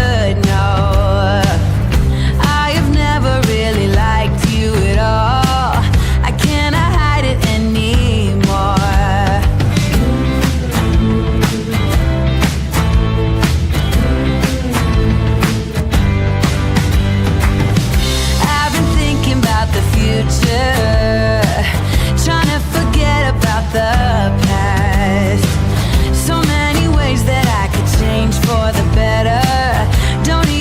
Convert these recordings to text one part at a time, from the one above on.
should know. I have never really liked you at all. I cannot hide it anymore. I've been thinking about the future, trying to forget about the past. So many ways that I could change for the better. Don't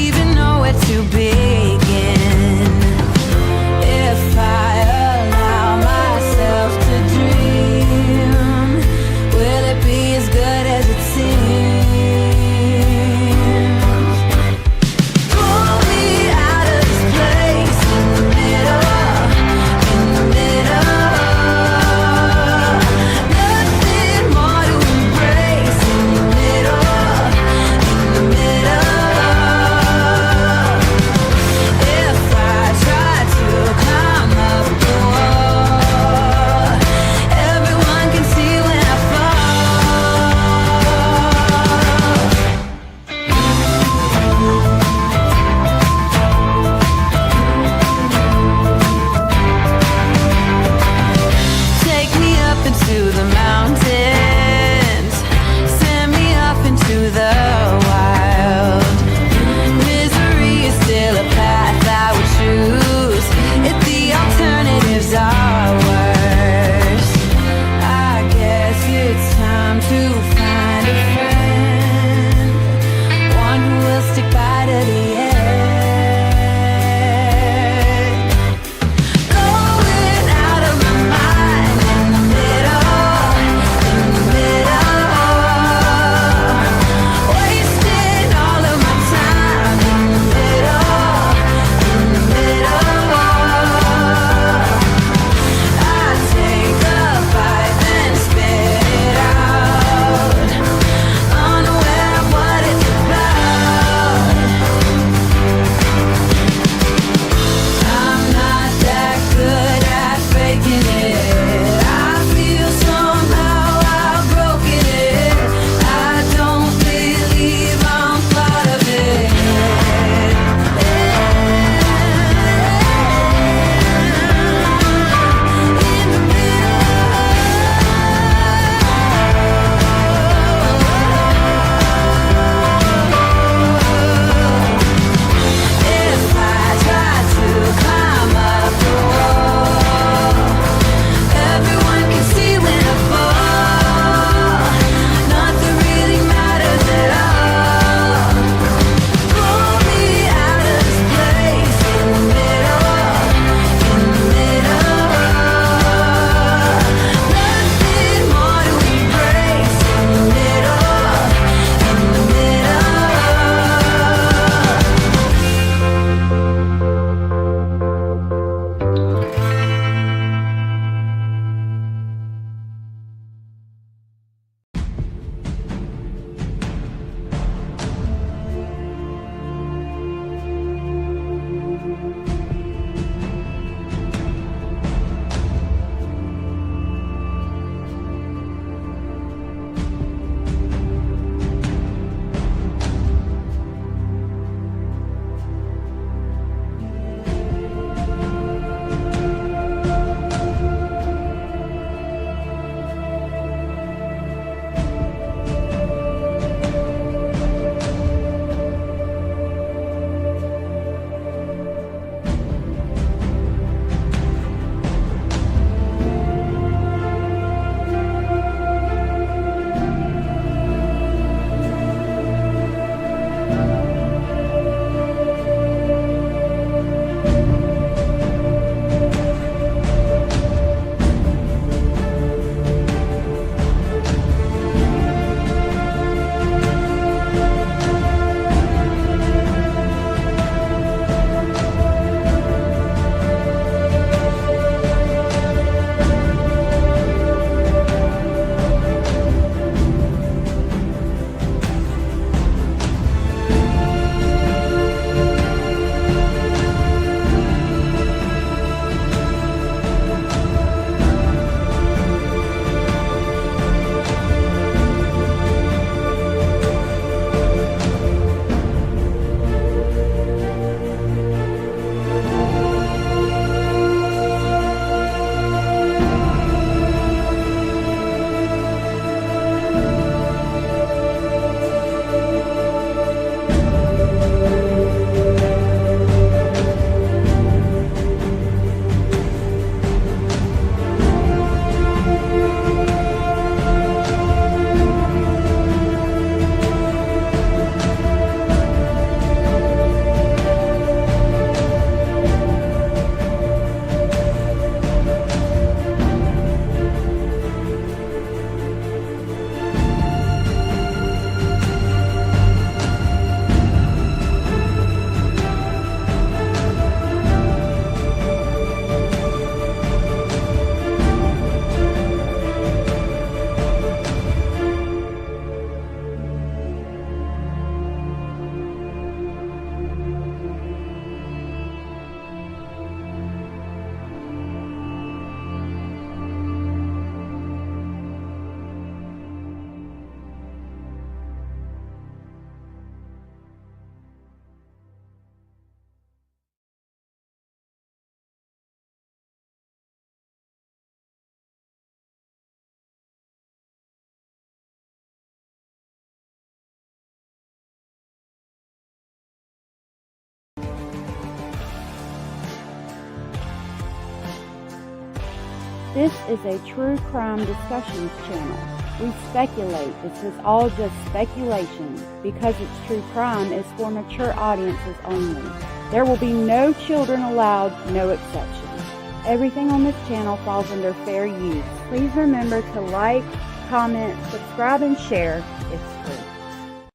This is a true crime discussions channel. We speculate. This is all just speculation. Because it's true crime, it's for mature audiences only. There will be no children allowed, no exceptions. Everything on this channel falls under fair use. Please remember to like, comment, subscribe, and share. It's free.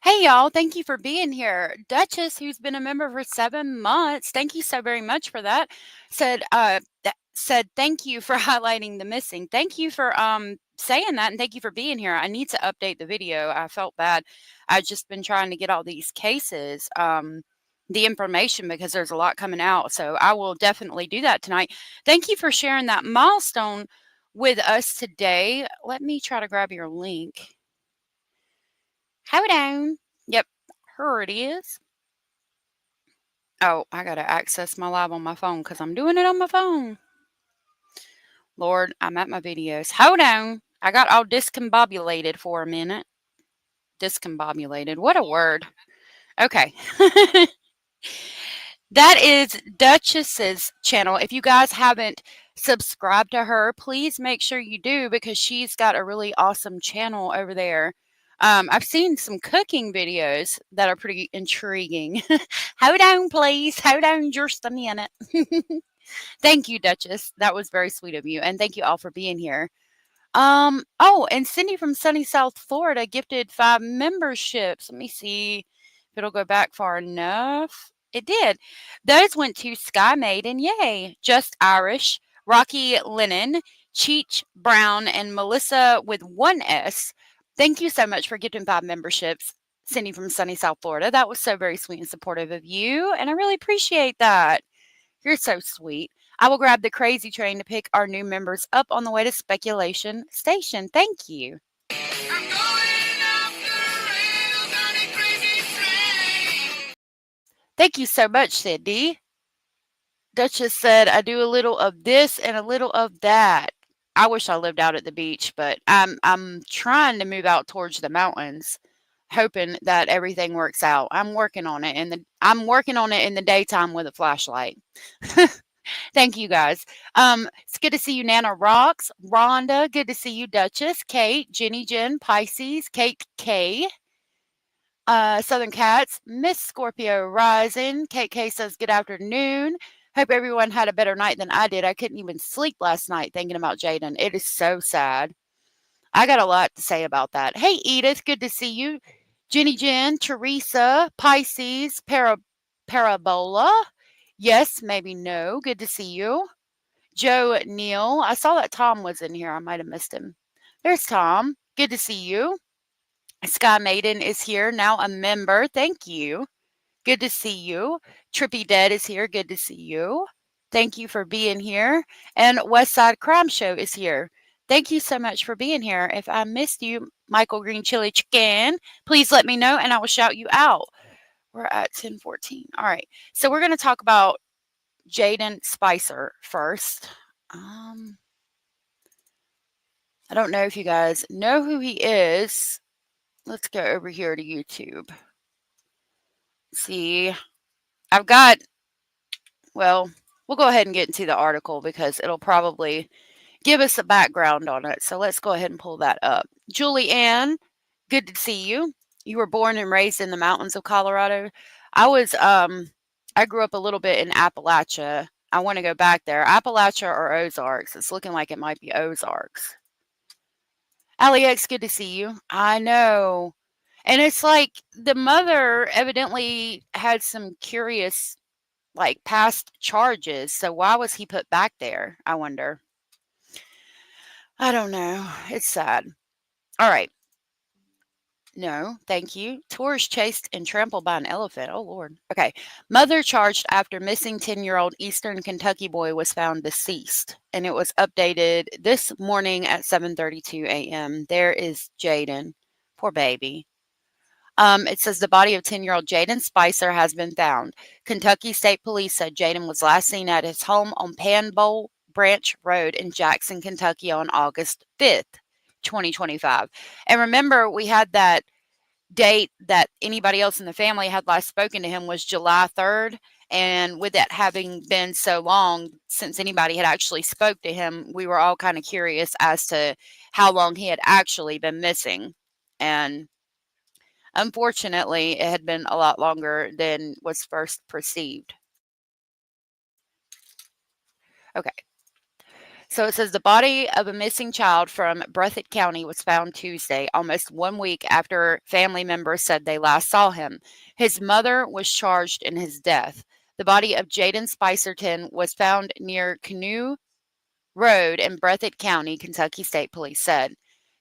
Hey y'all, thank you for being here. Duchess, who's been a member for 7 months, thank you so very much for that. Said thank you for highlighting the missing. Thank you for saying that, and thank you for being here. I need to update the video. I felt bad. I've just been trying to get all these cases, the information, because there's a lot coming out. So I will definitely do that tonight. Thank you for sharing that milestone with us today. Let me try to grab your link. Hold on. Yep, here it is. Oh, I gotta access my live on my phone because I'm doing it on my phone. Lord, I'm at my videos. Hold on. I got all discombobulated for a minute. Discombobulated. What a word. Okay. That is Duchess's channel. If you guys haven't subscribed to her, please make sure you do, because she's got a really awesome channel over there. I've seen some cooking videos that are pretty intriguing. Hold on, please. Hold on just a minute. Thank you, Duchess. That was very sweet of you. And thank you all for being here. Oh, and Cindy from sunny South Florida gifted 5 memberships. Let me see if it'll go back far enough. It did. Those went to Sky Maiden, yay. Just Irish, Rocky Lennon, Cheech Brown, and Melissa with 1S. Thank you so much for gifting 5 memberships, Cindy from sunny South Florida. That was so very sweet and supportive of you, and I really appreciate that. You're so sweet. I will grab the crazy train to pick our new members up on the way to Speculation Station. Thank you. I'm going off the rails on a crazy train. Thank you so much, Cindy. Duchess said, I do a little of this and a little of that. I wish I lived out at the beach, but I'm trying to move out towards the mountains, hoping that everything works out. I'm working on it, and I'm working on it in the daytime with a flashlight. Thank you guys. It's good to see you, Nana Rocks, Rhonda. Good to see you, Duchess, Kate, Jenny, Jen, Pisces, Kate K, Southern Cats, Miss Scorpio Rising. Kate K says good afternoon. Hope everyone had a better night than I did. I couldn't even sleep last night thinking about Jaden. It is so sad. I got a lot to say about that. Hey, Edith, good to see you. Jenny Jen, Teresa, Pisces, Parabola. Yes, maybe no. Good to see you. Joe Neal. I saw that Tom was in here. I might have missed him. There's Tom. Good to see you. Sky Maiden is here, now a member. Thank you. Good to see you. Trippy Dead is here. Good to see you. Thank you for being here. And West Side Crime Show is here. Thank you so much for being here. If I missed you, Michael Green Chili Chicken, please let me know and I will shout you out. We're at 10:14. All right. So we're going to talk about Jayden Spicer first. I don't know if you guys know who he is. Let's go over here to YouTube. See, I've got, well, we'll go ahead and get into the article because it'll probably give us a background on it. So let's go ahead and pull that up. Julie Ann, good to see you. You were born and raised in the mountains of Colorado. I grew up a little bit in Appalachia. I want to go back there. Appalachia or Ozarks? It's looking like it might be Ozarks. Alex, good to see you. I know. And it's like the mother evidently had some curious, like, past charges. So why was he put back there? I wonder. I don't know. It's sad. All right. No, thank you. Tourist chased and trampled by an elephant. Oh, Lord. Okay. Mother charged after missing 10-year-old Eastern Kentucky boy was found deceased. And it was updated this morning at 7:32 a.m. There is Jaden. Poor baby. It says the body of 10-year-old Jayden Spicer has been found. Kentucky State Police said Jaden was last seen at his home on Panbowl Branch Road in Jackson, Kentucky on August 5th. 2025. And remember, we had that date that anybody else in the family had last spoken to him was July 3rd. And with it having been so long since anybody had actually spoke to him, we were all kind of curious as to how long he had actually been missing. And unfortunately, it had been a lot longer than was first perceived. Okay. So it says the body of a missing child from Breathitt County was found Tuesday, almost 1 week after family members said they last saw him. His mother was charged in his death. The body of Jayden Spicer was found near Canoe Road in Breathitt County, Kentucky State Police said.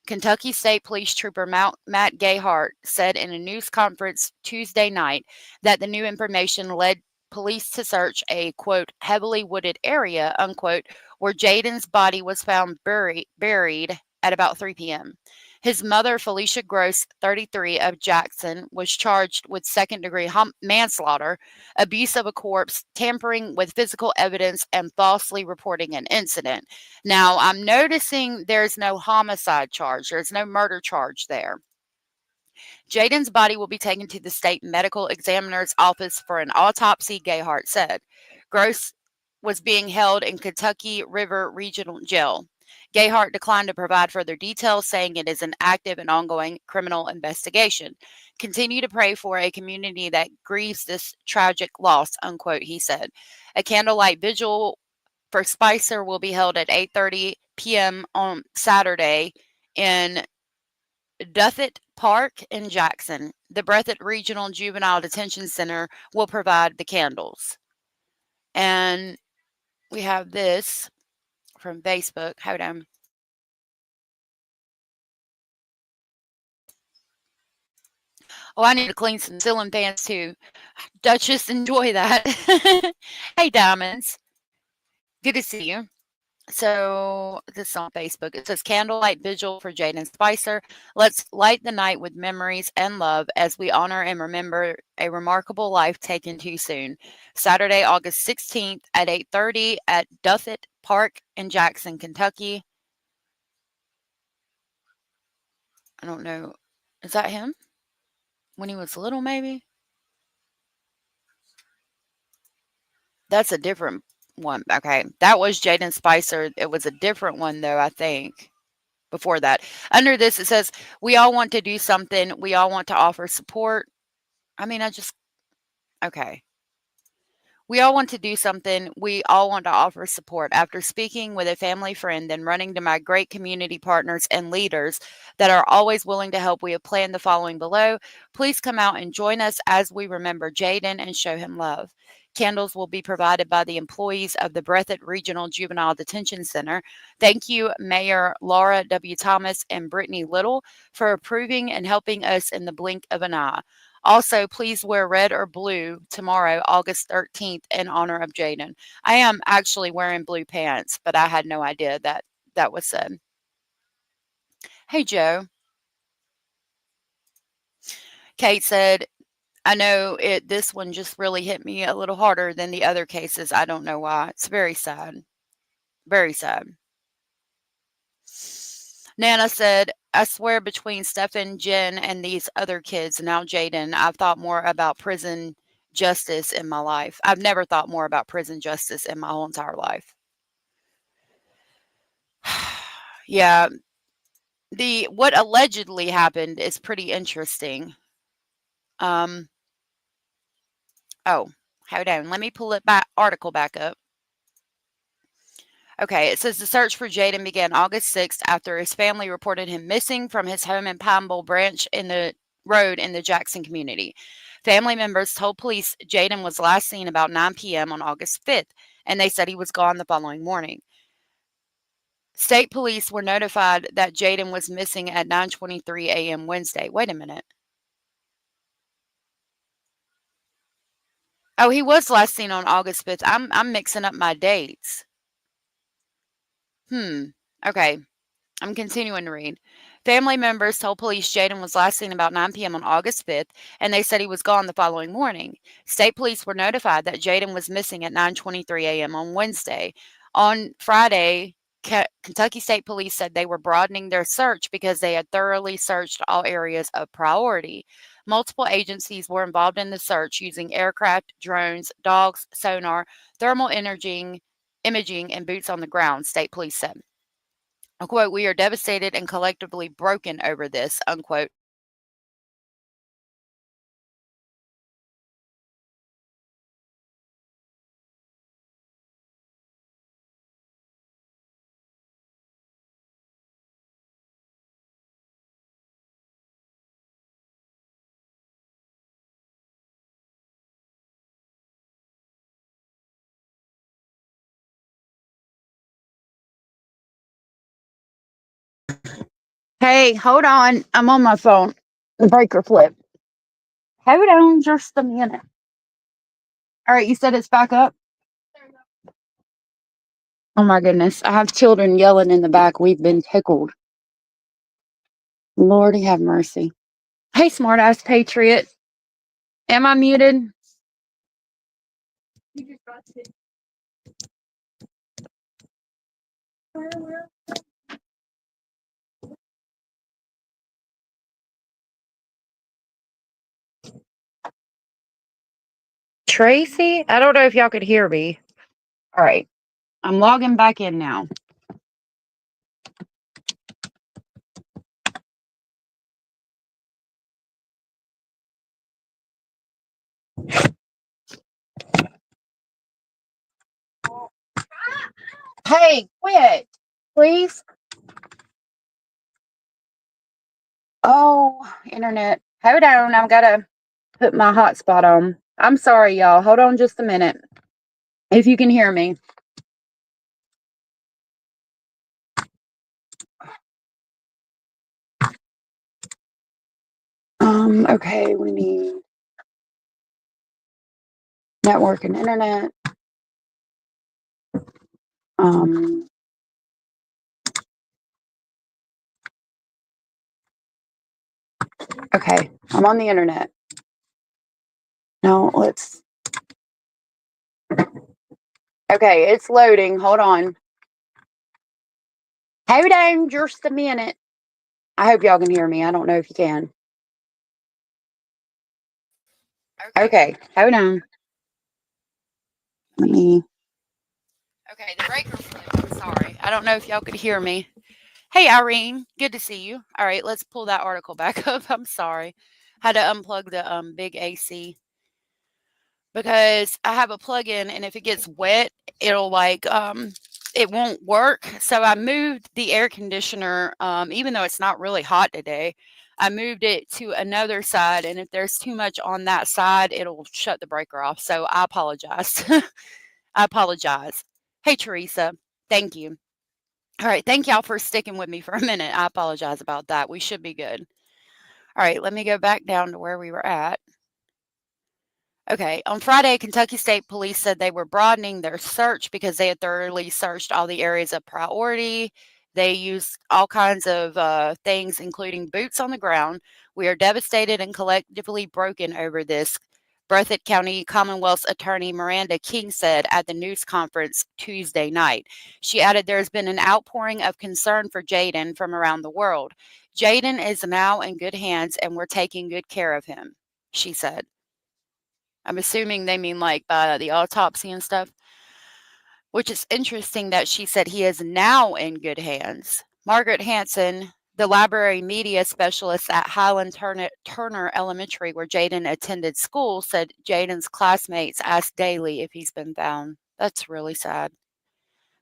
Kentucky State Police Trooper Matt Gayhart said in a news conference Tuesday night that the new information led police to search a, quote, heavily wooded area, unquote, where Jaden's body was found buried at about 3 p.m. His mother, Felicia Gross, 33, of Jackson, was charged with second-degree manslaughter, abuse of a corpse, tampering with physical evidence, and falsely reporting an incident. Now, I'm noticing there's no homicide charge. There's no murder charge there. Jaden's body will be taken to the state medical examiner's office for an autopsy, Gayhart said. Gross was being held in Kentucky River Regional Jail. Gayhart declined to provide further details, saying it is an active and ongoing criminal investigation. Continue to pray for a community that grieves this tragic loss, unquote, he said. A candlelight vigil for Spicer will be held at 8:30 p.m. on Saturday in Duffett Park in Jackson. The Breathitt Regional Juvenile Detention Center will provide the candles. And we have this from Facebook. Hold on. Oh, I need to clean some ceiling fans too. Duchess, enjoy that. Hey, Diamonds. Good to see you. So this is on Facebook. It says candlelight vigil for Jayden Spicer. Let's light the night with memories and love as we honor and remember a remarkable life taken too soon. Saturday, August 16th at 8:30 at Duffett Park in Jackson, Kentucky. I don't know. Is that him? When he was little, maybe? That's a different one. Okay. That was Jayden Spicer. It was a different one, though, I think. Before that. Under this, it says, we all want to do something. We all want to offer support. I mean, okay. We all want to do something. We all want to offer support. After speaking with a family friend and running to my great community partners and leaders that are always willing to help, we have planned the following below. Please come out and join us as we remember Jaden and show him love. Candles will be provided by the employees of the Breathitt Regional Juvenile Detention Center. Thank you, Mayor Laura W. Thomas and Brittany Little, for approving and helping us in the blink of an eye. Also, please wear red or blue tomorrow, August 13th, in honor of Jaden. I am actually wearing blue pants, but I had no idea that that was said. Hey, Joe. Kate said, I know this one just really hit me a little harder than the other cases. I don't know why. It's very sad. Very sad. Nana said, I swear between Stefan, Jen, and these other kids, now Jaden, I've thought more about prison justice in my life. I've never thought more about prison justice in my whole entire life. Yeah. What allegedly happened is pretty interesting. Oh, hold on. Let me pull it article back up. Okay, it says the search for Jaden began August 6th after his family reported him missing from his home in Pine Bowl Branch in the road in the Jackson community. Family members told police Jaden was last seen about 9 p.m. on August 5th, and they said he was gone the following morning. State police were notified that Jaden was missing at 9:23 a.m. Wednesday. Wait a minute. Oh, he was last seen on August 5th. I'm mixing up my dates. Okay. I'm continuing to read. Family members told police Jaden was last seen about 9 p.m. on August 5th, and they said he was gone the following morning. State police were notified that Jaden was missing at 9:23 a.m. on Wednesday. On Friday, Kentucky State Police said they were broadening their search because they had thoroughly searched all areas of priority. Multiple agencies were involved in the search using aircraft, drones, dogs, sonar, thermal imaging, and boots on the ground, state police said. Quote, we are devastated and collectively broken over this, unquote. Hey, hold on. I'm on my phone. The breaker flip. Hold on just a minute. All right, you said it's back up? Oh my goodness. I have children yelling in the back. We've been tickled. Lordy have mercy. Hey, smart ass patriot. Am I muted? Tracy? I don't know if y'all could hear me. All right. I'm logging back in now. Hey, quit, please. Oh, internet. Hold on. I've got to put my hotspot on. I'm sorry, y'all. Hold on just a minute. If you can hear me. Okay, we need network and internet. Okay, I'm on the internet. No, let's. Okay, it's loading. Hold on. Hold on just a minute. I hope y'all can hear me. I don't know if you can. Okay, hold on. Let me. Okay, the breaker flipped. I'm sorry. I don't know if y'all could hear me. Hey, Irene. Good to see you. All right, let's pull that article back up. I'm sorry. Had to unplug the big AC because I have a plug-in, and if it gets wet, it'll it won't work. So I moved the air conditioner, even though it's not really hot today. I moved it to another side, and if there's too much on that side, it'll shut the breaker off. So I apologize. I apologize. Hey, Teresa. Thank you. All right. Thank y'all for sticking with me for a minute. I apologize about that. We should be good. All right. Let me go back down to where we were at. Okay. On Friday, Kentucky State Police said they were broadening their search because they had thoroughly searched all the areas of priority. They used all kinds of things, including boots on the ground. We are devastated and collectively broken over this, Breathitt County Commonwealth's attorney Miranda King said at the news conference Tuesday night. She added there has been an outpouring of concern for Jayden from around the world. Jayden is now in good hands and we're taking good care of him, she said. I'm assuming they mean like by the autopsy and stuff, which is interesting that she said he is now in good hands. Margaret Hanson, the library media specialist at Highland Turner Elementary, where Jayden attended school, said Jayden's classmates ask daily if he's been found. That's really sad.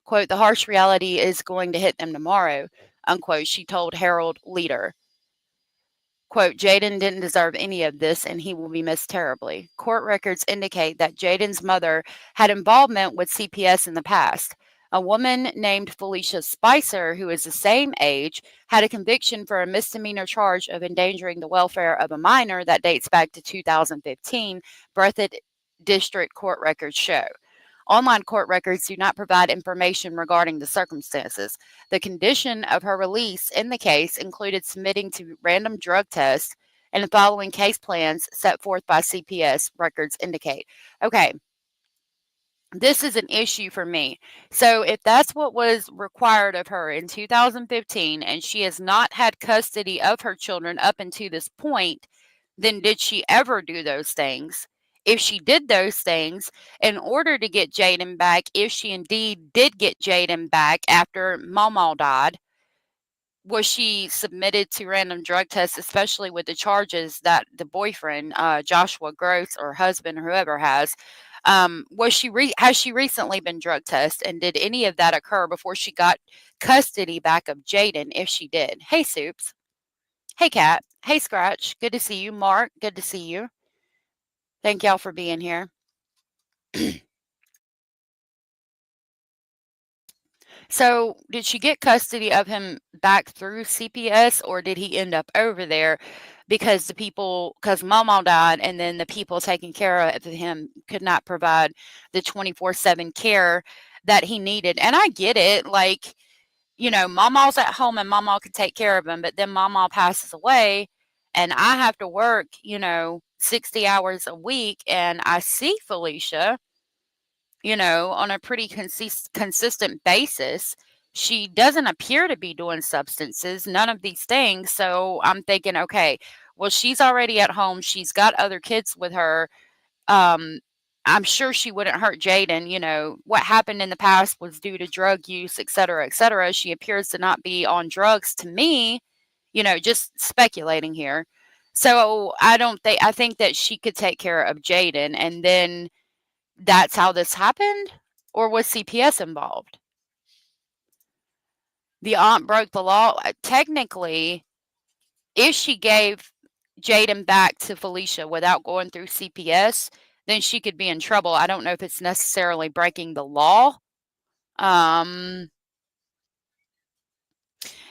Quote, the harsh reality is going to hit them tomorrow, unquote, she told Herald Leader. Quote, Jayden didn't deserve any of this and he will be missed terribly. Court records indicate that Jayden's mother had involvement with CPS in the past. A woman named Felicia Spicer, who is the same age, had a conviction for a misdemeanor charge of endangering the welfare of a minor that dates back to 2015, Breathitt District Court records show. Online court records do not provide information regarding the circumstances. The condition of her release in the case included submitting to random drug tests and the following case plans set forth by CPS records indicate. Okay, this is an issue for me. So if that's what was required of her in 2015 and she has not had custody of her children up until this point, then did she ever do those things? If she did those things in order to get Jayden back, if she indeed did get Jayden back after Mama died, was she submitted to random drug tests, especially with the charges that the boyfriend, Joshua Gross, or husband, or whoever has she recently been drug tested, and did any of that occur before she got custody back of Jayden? If she did. Hey, Soups. Hey, Cat. Hey, Scratch. Good to see you. Mark, good to see you. Thank y'all for being here. So, did she get custody of him back through CPS, or did he end up over there because because Mama died, and then the people taking care of him could not provide the 24/7 care that he needed? And I get it. Like, Mama's at home and Mama could take care of him, but then Mama passes away, and I have to work, 60 hours a week, and I see Felicia, on a pretty consistent basis. She doesn't appear to be doing substances, none of these things. So I'm thinking, okay, well, she's already at home. She's got other kids with her. Um, I'm sure she wouldn't hurt Jayden. What happened in the past was due to drug use, et cetera, et cetera. She appears to not be on drugs to me, just speculating here. So I think that she could take care of Jayden, and then that's how this happened? Or was CPS involved? The aunt broke the law. Technically, if she gave Jayden back to Felicia without going through CPS, then she could be in trouble. I don't know if it's necessarily breaking the law.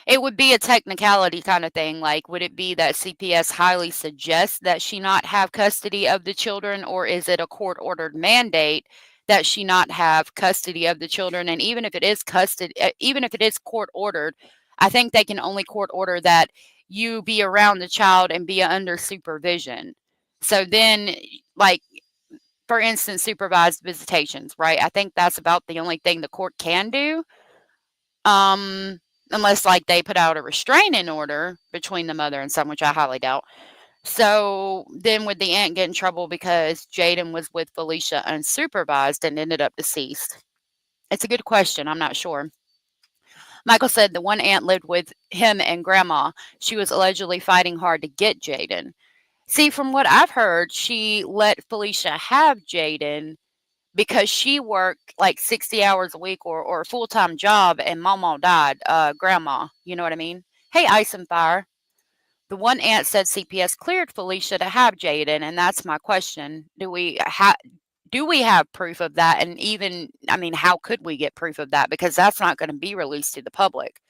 It would be a technicality kind of thing. Like, would it be that CPS highly suggests that she not have custody of the children, or is it a court-ordered mandate that she not have custody of the children? And even if it is even if it is court-ordered, I think they can only court order that you be around the child and be under supervision. So then, like, for instance, supervised visitations, right? I think that's about the only thing the court can do. Unless, like, they put out a restraining order between the mother and son, which I highly doubt. So then would the aunt get in trouble because Jayden was with Felicia unsupervised and ended up deceased? It's a good question. I'm not sure. Michael said the one aunt lived with him and grandma. She was allegedly fighting hard to get Jayden. See, from what I've heard, she let Felicia have Jayden because she worked like 60 hours a week, or a full-time job, and Mama died, grandma, you know what I mean? Hey, Ice and Fire. The one aunt said CPS cleared Felicia to have Jayden, and that's my question. Do we have proof of that? And even, I mean, how could we get proof of that? Because that's not going to be released to the public.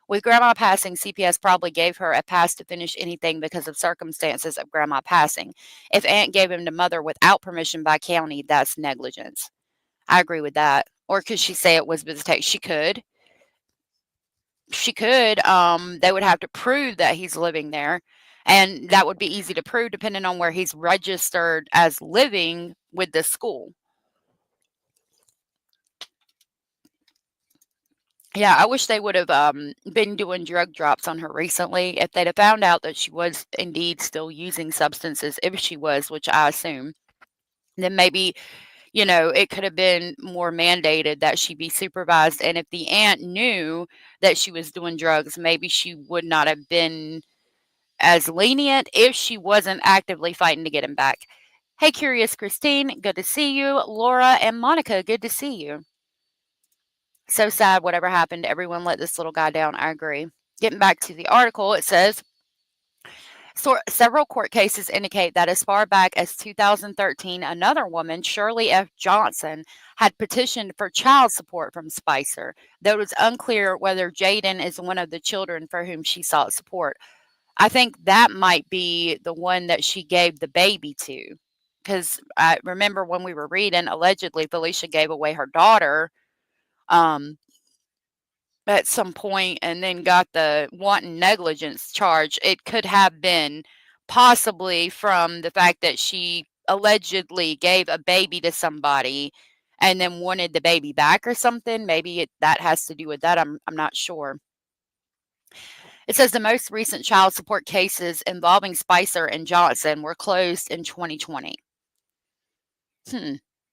With grandma passing, CPS probably gave her a pass to finish anything because of circumstances of grandma passing. If aunt gave him to mother without permission by county, that's negligence. I agree with that. Or could she say it was visitation? She could. She could. They would have to prove that he's living there. And that would be easy to prove depending on where he's registered as living with the school. Yeah, I wish they would have been doing drug drops on her recently. If they'd have found out that she was indeed still using substances, if she was, which I assume, then maybe, it could have been more mandated that she be supervised. And if the aunt knew that she was doing drugs, maybe she would not have been as lenient if she wasn't actively fighting to get him back. Hey, Curious Christine, good to see you. Laura and Monica, good to see you. So sad whatever happened. Everyone let this little guy down. I agree. Getting back to the article, it says several court cases indicate that as far back as 2013, another woman, Shirley F. Johnson, had petitioned for child support from Spicer, though it was unclear whether Jayden is one of the children for whom she sought support. I think that might be the one that she gave the baby to, because I remember when we were reading, allegedly Felicia gave away her daughter um, at some point and then got the wanton negligence charge. It could have been possibly from the fact that she allegedly gave a baby to somebody and then wanted the baby back or something. Maybe that has to do with that. I'm not sure. It says the most recent child support cases involving Spicer and Johnson were closed in 2020.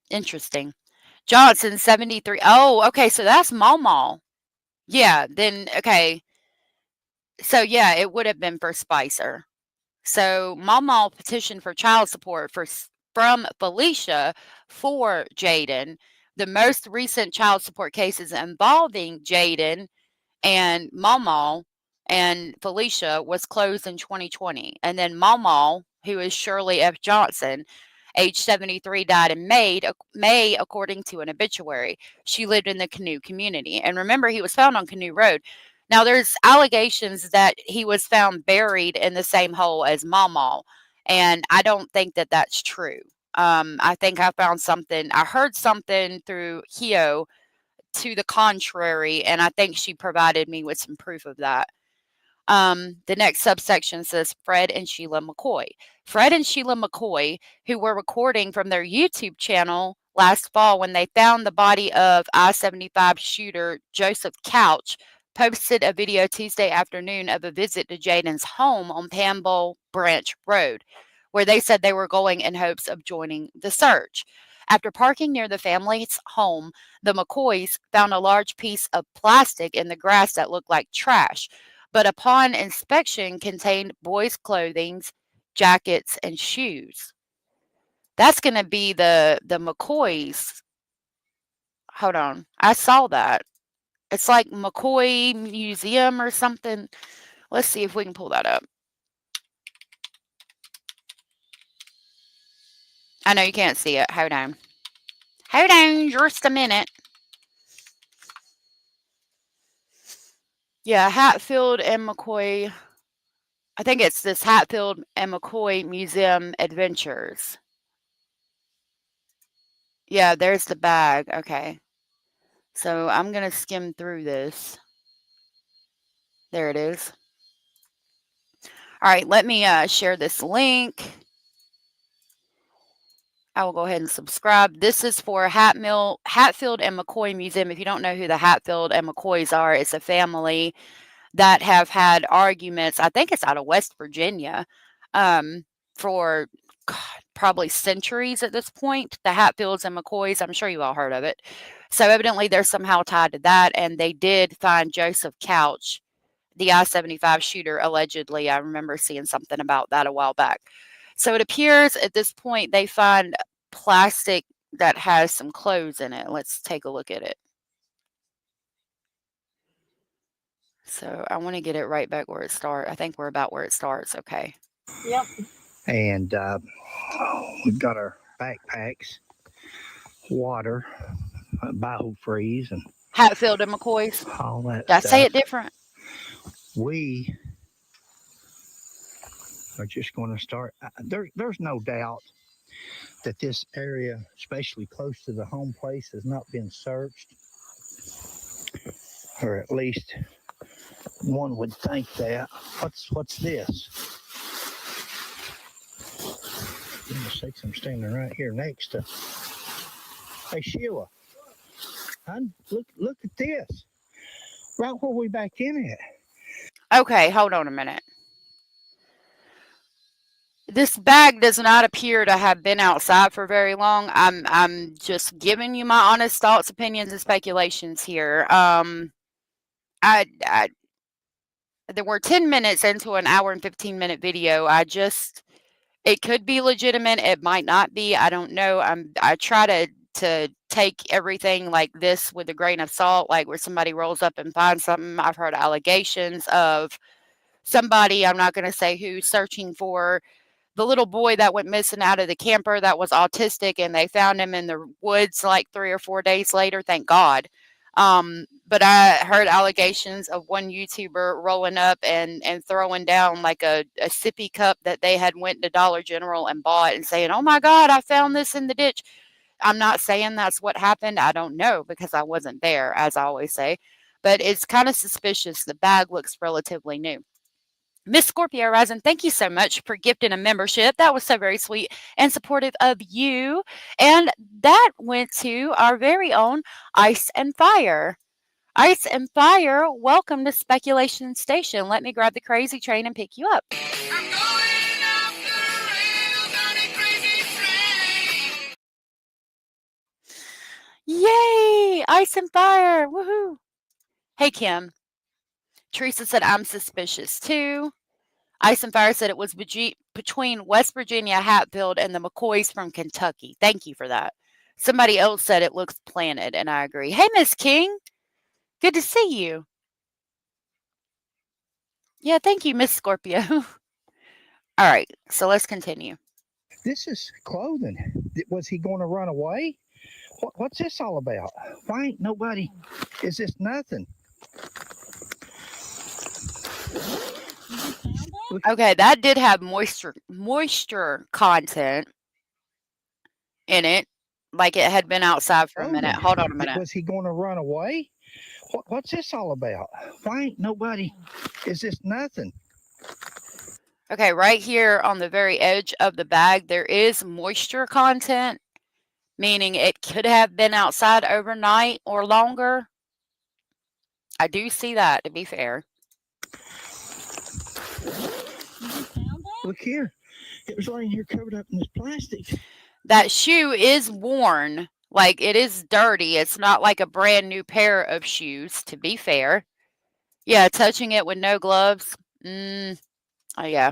Interesting. Johnson, 73. Oh, okay, so that's Mama. Yeah, then, okay. So, yeah, it would have been for Spicer. So, Mama petitioned for child support from Felicia for Jayden. The most recent child support cases involving Jayden and Mama and Felicia was closed in 2020. And then Mama, who is Shirley F. Johnson, age 73, died in May, according to an obituary. She lived in the Canoe community. And remember, he was found on Canoe Road. Now, there's allegations that he was found buried in the same hole as Mama, and I don't think that that's true. I think I heard something through Hio to the contrary, and I think she provided me with some proof of that. The next subsection says Fred and Sheila McCoy. Fred and Sheila McCoy, who were recording from their YouTube channel last fall when they found the body of I-75 shooter Joseph Couch, posted a video Tuesday afternoon of a visit to Jaden's home on Pamble Branch Road, where they said they were going in hopes of joining the search. After parking near the family's home, the McCoys found a large piece of plastic in the grass that looked like trash, but upon inspection contained boys' clothing, jackets, and shoes. That's going to be the McCoys. Hold on. I saw that. It's like McCoy Museum or something. Let's see if we can pull that up. I know you can't see it. Hold on. Hold on just a minute. Yeah, Hatfield and McCoy. I think it's this Hatfield and McCoy Museum Adventures. Yeah, there's the bag. Okay. So I'm going to skim through this. There it is. All right, let me share this link. I will go ahead and subscribe. This is for Hatfield and McCoy Museum. If you don't know who the Hatfield and McCoys are, it's a family that have had arguments. I think it's out of West Virginia for probably centuries at this point. The Hatfields and McCoys, I'm sure you all heard of it. So evidently they're somehow tied to that, and they did find Joseph Couch, the I-75 shooter, allegedly. I remember seeing something about that a while back. So it appears at this point they find plastic that has some clothes in it. Let's take a look at it. So I want to get it right back where it starts. I think we're about where it starts. Okay. Yep. And we've got our backpacks, water, biofreeze, and Hatfield and McCoy's. all that Did I stuff. say it different? We are just going to start. There's no doubt that this area, especially close to the home place, has not been searched, or at least one would think that. What's this? Goodness sakes, I'm standing right here next to. Hey Sheila, hon, look at this. Right where we back in at. Okay, hold on a minute. This bag does not appear to have been outside for very long. I'm just giving you my honest thoughts, opinions, and speculations here. There were 10 minutes into an hour and 15-minute video. It could be legitimate. It might not be. I don't know. I try to take everything like this with a grain of salt, like where somebody rolls up and finds something. I've heard allegations of somebody, I'm not going to say who, searching for the little boy that went missing out of the camper that was autistic, and they found him in the woods like 3 or 4 days later. Thank God. But I heard allegations of one YouTuber rolling up and throwing down like a sippy cup that they had went to Dollar General and bought and saying, "Oh my God, I found this in the ditch." I'm not saying that's what happened. I don't know because I wasn't there, as I always say. But it's kind of suspicious. The bag looks relatively new. Miss Scorpio Rising, thank you so much for gifting a membership. That was so very sweet and supportive of you. And that went to our very own Ice and Fire. Ice and Fire, welcome to Speculation Station. Let me grab the crazy train and pick you up. I'm going off the rails on a crazy train. Yay! Ice and Fire! Woohoo! Hey, Kim. Teresa said, I'm suspicious too. Ice and Fire said it was between West Virginia, Hatfield, and the McCoys from Kentucky. Thank you for that. Somebody else said it looks planted, and I agree. Hey, Miss King. Good to see you. Yeah, thank you, Miss Scorpio. All right, so let's continue. This is clothing. Was he going to run away? What's this all about? Why ain't nobody? Is this nothing? Okay, that did have moisture content in it, like it had been outside for a minute. Hold on a minute. Was he going to run away? What's this all about? Why ain't nobody? Is this nothing? Okay, right here on the very edge of the bag, there is moisture content, meaning it could have been outside overnight or longer. I do see that, to be fair. Look here. It was laying here covered up in this plastic. That shoe is worn. Like, it is dirty. It's not like a brand new pair of shoes, to be fair. Yeah, touching it with no gloves. Oh, yeah.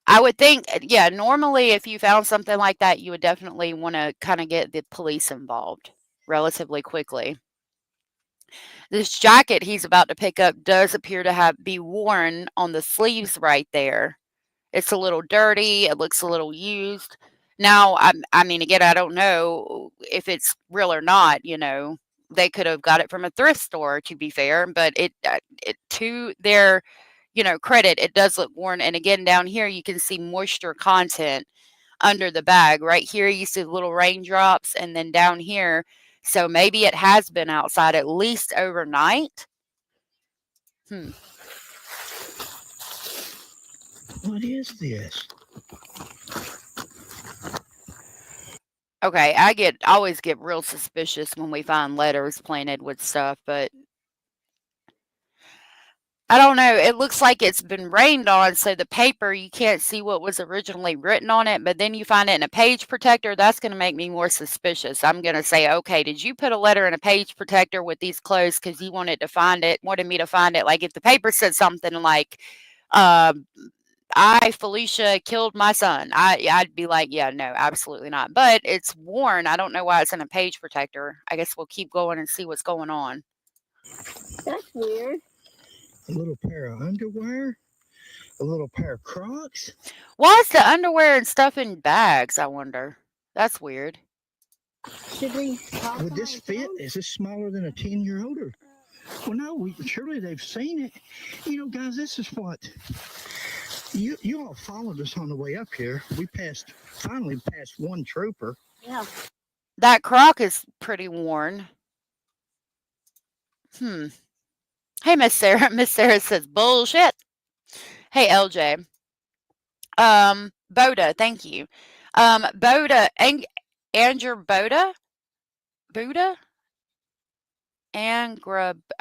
I would think, yeah, normally if you found something like that, you would definitely want to kind of get the police involved relatively quickly. This jacket he's about to pick up does appear to be worn on the sleeves right there. It's a little dirty. It looks a little used. Now, I mean, again, I don't know if it's real or not. They could have got it from a thrift store, to be fair, but it to their credit, it does look worn. And again, down here, you can see moisture content under the bag. Right here, you see little raindrops, and then down here, so maybe it has been outside at least overnight. What is this? Okay, I always get real suspicious when we find letters planted with stuff, but I don't know. It looks like it's been rained on, so the paper, you can't see what was originally written on it, but then you find it in a page protector. That's going to make me more suspicious. I'm going to say, okay, did you put a letter in a page protector with these clothes because you wanted me to find it? Like if the paper said something like, I, Felicia, killed my son, I'd be like, yeah, no, absolutely not. But it's worn. I don't know why it's in a page protector. I guess we'll keep going and see what's going on. That's weird. A little pair of underwear, a little pair of Crocs. Why is the underwear and stuff in bags, I wonder? That's weird. Should we? Would this fit? Is this smaller than a 10-year-old? Well, no, surely they've seen it. Guys, this is what you all followed us on the way up here. We finally passed one trooper. Yeah. That Croc is pretty worn. Hey, Miss Sarah. Miss Sarah says bullshit. Hey, LJ. Boda, thank you. Boda, Andrew Boda? Buddha?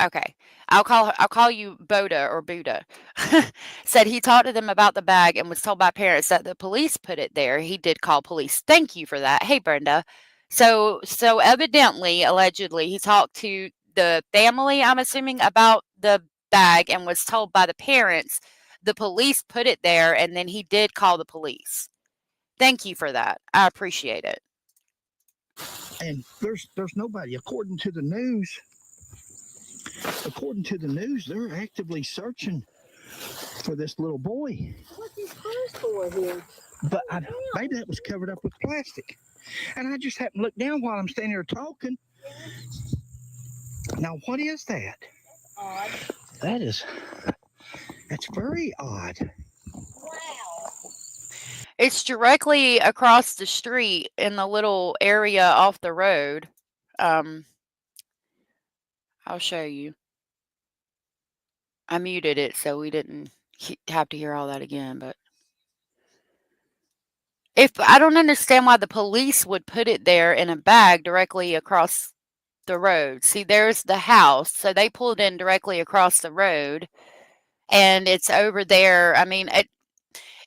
Okay. I'll call you Boda or Buddha. Said he talked to them about the bag and was told by parents that the police put it there. He did call police. Thank you for that. Hey, Brenda. So evidently, allegedly, he talked to the family, I'm assuming, about the bag and was told by the parents the police put it there, and then he did call the police. Thank you for that. I appreciate it. And there's nobody. According to the news, they're actively searching for this little boy. What's his clothes for here? But maybe that was covered up with plastic. And I just happened to look down while I'm standing here talking. Now, what is that? Odd. That's very odd. Wow. It's directly across the street in the little area off the road. I'll show you. I muted it so we didn't have to hear all that again, but I don't understand why the police would put it there in a bag directly across the road. See, there's the house. So they pulled in directly across the road, and it's over there. I mean,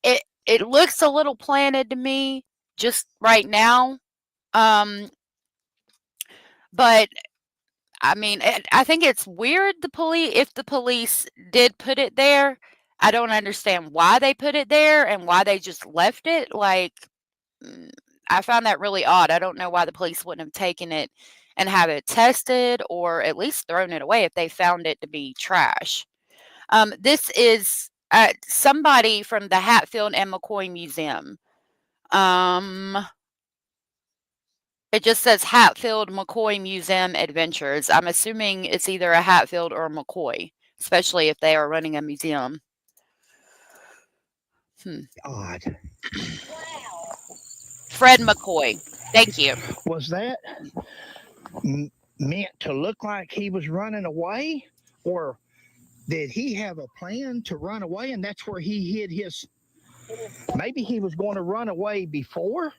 it looks a little planted to me just right now. But I mean, I think it's weird if the police did put it there. I don't understand why they put it there and why they just left it. Like, I found that really odd. I don't know why the police wouldn't have taken it and have it tested or at least thrown it away if they found it to be trash. This is somebody from the Hatfield and McCoy Museum. It just says Hatfield McCoy Museum Adventures. I'm assuming it's either a Hatfield or a McCoy, especially if they are running a museum. Odd. Fred McCoy. Thank you. Was that meant to look like he was running away? Or did he have a plan to run away and that's where he hid his... Maybe he was going to run away before?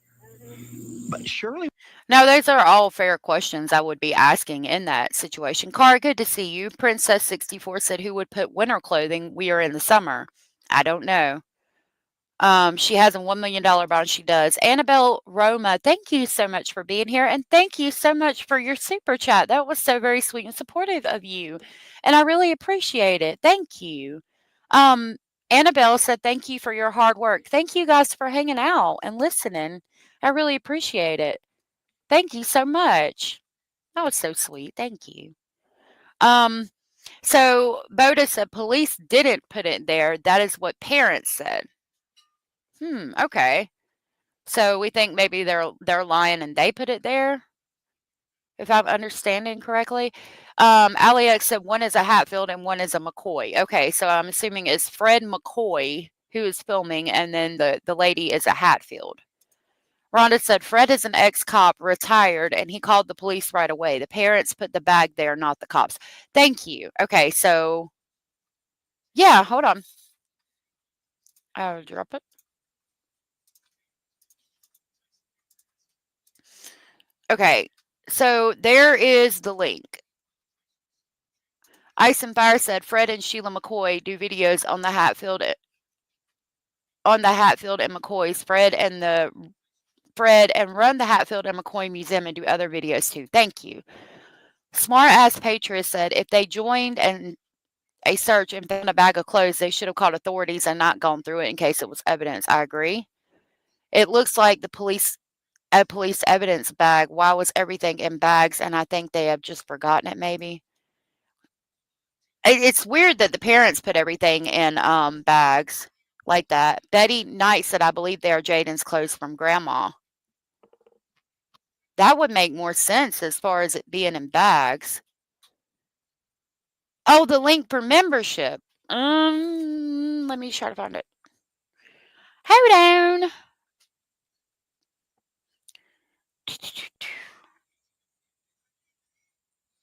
But surely... No, those are all fair questions I would be asking in that situation. Car, good to see you. Princess64 said, who would put winter clothing? We are in the summer. I don't know. She has a $1 million bond. She does. Annabelle Roma, thank you so much for being here. And thank you so much for your super chat. That was so very sweet and supportive of you. And I really appreciate it. Thank you. Annabelle said, thank you for your hard work. Thank you guys for hanging out and listening. I really appreciate it. Thank you so much. That was so sweet. Thank you. So Boda said police didn't put it there. That is what parents said. Okay. So we think maybe they're lying and they put it there, if I'm understanding correctly. Alex said one is a Hatfield and one is a McCoy. Okay, so I'm assuming it's Fred McCoy who is filming, and then the lady is a Hatfield. Rhonda said Fred is an ex-cop, retired, and he called the police right away. The parents put the bag there, not the cops. Thank you. Okay, so yeah, hold on. I'll drop it. Okay, so there is the link. Ice and Fire said Fred and Sheila McCoy do videos on the Hatfield and McCoys. Fred and run the Hatfield and McCoy Museum and do other videos too. Thank you. Smart ass Patriot said if they joined and a search and found a bag of clothes, they should have called authorities and not gone through it in case it was evidence. I agree. It looks like a police evidence bag. Why was everything in bags? And I think they have just forgotten it maybe. It's weird that the parents put everything in bags like that. Betty Knight said, I believe they are Jaden's clothes from grandma. That would make more sense as far as it being in bags. Oh, the link for membership. Let me try to find it. Hold on.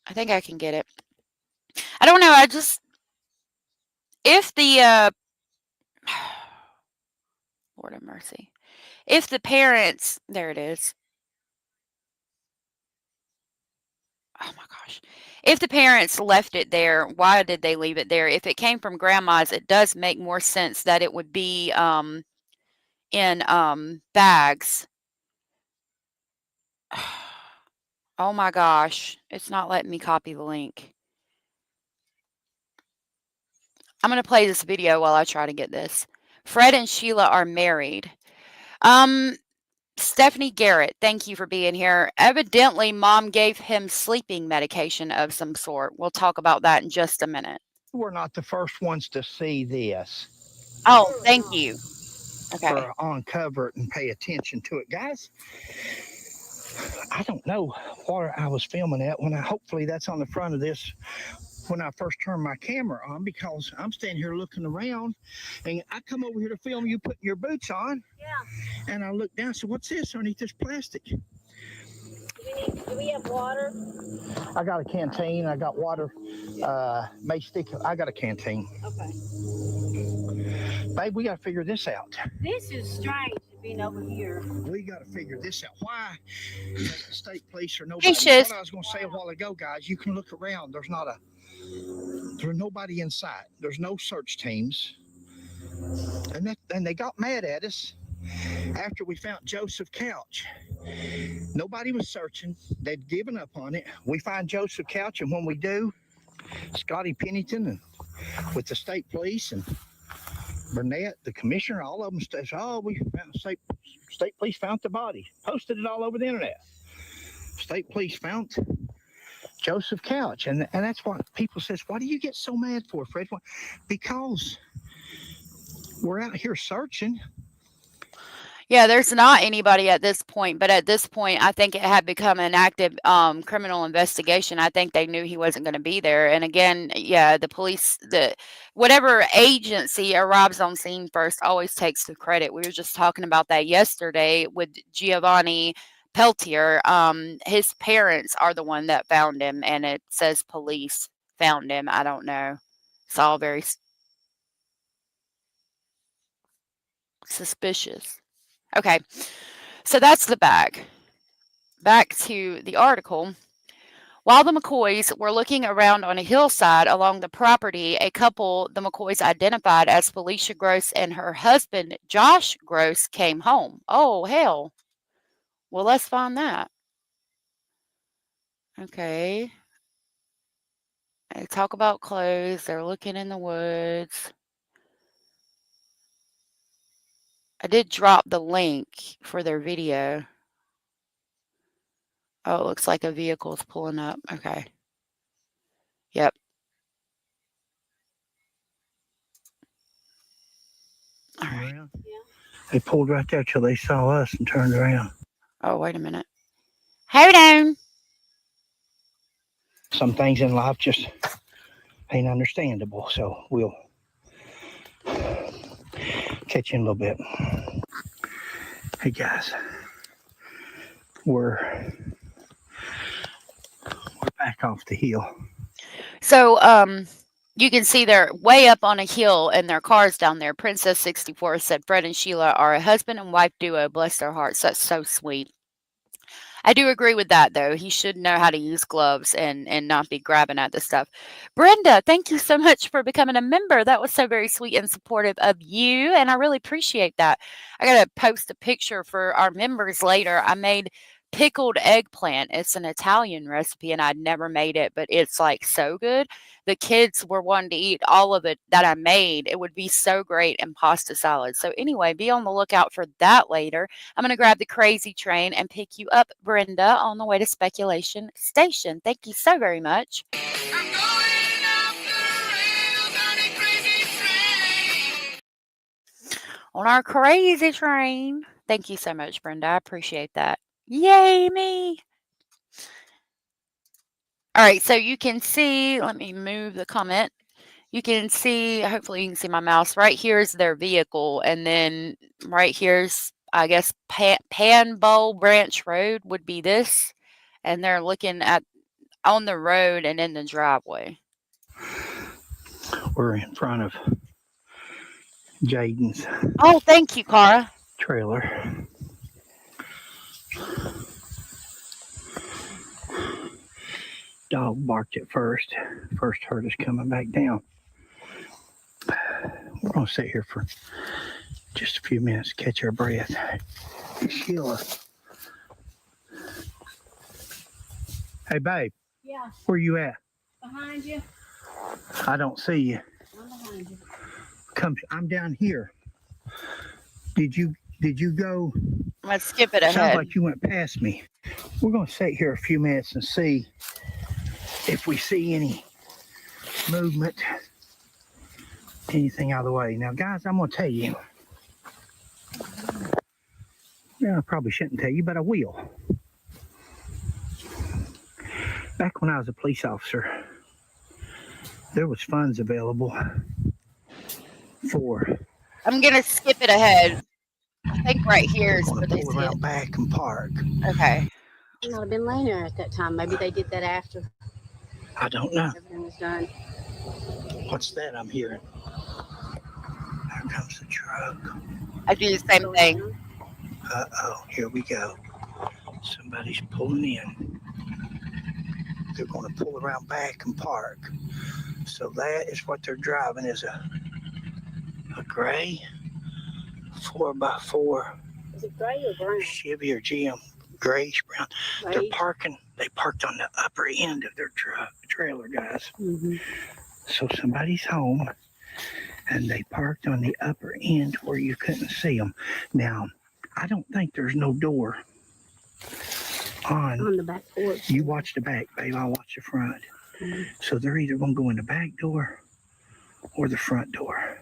I think I can get it. I don't know. If the, Lord have mercy. If the parents, there it is. Oh my gosh. If the parents left it there, why did they leave it there? If it came from grandma's, it does make more sense that it would be in bags. Oh my gosh. It's not letting me copy the link. I'm going to play this video while I try to get this. Fred and Sheila are married. Stephanie Garrett, thank you for being here. Evidently, mom gave him sleeping medication of some sort. We'll talk about that in just a minute. We're not the first ones to see this. Oh, thank you. Okay. Or uncover it and pay attention to it. Guys, I don't know where I was filming at when hopefully that's on the front of this when I first turned my camera on, because I'm standing here looking around and I come over here to film you putting your boots on. Yeah. And I look down, so what's this underneath this plastic? Do we have water? I got a canteen, I got water, I got a canteen. Okay. Babe, we got to figure this out. This is strange to being over here. We got to figure this out. Why the state police or Hey, nobody? Shiz. What I was going to say a while ago, guys, you can look around. There's nobody in sight. There's no search teams. And they got mad at us after we found Joseph Couch. Nobody was searching. They'd given up on it. We find Joseph Couch, and when we do, Scotty Pennington and with the state police and Burnett, the commissioner, all of them says, "Oh, we found state police found the body." Posted it all over the internet. State police found Joseph Couch, and that's what people says. Why do you get so mad for, Fred? Because we're out here searching. Yeah, there's not anybody at this point, but at this point, I think it had become an active criminal investigation. I think they knew he wasn't going to be there. And again, yeah, the police, whatever agency arrives on scene first always takes the credit. We were just talking about that yesterday with Giovanni Peltier. His parents are the one that found him, and it says police found him. I don't know. It's all very suspicious. Okay, so that's the bag. Back to the article. While the McCoys were looking around on a hillside along the property, a couple the McCoys identified as Felicia Gross and her husband, Josh Gross, came home. Oh, hell. Well, let's find that. Okay. They talk about clothes. They're looking in the woods. I did drop the link for their video. Oh, it looks like a vehicle's pulling up. Okay. Yep. All right. Yeah. They pulled right there till they saw us and turned around. Oh, wait a minute. Hold on. Some things in life just ain't understandable, so we'll catch you in a little bit. Hey guys, we're back off the hill. So, you can see they're way up on a hill and their car's down there. Princess 64 said Fred and Sheila are a husband and wife duo. Bless their hearts. That's so sweet. I do agree with that, though. He should know how to use gloves and not be grabbing at the stuff. Brenda, thank you so much for becoming a member. That was so very sweet and supportive of you, and I really appreciate that. I got to post a picture for our members later. I made pickled eggplant. It's an Italian recipe, and I'd never made it, but it's like so good. The kids were wanting to eat all of it that I made. It would be so great in pasta salad. So anyway, be on the lookout for that later. I'm going to grab the crazy train and pick you up, Brenda, on the way to Speculation Station. Thank you so very much. I'm going off the rails on a crazy train. On our crazy train. Thank you so much, Brenda. I appreciate that. Yay, me. All right, so you can see, let me move the comment. You can see, hopefully you can see my mouse. Right here is their vehicle, and then right here's, I guess, Panbowl Branch Road would be this, and they're looking at on the road and in the driveway. We're in front of Jaydens. Oh, thank you, Cara. Trailer. Dog barked at first. First heard us coming back down. We're going to sit here for just a few minutes, catch our breath. Sheila. Hey, babe. Yeah. Where you at? Behind you. I don't see you. I'm behind you. Come, I'm down here. Did you go? Let's skip it Sounds ahead. like you went past me. We're going to sit here a few minutes and see if we see any movement, anything out of the way. Now, guys, I'm going to tell you. I probably shouldn't tell you, but I will. Back when I was a police officer, there was funds available for... I'm going to skip it ahead. I think right here is where they pull see around it. back and park. Okay. He might have been laying there at that time. Maybe they did that after I don't know. everything was done. What's that I'm hearing? There comes the truck. I do the same thing. Uh-oh, here we go. Somebody's pulling in. They're going to pull around back and park. So that is what they're driving, is a gray 4x4 Is it gray or brown? Chevy or GM, grayish brown. They're Gray. parking. They parked on the upper end of their trailer, guys. Mm-hmm. So somebody's home, and they parked on the upper end where you couldn't see them. Now, I don't think there's no door on. On the back porch. You watch the back, babe. I'll watch the front. Mm-hmm. So they're either going to go in the back door or the front door.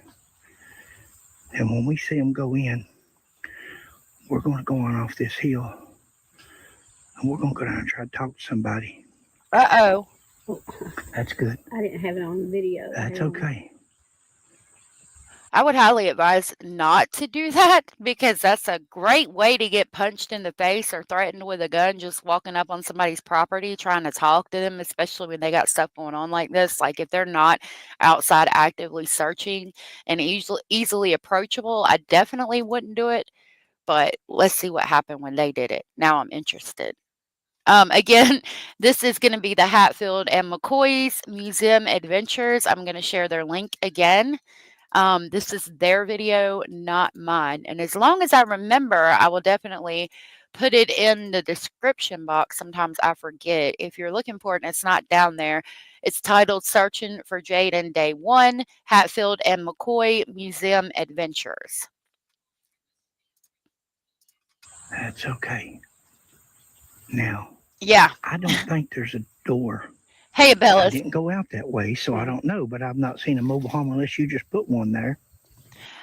And when we see them go in, we're going to go on off this hill. And we're going to go down and try to talk to somebody. Uh-oh. That's good. I didn't have it on the video. That's Hang on. okay. I would highly advise not to do that because that's a great way to get punched in the face or threatened with a gun just walking up on somebody's property trying to talk to them, especially when they got stuff going on like this. Like if they're not outside actively searching and easily approachable, I definitely wouldn't do it. But let's see what happened when they did it. Now I'm interested. Again, this is going to be the Hatfield and McCoy's Museum Adventures. I'm going to share their link again. This is their video, not mine. And as long as I remember, I will definitely put it in the description box. Sometimes I forget. If you're looking for it and it's not down there, it's titled Searching for Jayden Day 1, Hatfield and McCoy Museum Adventures. That's okay. Now, Yeah. I don't think there's a door. Hey, I Abellis. didn't go out that way, so I don't know, but I've not seen a mobile home unless you just put one there.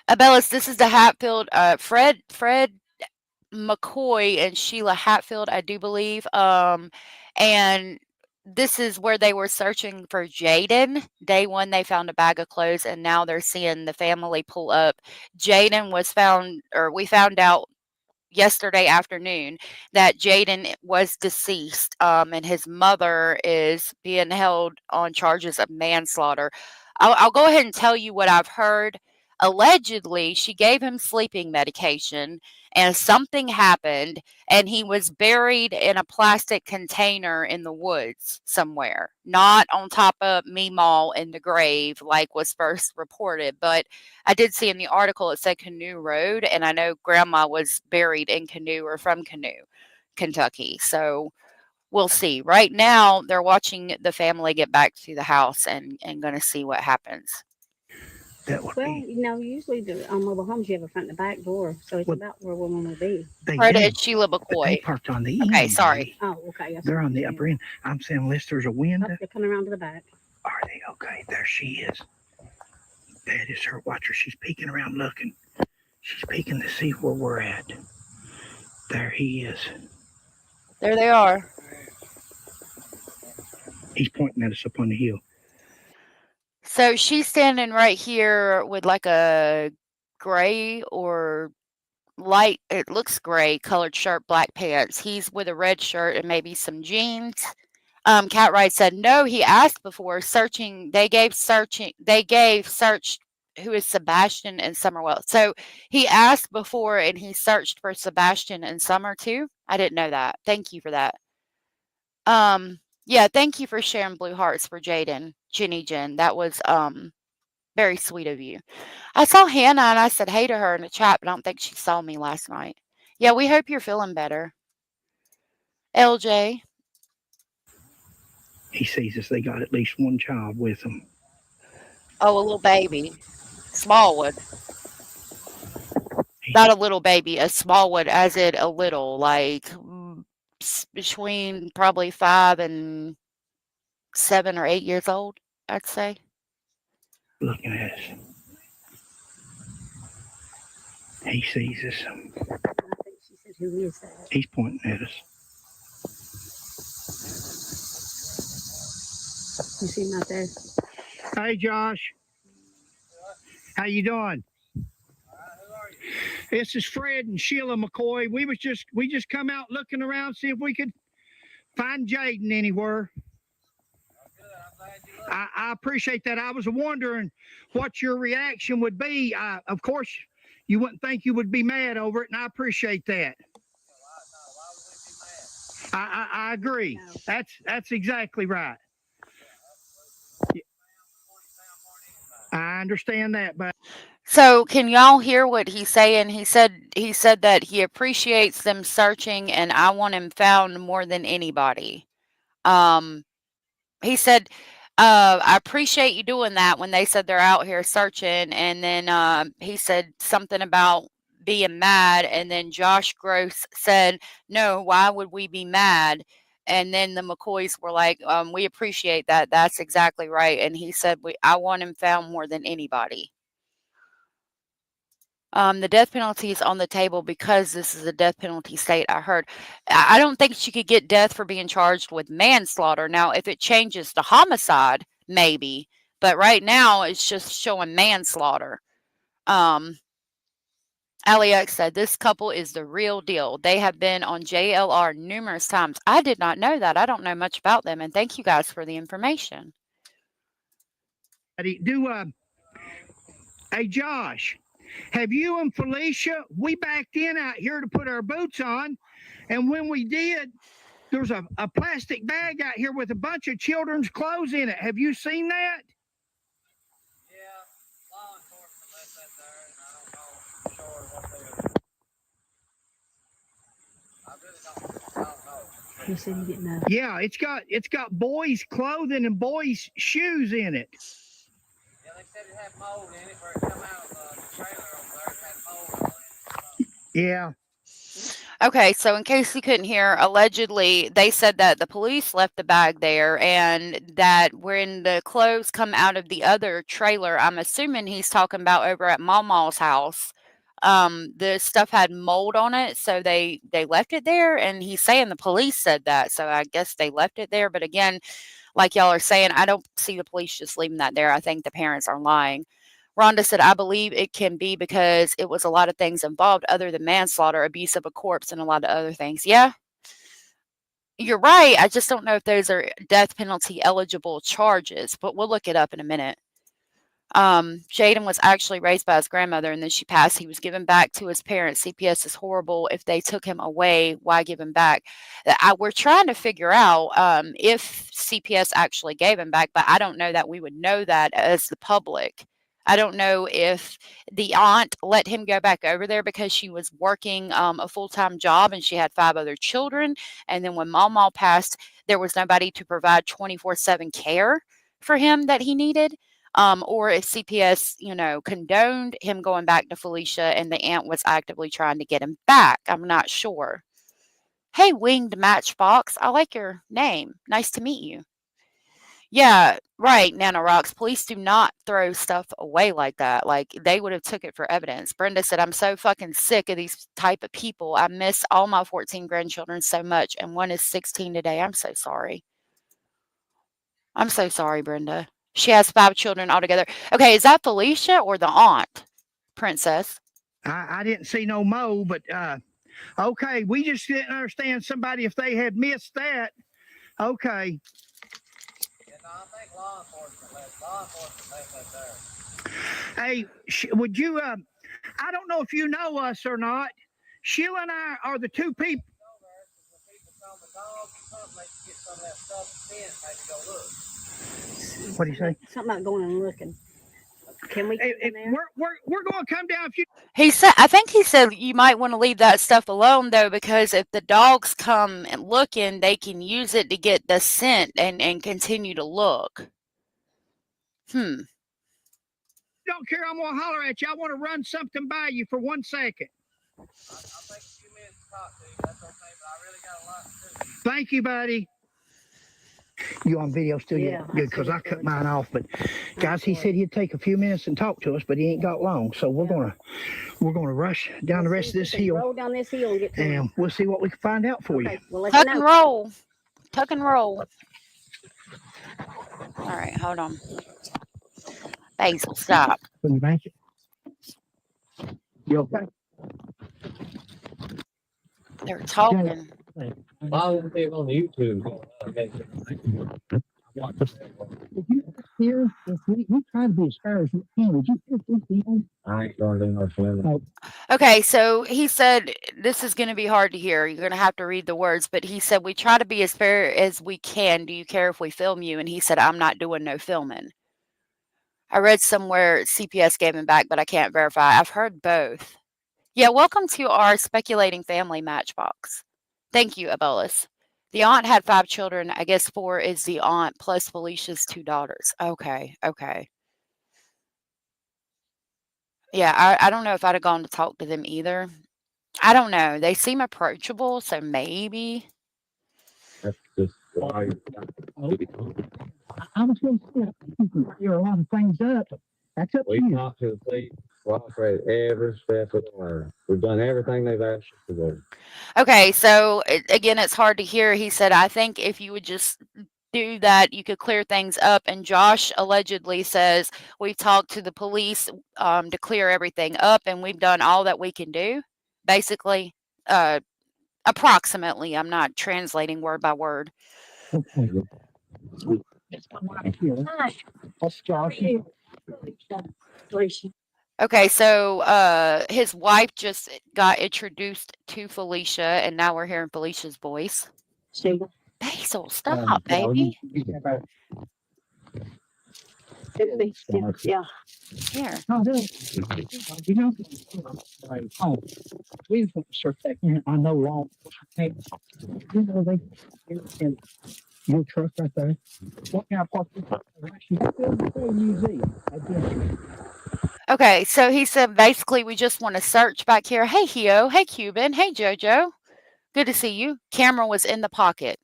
Abellis, this is the Hatfield, Fred McCoy and Sheila Hatfield, I do believe. And this is where they were searching for Jayden. Day 1, they found a bag of clothes, and now they're seeing the family pull up. Jayden was found, or we found out yesterday afternoon that Jayden was deceased, and his mother is being held on charges of manslaughter. I'll go ahead and tell you what I've heard. Allegedly, she gave him sleeping medication and something happened and he was buried in a plastic container in the woods somewhere, not on top of Meemaw in the grave like was first reported. But I did see in the article it said Canoe Road, and I know Grandma was buried in Canoe or from Canoe, Kentucky. So we'll see. Right now, they're watching the family get back to the house and going to see what happens. That would Well, be. you know, usually on mobile homes you have a front and a back door, so it's Well, about where we want to be. They Fred do, and Sheila but they McCoy. parked on the end. Okay, sorry. baby. Oh, okay. They're on the upper end. I'm saying unless there's a window. Oh, they're coming around to the back. Are they? Okay, there she is. That is her. Watch her. She's peeking around looking. She's peeking to see where we're at. There he is. There they are. He's pointing at us up on the hill. So she's standing right here with like a gray or light, it looks gray colored shirt, black pants. He's with a red shirt and maybe some jeans. Cat Wright said no, he asked before searching. They gave search who is Sebastian and Summerwell. So he asked before and he searched for Sebastian and Summer too. I didn't know that. Thank you for that. Yeah, thank you for sharing blue hearts for Jayden, Jenny Jen. That was very sweet of you. I saw Hannah and I said hey to her in the chat, but I don't think she saw me last night. Yeah, we hope you're feeling better. LJ. He sees us. They got at least one child with them. Oh, a little baby. Small one. Not a little baby, a small one, as in a little, like between probably 5 and 7 or 8 years old, I'd say. Looking at us. He sees us. I think she said, who is that? He's pointing at us. You see him out there? Hey, Josh. How you doing? This is Fred and Sheila McCoy. We just come out looking around, see if we could find Jayden anywhere. I appreciate that. I was wondering what your reaction would be. Of course, you wouldn't think you would be mad over it, and I appreciate that. I agree. No. That's exactly right. I understand that, but So can y'all hear what he's saying? He said that he appreciates them searching and I want him found more than anybody. He said, I appreciate you doing that when they said they're out here searching. And then he said something about being mad. And then Josh Gross said, no, why would we be mad? And then the McCoys were like, we appreciate that. That's exactly right. And he said, I want him found more than anybody. The death penalty is on the table because this is a death penalty state, I heard. I don't think she could get death for being charged with manslaughter. Now, if it changes to homicide, maybe. But right now, it's just showing manslaughter. Alex said, this couple is the real deal. They have been on JLR numerous times. I did not know that. I don't know much about them. And thank you guys for the information. Hey, Josh, have you and Felicia, we backed in out here to put our boots on, and when we did, there's a plastic bag out here with a bunch of children's clothes in it. Have you seen that? Yeah, law enforcement left that there, and I don't know for sure what they I really don't know. You said you didn't know. Yeah, it's got boys' clothing and boys' shoes in it. Yeah, they said it had mold in it where it come out of the trailer over there. It had mold on it. Yeah. Okay, so in case you couldn't hear, allegedly they said that the police left the bag there and that when the clothes come out of the other trailer, I'm assuming he's talking about over at Mama's house, the stuff had mold on it, so they left it there, and he's saying the police said that, so I guess they left it there. But again, like y'all are saying, I don't see the police just leaving that there. I think the parents are lying. Rhonda said, I believe it can be because it was a lot of things involved other than manslaughter, abuse of a corpse, and a lot of other things. Yeah, you're right. I just don't know if those are death penalty eligible charges, but we'll look it up in a minute. Jayden was actually raised by his grandmother, and then she passed. He was given back to his parents. CPS is horrible. If they took him away, why give him back? We're trying to figure out if CPS actually gave him back, but I don't know that we would know that as the public. I don't know if the aunt let him go back over there because she was working a full-time job and she had 5 other children. And then when Mama passed, there was nobody to provide 24/7 care for him that he needed. Or if CPS, condoned him going back to Felicia and the aunt was actively trying to get him back. I'm not sure. Hey, Winged Matchbox, I like your name. Nice to meet you. Yeah, right, Nanorocks. Police do not throw stuff away like that. Like, they would have took it for evidence. Brenda said, I'm so fucking sick of these type of people. I miss all my 14 grandchildren so much, and one is 16 today. I'm so sorry. I'm so sorry, Brenda. She has 5 children altogether. Okay, is that Felicia or the aunt, Princess? I didn't see no mo, but okay, we just didn't understand somebody if they had missed that. Okay. Yeah, no, I think law enforcement left that there. Hey, would you? I don't know if you know us or not. Sheila and I are the 2 people. What do you say? Something about going and looking. Can we get in there? We're going to come down. I think he said you might want to leave that stuff alone though, because if the dogs come and looking, they can use it to get the scent and continue to look. Don't care. I'm gonna holler at you. I want to run something by you for 1 second. I'll take a few minutes to talk to you. That's okay, but I really got a lot to do. Thank you, buddy. You on video still? Yeah, Good, because I cut mine off. But guys, he said he'd take a few minutes and talk to us, but he ain't got long. So we're gonna rush down the rest of this hill. Roll down this hill and get to him. And we'll see what we can find out for you. We'll let Tuck you and know. roll. Tuck and roll. All right, hold on. Basil, stop. Can you make it? You okay? They're talking. I'll be on YouTube. here, if we try to be as fair as we can, would you put this in? I ain't gonna do no filming. Okay, so he said this is going to be hard to hear. You're going to have to read the words, but he said we try to be as fair as we can. Do you care if we film you? And he said I'm not doing no filming. I read somewhere CPS gave him back, but I can't verify. I've heard both. Yeah, welcome to our speculating family matchbox. Thank you, Abelis. The aunt had 5 children. I guess 4 is the aunt plus Felicia's 2 daughters. Okay, okay. Yeah, I don't know if I'd have gone to talk to them either. I don't know. They seem approachable, so maybe. That's just why I was going to say, you can clear a lot of things up. That's up to we you. talked to the police. Cooperated every step of the way. We've done everything they've asked us to do. Okay, so again, it's hard to hear. He said, I think if you would just do that, you could clear things up. And Josh allegedly says, we've talked to the police to clear everything up, and we've done all that we can do. Basically, approximately. I'm not translating word by word. Okay. Let's come right here. Hi. That's Josh. Felicia. Okay, so his wife just got introduced to Felicia, and now we're hearing Felicia's voice. Sheila. Basil, stop, baby. Yeah. Here. Oh, no. You know, oh, we just want to search that. I know law. Hey, you know, they in your truck right there. What kind of park? You still the museum. Okay, so he said basically we just want to search back here. Hey, Hio. Hey, Cuban. Hey, Jojo. Good to see you. Camera was in the pocket.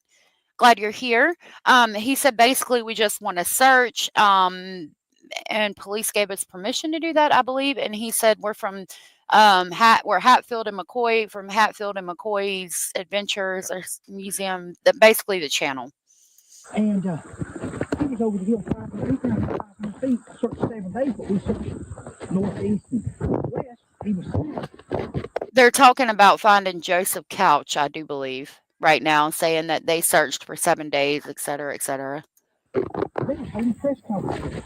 Glad you're here. He said basically we just want to search. And police gave us permission to do that, I believe. And he said we're from we're Hatfield and McCoy, from Hatfield and McCoy's Adventures or Museum, basically the channel. And he was over the hill 500 feet, searched 7 days, but we searched northeast and west. He was They're talking about finding Joseph Couch, I do believe, right now, saying that they searched for 7 days, et cetera, et cetera. They were having press conference.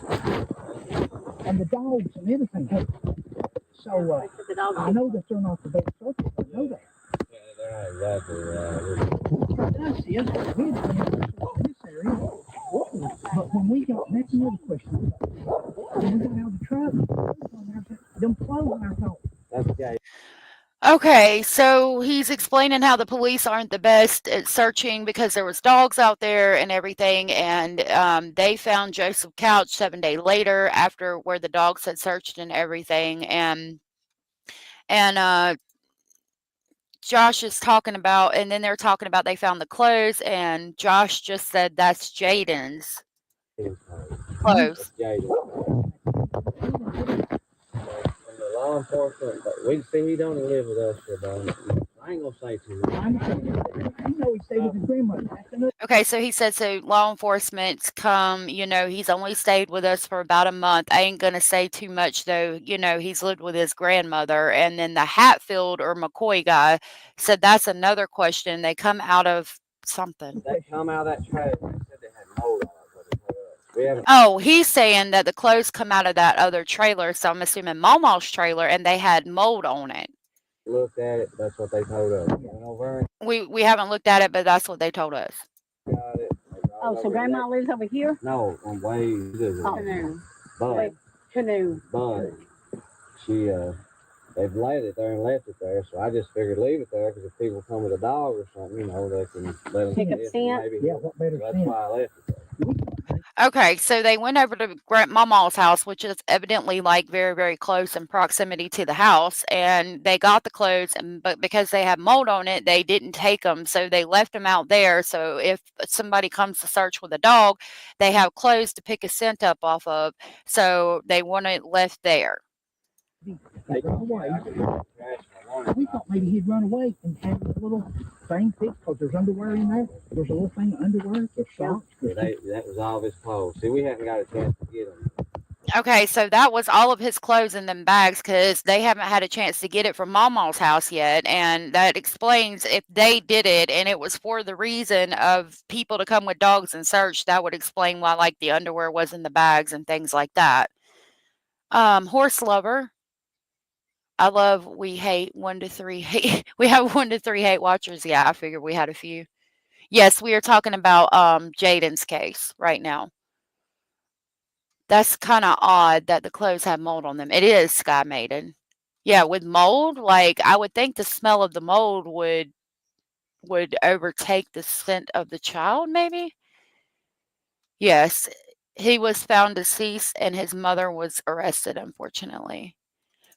And the dogs and everything. So I know that they're not the best searchers. I know that. Yeah, they're not exactly. That's it. We had been in this area. But when we got, that's another question. When we got out of the truck, them clothes, I thought. That's gay. Okay, so he's explaining how the police aren't the best at searching because there was dogs out there and everything, and they found Joseph Couch 7 days later after where the dogs had searched and everything, and Josh is talking about, and then they're talking about they found the clothes, and Josh just said that's Jaden's clothes. Jaden. And the law enforcement, we see he don't live with us for about. I ain't gonna say too much. I know he stayed with his grandmother. Okay, so he said, so law enforcement's come, he's only stayed with us for about a month. I ain't gonna say too much though, he's lived with his grandmother. And then the Hatfield or McCoy guy said that's another question. They come out of something. They come out of that trailer. They said they had mold on it. We haven't. Oh, he's saying that the clothes come out of that other trailer, so I'm assuming Mama's trailer, and they had mold on it. Looked at it. That's what they told us. Went over and We haven't looked at it, but that's what they told us. got it. Oh, so Grandma lives over here? No, on Waves. Canoe. But Canoe. she they've laid it there and left it there. So I just figured leave it there because if people come with a dog or something, they can let them Pick up get it. scent. Maybe Yeah, what better that's scent? why I left it there. Okay, so they went over to Grandmama's house, which is evidently like very, very close in proximity to the house, and they got the clothes, but because they had mold on it, they didn't take them, so they left them out there. So if somebody comes to search with a dog, they have clothes to pick a scent up off of, so they want it left there. They run away. We thought maybe he'd run away and have a little thing fixed because there's underwear in there. There's a little thing of underwear. There's socks. That was all of his clothes. See, we hadn't got a chance to get them. Okay, so that was all of his clothes in them bags because they haven't had a chance to get it from Mama's house yet, and that explains if they did it and it was for the reason of people to come with dogs and search, that would explain why, like, the underwear was in the bags and things like that. Horse lover. I love we hate 1 to 3 hate we have 1 to 3 hate watchers. Yeah, I figured we had a few. Yes, we are talking about, Jayden's case right now. That's kinda odd that the clothes have mold on them. It is, Sky Maiden. Yeah, with mold, like, I would think the smell of the mold would overtake the scent of the child, maybe? Yes, he was found deceased and his mother was arrested, unfortunately.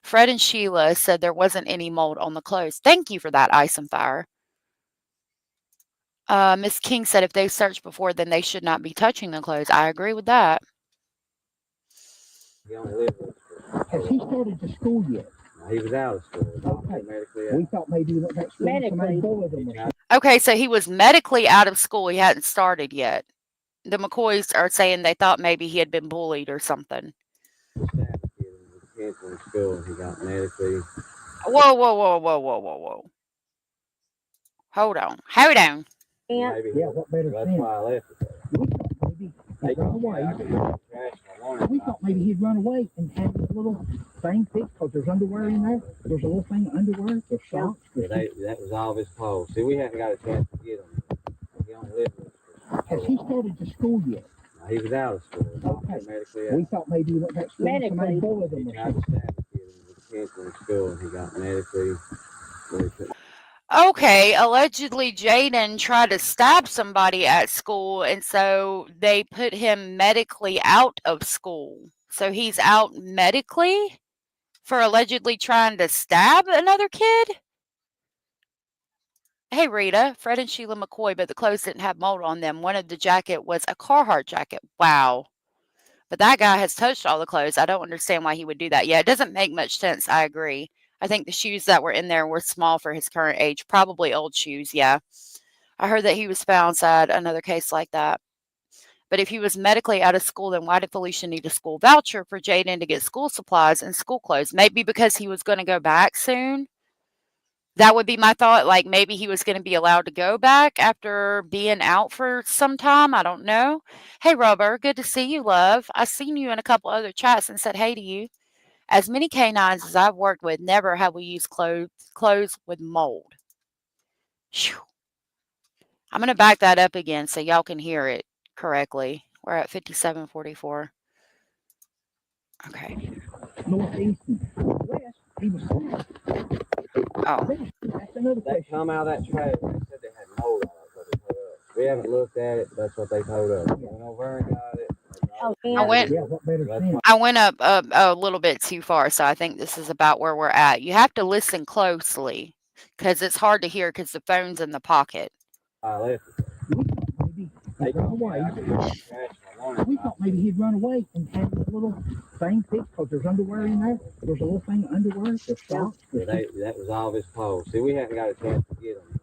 Fred and Sheila said there wasn't any mold on the clothes. Thank you for that, Ice and Fire. Miss King said if they searched before, then they should not be touching the clothes. I agree with that. He only lived with us Has he started to school yet? he was out of school. Okay. Medically We thought maybe he went back to school. Somebody Medically. bullied him or something. Okay, so he was medically out of school. He hadn't started yet. The McCoys are saying they thought maybe he had been bullied or something. In school, he got medically. Whoa, whoa, whoa, whoa, whoa, whoa, whoa. Hold on. Hold on. Yeah. Maybe Yeah, what better that's thing? why I left it there. We thought maybe he'd run away. We thought maybe he'd run away and have a little thing fixed because there's underwear in there. There's a little thing of underwear. There's socks. Yeah, that was all of his clothes. See, we hadn't got a chance to get him. He only lived with us. Has he started to school yet? He was out of school. Okay. Medically. We thought maybe he went back to school. Somebody Medically. bullied him He or tried to something. stab the kid in school, and he got medically. Okay, allegedly Jaden tried to stab somebody at school, and so they put him medically out of school. So he's out medically for allegedly trying to stab another kid? Hey, Rita, Fred and Sheila McCoy, but the clothes didn't have mold on them. One of the jacket was a Carhartt jacket. Wow. But that guy has touched all the clothes. I don't understand why he would do that. Yeah, it doesn't make much sense. I agree. I think the shoes that were in there were small for his current age, probably old shoes. Yeah. I heard that he was found sad, another case like that. But if he was medically out of school, then why did Felicia need a school voucher for Jaden to get school supplies and school clothes? Maybe because he was going to go back soon. That would be my thought. Like maybe he was going to be allowed to go back after being out for some time. I don't know. Hey, Rubber, good to see you, love. I seen you in a couple other chats and said hey to you. As many canines as I've worked with, never have we used clothes with mold. Whew. I'm going to back that up again so y'all can hear it correctly. We're at 57:44. Okay. Northeast and west. He was sad. Oh. That's another They question. come out of that trailer. They said they had mold on it. What they told us. We haven't looked at it. That's what they told us. We went over and got it. Oh, I yeah. went Yeah, what better thing? I went up a little bit too far, so I think this is about where we're at. You have to listen closely because it's hard to hear because the phone's in the pocket. I left it. We thought maybe he'd run away. We thought maybe he'd run away and have a little thing fixed because there's underwear in there. There's a little thing of underwear. There's socks. Yeah, that was all of his clothes. See, we hadn't got a chance to get him.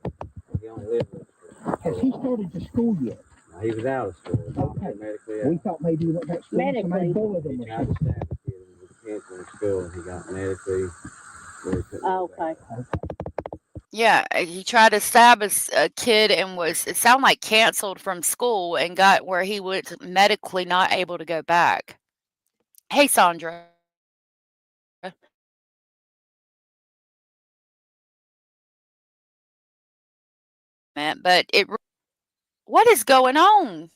He only lived with us. Has he started to school yet? He was out of school. Okay. Medically. We thought maybe he went back to school. Medically. Somebody bullied him He or tried something. to stab the kid in school, and he got medically. Okay. Yeah, he tried to stab a kid and was it sounded like canceled from school and got where he was medically not able to go back. Hey, Sandra. But what is going on?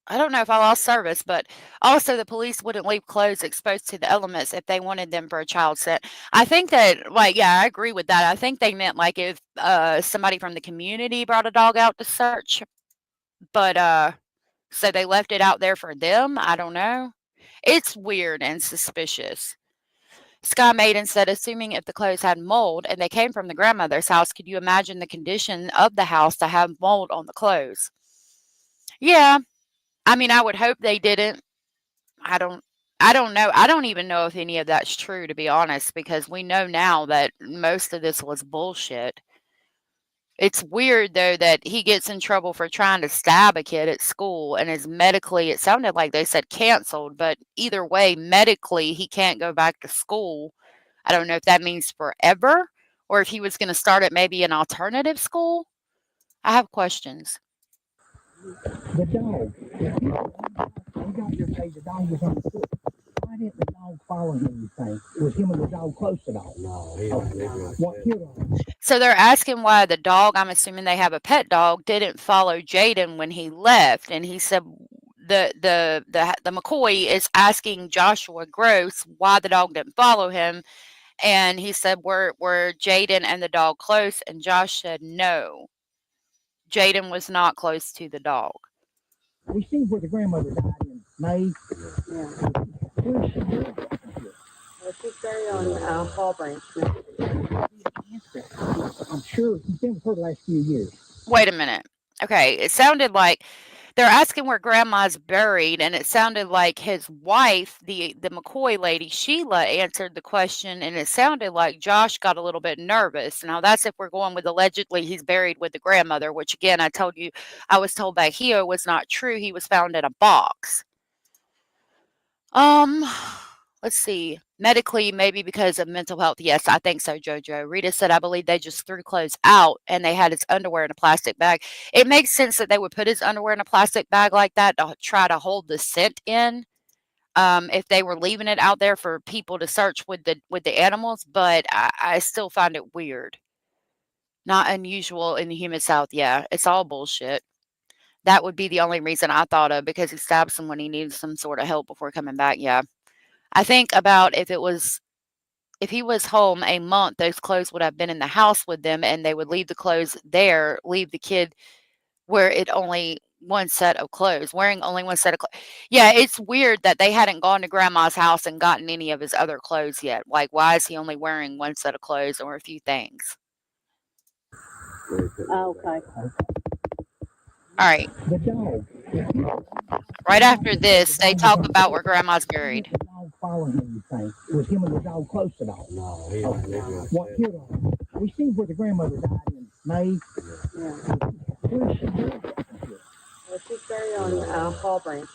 I don't know if I lost service, but also the police wouldn't leave clothes exposed to the elements if they wanted them for a child set. I think that, like, yeah, I agree with that. I think they meant like if somebody from the community brought a dog out to search, but so they left it out there for them. I don't know. It's weird and suspicious. Sky Maiden said, assuming if the clothes had mold and they came from the grandmother's house, could you imagine the condition of the house to have mold on the clothes? Yeah. I mean, I would hope they didn't. I don't know. I don't even know if any of that's true, to be honest, because we know now that most of this was bullshit. It's weird though that he gets in trouble for trying to stab a kid at school and is medically, it sounded like they said canceled, but either way, medically, he can't go back to school. I don't know if that means forever or if he was going to start at maybe an alternative school. I have questions. The dog. You got your say the dog was on foot. Why didn't the dog follow him, you think? Was him and the dog close at all? No, he don't live with What killed him? So they're asking why the dog, I'm assuming they have a pet dog, didn't follow Jayden when he left. And he said the McCoy is asking Joshua Gross why the dog didn't follow him. And he said, were Jayden and the dog close? And Josh said no. Jayden was not close to the dog. We seen where the grandmother died in May. Yeah. Where's she buried? Well, she's buried on Fall Branch. I'm sure he's been with her the last few years. Wait a minute. Okay, it sounded like they're asking where grandma's buried, and it sounded like his wife, the McCoy lady, Sheila, answered the question, and it sounded like Josh got a little bit nervous. Now, that's if we're going with allegedly he's buried with the grandmother, which again, I told you, I was told by Hio was not true. He was found in a box. Let's see. Medically, maybe because of mental health. Yes, I think so, JoJo. Rita said, I believe they just threw clothes out and they had his underwear in a plastic bag. It makes sense that they would put his underwear in a plastic bag like that to try to hold the scent in. If they were leaving it out there for people to search with the animals, but I still find it weird. Not unusual in the humid South. Yeah, it's all bullshit. That would be the only reason I thought of, because he stabbed someone, he needed some sort of help before coming back. Yeah. I think about if he was home a month, those clothes would have been in the house with them and they would leave the clothes there, leave the kid where it only one set of clothes, wearing only one set of clothes. Yeah, it's weird that they hadn't gone to grandma's house and gotten any of his other clothes yet. Like, why is he only wearing one set of clothes or a few things? Okay. All right. The dog. Right after this, they talk about where grandma's buried. The dog follow him, you think? Was him and the dog close at all? No, he don't live with What killed him? We seen where the grandmother died in May. Yeah. Where's she buried? Well, she's buried on Fall Branch.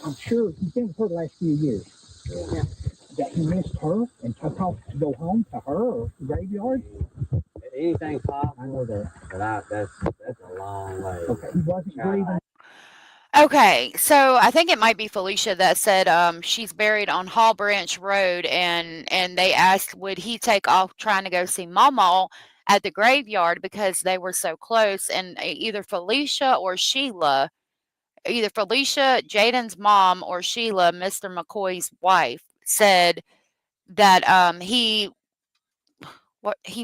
I'm sure he's been with her the last few years. Yeah. That he missed her and took off to go home to her or the graveyard. anything possible. I know that. But that's a long way. Okay, he wasn't grieving. Okay, so I think it might be Felicia that said she's buried on Hall Branch Road, and they asked would he take off trying to go see Mama at the graveyard because they were so close, and either Felicia, Jaden's mom, or Sheila, Mr. McCoy's wife, said that he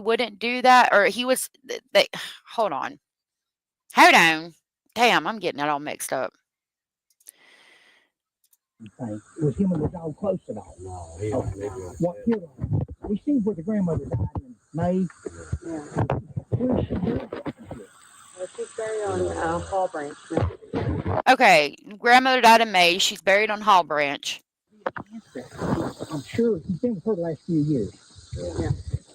wouldn't do that, or he was they hold on. Damn, I'm getting it all mixed up. Was him and the dog close at all? No, he don't live with What killed him? We seen where the grandmother died in May. Yeah. Where's she buried? Well, she's buried on Fall Branch. Okay, grandmother died in May. She's buried on Hall Branch. I'm sure he's been with her the last few years. Yeah.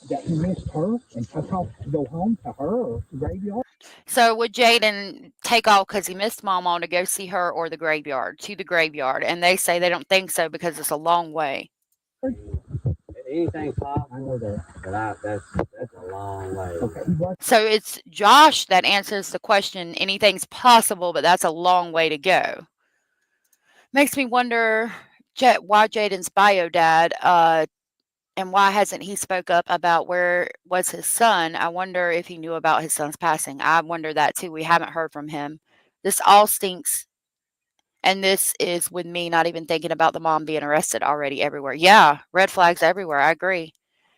That he missed her and took off to go home to her or the graveyard. So would Jaden take off because he missed Mama to go see her or to the graveyard? And they say they don't think so because it's a long way. anything possible. I know that. But that's a long way. Okay, he was. So it's Josh that answers the question, anything's possible, but that's a long way to go. Makes me wonder why Jayden's bio died, and why hasn't he spoke up about where was his son? I wonder if he knew about his son's passing. I wonder that too. We haven't heard from him. This all stinks. And this is with me not even thinking about the mom being arrested already everywhere. Yeah, red flags everywhere. I agree.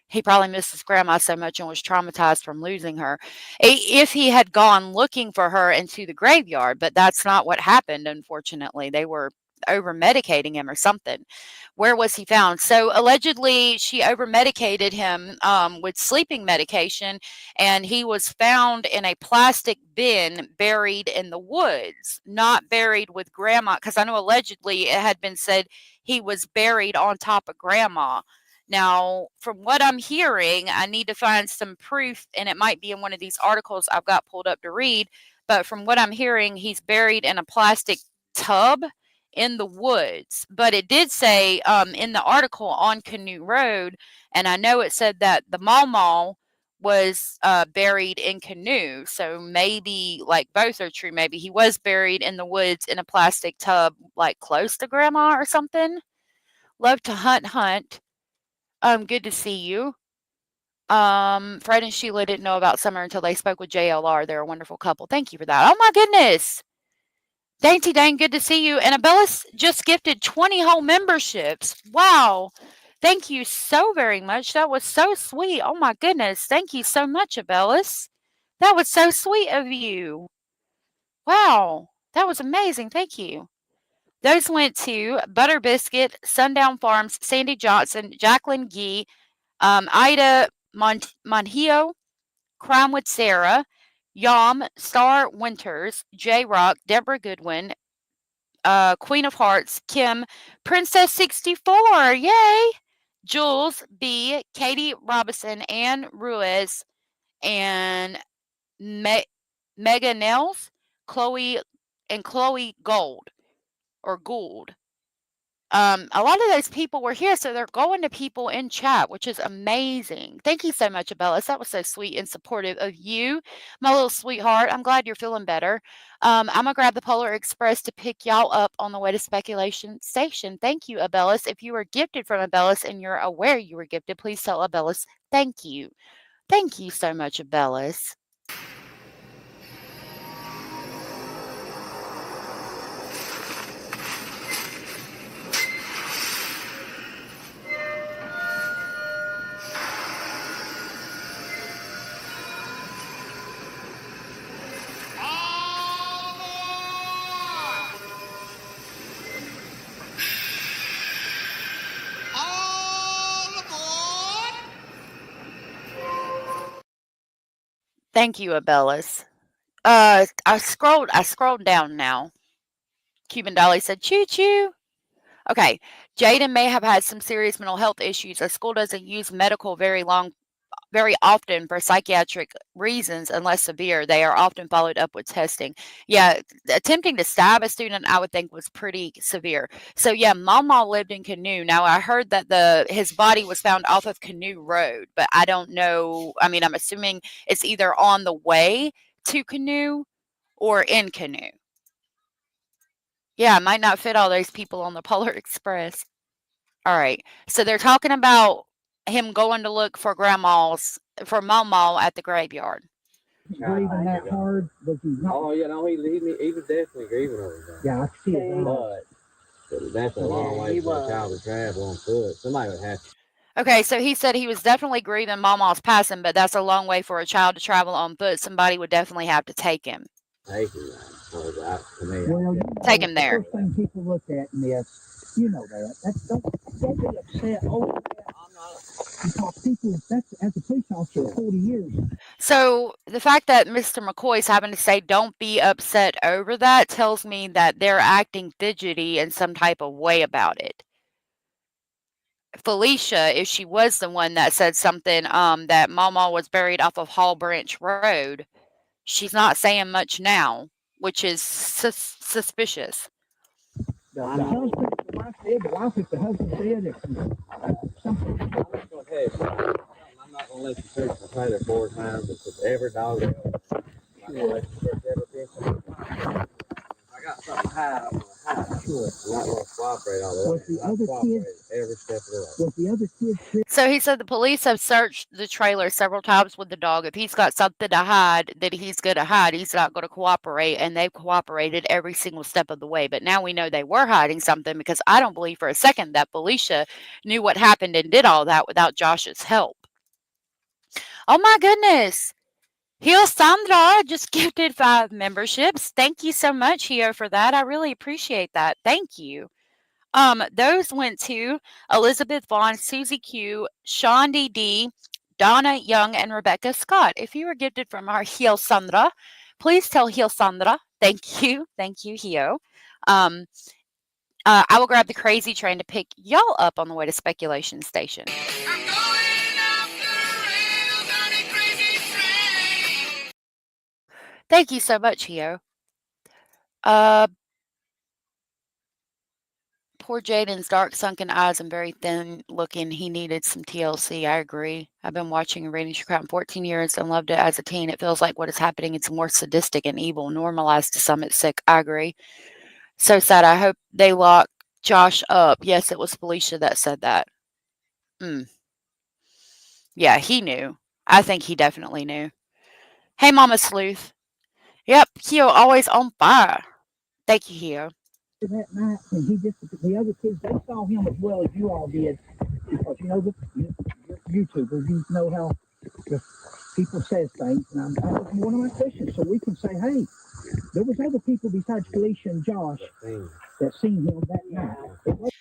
He probably missed his grandma so much and was traumatized from losing her. If he had gone looking for her into the graveyard, but that's not what happened, unfortunately. They were over-medicating him or something. Where was he found? So allegedly she over-medicated him with sleeping medication, and he was found in a plastic bin buried in the woods, not buried with grandma, because I know allegedly it had been said he was buried on top of grandma. Now, from what I'm hearing, I need to find some proof, and it might be in one of these articles I've got pulled up to read. But from what I'm hearing, he's buried in a plastic tub in the woods. But it did say in the article on Canoe Road, and I know it said that the Mall was buried in Canoe. So maybe like both are true. Maybe he was buried in the woods in a plastic tub, like close to Grandma or something. Love to hunt. Good to see you. Fred and Sheila didn't know about Summer until they spoke with JLR. They're a wonderful couple. Thank you for that. Oh my goodness. Dainty Dane, good to see you. And Abellis just gifted 20 whole memberships. Wow. Thank you so very much. That was so sweet. Oh my goodness. Thank you so much, Abellis. That was so sweet of you. Wow. That was amazing. Thank you. Those went to Butter Biscuit, Sundown Farms, Sandy Johnson, Jacqueline Gee, Ida Monhio, Crime with Sarah, Yom, Star Winters, J Rock, Deborah Goodwin, Queen of Hearts, Kim, Princess 64, yay! Jules B, Katie Robinson, Ann Ruiz, and Mega Nels, Chloe Gold or Gould. A lot of those people were here, so they're going to people in chat, which is amazing. Thank you so much, Abellis. That was so sweet and supportive of you, my little sweetheart. I'm glad you're feeling better. I'm going to grab the Polar Express to pick y'all up on the way to Speculation Station. Thank you, Abellis. If you were gifted from Abellis and you're aware you were gifted, please tell Abellis thank you. Thank you so much, Abellis. Thank you, Abellis. I scrolled down now. Cuban Dolly said, choo choo. Okay. Jaden may have had some serious mental health issues. A school doesn't use medical very often for psychiatric reasons unless severe. They are often followed up with testing. Yeah, attempting to stab a student, I would think, was pretty severe. So yeah, Mama lived in Canoe. Now I heard that his body was found off of Canoe Road, but I don't know. I mean, I'm assuming it's either on the way to Canoe or in Canoe. Yeah, it might not fit all those people on the Polar Express. All right. So they're talking about him going to look for Mama at the graveyard. Grieving that hard, but he's not. Oh, you know, he was definitely grieving over that. Yeah, I can see it. But that's a long way for a child to travel on foot. Somebody would have to. Okay, so he said he was definitely grieving Mama's passing, but that's a long way for a child to travel on foot. Somebody would definitely have to take him. Take him. Well, take him there. The first thing people look at in this, you know that. Don't be upset over that. I'm not. Because people, that's as a police officer, 40 years. So the fact that Mr. McCoy's having to say don't be upset over that tells me that they're acting fidgety in some type of way about it. Felicia, if she was the one that said something that Mama was buried off of Hall Branch Road, she's not saying much now, which is suspicious. The husband, the wife, if the husband said something. I'm not going to tell you. I'm not going to let you search the trailer 4 times and put every dog out. I'm going to let you search every piece. I got something to hide. I'm going to hide. Sure. I'm not going to cooperate all the way. Was the other kid every step of the way? Was the other kid? So he said the police have searched the trailer several times with the dog. If he's got something to hide that he's going to hide, he's not going to cooperate. And they've cooperated every single step of the way. But now we know they were hiding something because I don't believe for a second that Felicia knew what happened and did all that without Josh's help. Oh my goodness. Hio Sandra just gifted 5 memberships. Thank you so much, Hio, for that. I really appreciate that. Thank you. Those went to Elizabeth Vaughn, Susie Q, Shondi D, Donna Young, and Rebecca Scott. If you were gifted from our Hio Sandra, please tell Hio Sandra thank you. Thank you, Hio. I will grab the crazy train to pick y'all up on the way to Speculation Station. Thank you so much, Hio. Uh, Poor Jaden's dark, sunken eyes and very thin looking. He needed some TLC. I agree. I've been watching and reading True Crime 14 years and loved it as a teen. It feels like what is happening. It's more sadistic and evil, normalized to some. It's sick. I agree. So sad. I hope they lock Josh up. Yes, it was Felicia that said that. Mm. Yeah, he knew. I think he definitely knew. Hey, Mama Sleuth. Yep, Hio always on fire. Thank you, Hio. That night, and the other kids, they saw him as well as you all did, because YouTubers, you know how the people says things, and that was one of my questions, so we can say, hey, there was other people besides Felicia and Josh that seen him that night.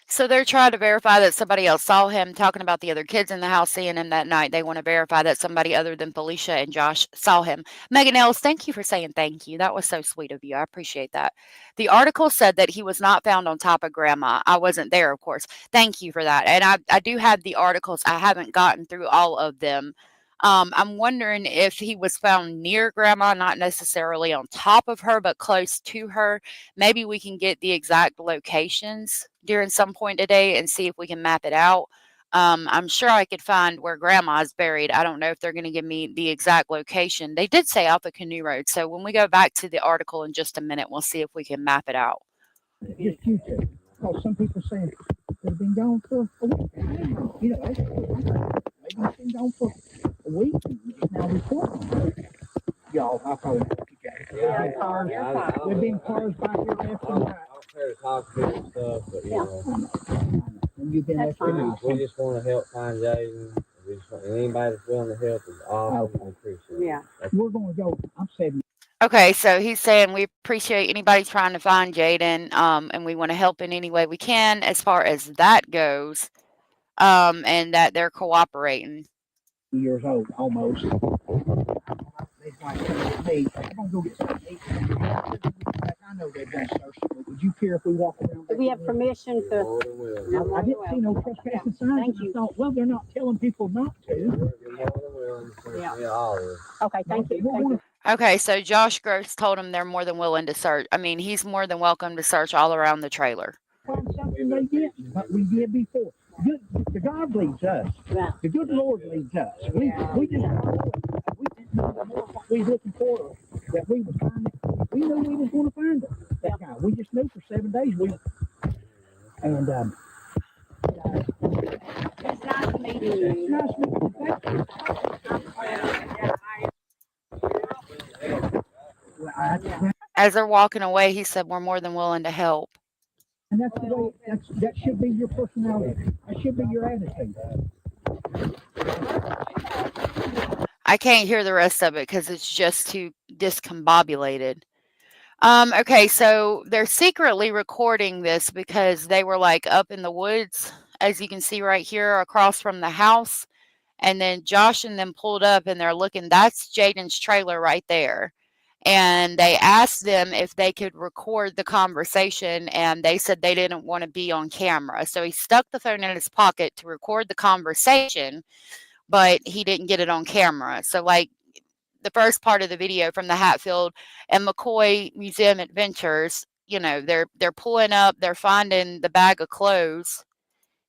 So they're trying to verify that somebody else saw him talking about the other kids in the house seeing him that night. They want to verify that somebody other than Felicia and Josh saw him. Megan Ellis, thank you for saying thank you. That was so sweet of you. I appreciate that. The article said that he was not found on top of Grandma. I wasn't there, of course. Thank you for that. And I do have the articles. I haven't gotten through all of them. I'm wondering if he was found near Grandma, not necessarily on top of her, but close to her. Maybe we can get the exact locations during some point today and see if we can map it out. I'm sure I could find where Grandma's buried. I don't know if they're going to give me the exact location. They did say off the Canoe Road. So when we go back to the article in just a minute, we'll see if we can map it out. Just YouTube. Because some people saying they've been gone for a week. You know, maybe it's been gone for a week. Now reporting. Y'all, I probably there've been cars back here left and right. I don't care to talk to and stuff, but And you've been That's there fine. we just want to help find Jayden. And anybody that's willing to help is awesome. We appreciate it. Yeah. We're going to go. I'm 70. Okay, so he's saying we appreciate anybody trying to find Jayden, and we want to help in any way we can as far as that goes, and that they're cooperating. Years old, almost. They're like, hey, I'm going to go get something to eat. I know they've done search, but would you care if we walk around? Do we have permission to? More than willing. I didn't see no trespassing signs. Thank I you. thought, well, they're not telling people not to. You're more than willing. Yeah. All of us. Okay, thank you. Thank you. Okay, so Josh Gross told him they're more than willing to search. I mean, he's more than welcome to search all around the trailer. Find something they didn't, but we did before. The God leads us. Yeah. The good Lord leads us. We just know what we looking for, that we would find it. We knew we was going to find it. That guy. We just knew for 7 days and It's nice meeting you. nice meeting you. Thank you. As they're walking away, he said, we're more than willing to help. And that's the way, that should be your personality. That should be your attitude. I can't hear the rest of it because it's just too discombobulated. Okay, so they're secretly recording this because they were like up in the woods, as you can see right here across from the house. And then Josh and them pulled up and they're looking, that's Jayden's trailer right there. And they asked them if they could record the conversation, and they said they didn't want to be on camera. So he stuck the phone in his pocket to record the conversation, but he didn't get it on camera. So like the first part of the video from the Hatfield and McCoy Museum Adventures, you know, they're pulling up, they're finding the bag of clothes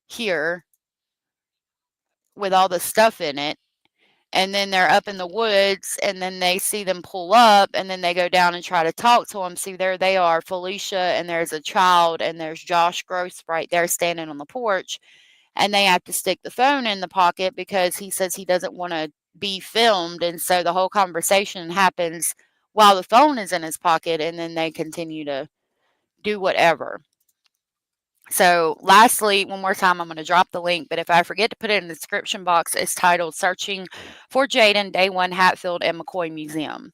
here with all the stuff in it. And then they're up in the woods, and then they see them pull up, and then they go down and try to talk to them. See, there they are, Felicia, and there's a child, and there's Josh Gross right there standing on the porch. And they have to stick the phone in the pocket because he says he doesn't want to be filmed. And so the whole conversation happens while the phone is in his pocket, and then they continue to do whatever. So lastly, one more time, I'm going to drop the link, but if I forget to put it in the description box, it's titled Searching for Jayden, Day 1, Hatfield and McCoy Museum.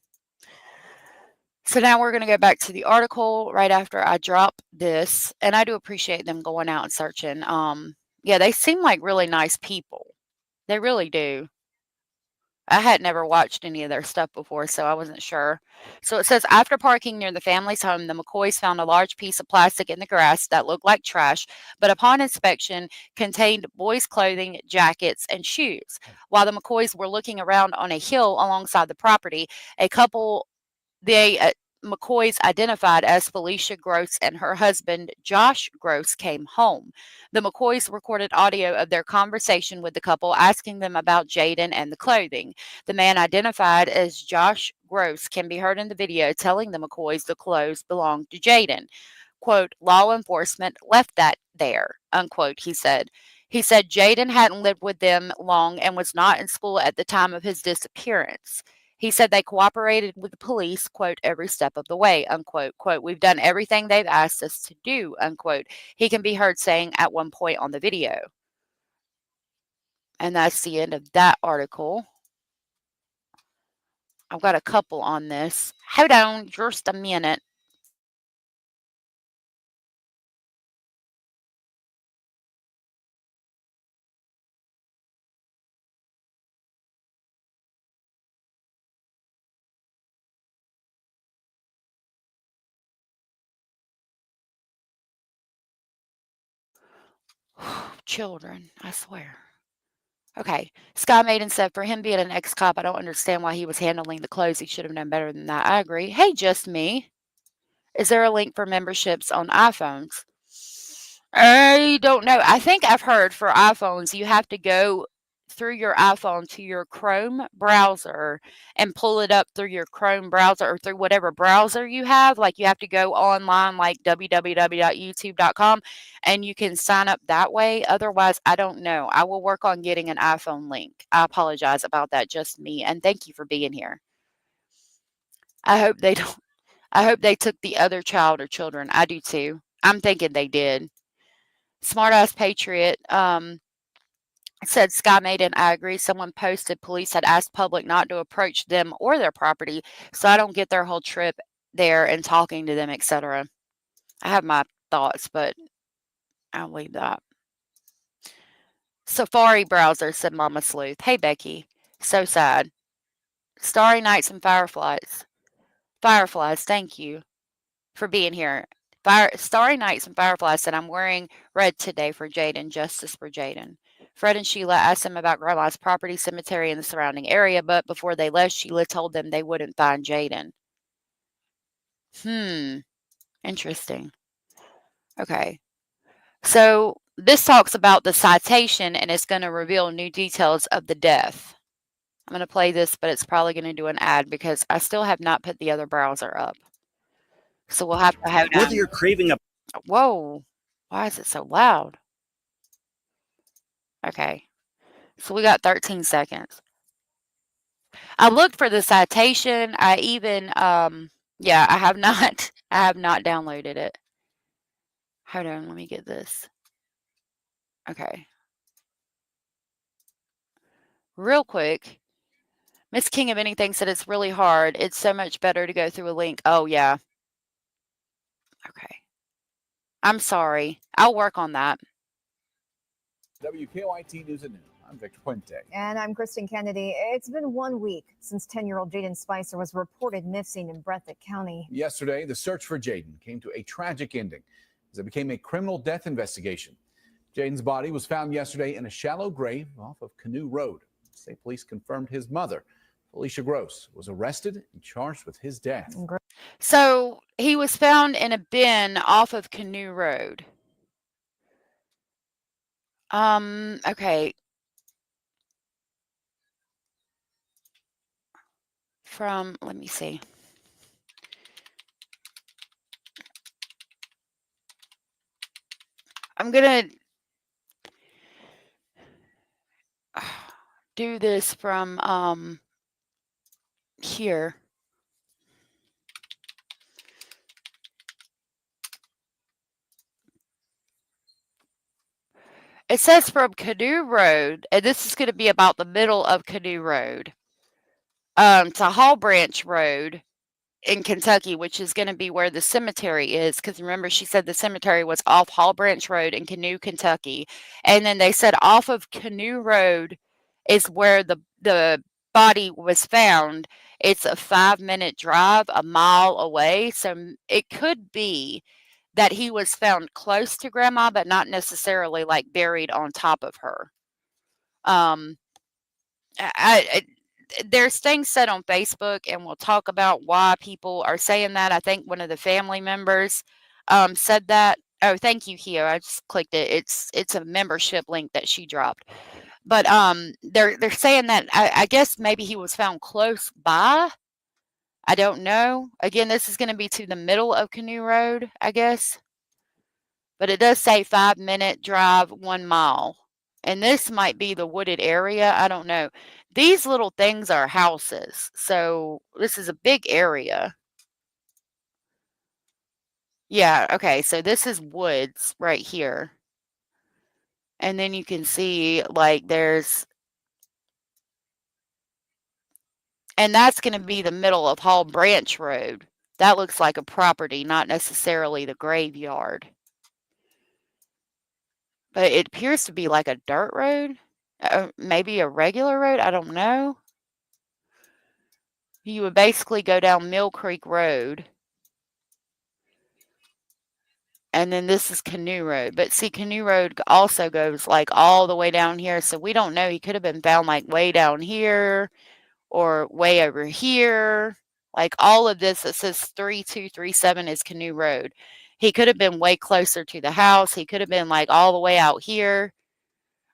So now we're going to go back to the article right after I drop this, and I do appreciate them going out and searching. Yeah, they seem like really nice people. They really do. I had never watched any of their stuff before, so I wasn't sure. So it says, after parking near the family's home, the McCoys found a large piece of plastic in the grass that looked like trash, but upon inspection contained boys' clothing, jackets, and shoes. While the McCoys were looking around on a hill alongside the property, a couple McCoys identified as Felicia Gross and her husband, Josh Gross, came home. The McCoys recorded audio of their conversation with the couple, asking them about Jayden and the clothing. The man identified as Josh Gross can be heard in the video telling the McCoys the clothes belonged to Jayden. Quote, law enforcement left that there, unquote, he said. He said Jayden hadn't lived with them long and was not in school at the time of his disappearance. He said they cooperated with the police, quote, every step of the way, unquote, quote, we've done everything they've asked us to do, unquote. He can be heard saying at one point on the video. And that's the end of that article. I've got a couple on this. Hold on just a minute. Children, I swear. Okay. Sky Maiden said, for him being an ex-cop, I don't understand why he was handling the clothes. He should have known better than that. I agree. Hey, just me. Is there a link for memberships on iPhones? I don't know. I think I've heard for iPhones, you have to go through your iPhone to your Chrome browser and pull it up through your Chrome browser or through whatever browser you have. Like you have to go online, like www.youtube.com, and you can sign up that way. Otherwise, I don't know. I will work on getting an iPhone link. I apologize about that, just me. And thank you for being here. I hope they don't. I hope they took the other child or children. I do too. I'm thinking they did. Smartass Patriot said, Sky Maiden, I agree. Someone posted police had asked public not to approach them or their property, so I don't get their whole trip there and talking to them, etc. I have my thoughts, but I'll leave that. Safari browser, said Mama Sleuth. Hey, Becky. So sad. Starry Nights and Fireflies. Fireflies, thank you for being here. Starry Nights and Fireflies said, I'm wearing red today for Jayden, justice for Jayden. Fred and Sheila asked him about Grandma's property, cemetery, and the surrounding area, but before they left, Sheila told them they wouldn't find Jayden. Interesting. Okay. So this talks about the citation, and it's going to reveal new details of the death. I'm going to play this, but it's probably going to do an ad because I still have not put the other browser up. So we'll have to have whether you're craving a Whoa. Why is it so loud? Okay. So we got 13 seconds. I looked for the citation. I even yeah, I have not downloaded it. Hold on, let me get this. Okay. Real quick. Miss King of Anything said it's really hard. It's so much better to go through a link. Oh yeah. Okay. I'm sorry. I'll work on that. WKYT News at Noon. I'm Victor Puente. And I'm Kristen Kennedy. It's been 1 week since 10-year-old Jayden Spicer was reported missing in Breathitt County. Yesterday, the search for Jayden came to a tragic ending as it became a criminal death investigation. Jayden's body was found yesterday in a shallow grave off of Canoe Road. State police confirmed his mother, Felicia Gross, was arrested and charged with his death. So he was found in a bin off of Canoe Road. Okay. Let me see. I'm gonna do this from here. It says from Canoe Road, and this is going to be about the middle of Canoe Road, to Hall Branch Road in Kentucky, which is going to be where the cemetery is. Because remember, she said the cemetery was off Hall Branch Road in Canoe, Kentucky. And then they said off of Canoe Road is where the body was found. It's a 5-minute drive, a mile away. So it could be that he was found close to Grandma, but not necessarily like buried on top of her. there's things said on Facebook, and we'll talk about why people are saying that. I think one of the family members said that. Oh, thank you, Hio. I just clicked it. It's a membership link that she dropped. But they're saying that I guess maybe he was found close by. I don't know. Again, this is going to be to the middle of Canoe Road, I guess. But it does say 5-minute drive, 1 mile. And this might be the wooded area. I don't know. These little things are houses. So this is a big area. Yeah, okay. So this is woods right here. And then you can see like there's, and that's going to be the middle of Hall Branch Road. That looks like a property, not necessarily the graveyard. But it appears to be like a dirt road. Maybe a regular road. I don't know. You would basically go down Mill Creek Road. And then this is Canoe Road. But see, Canoe Road also goes like all the way down here. So we don't know. He could have been found like way down here or way over here. Like all of this that says 3237 is Canoe Road. He could have been way closer to the house. He could have been like all the way out here.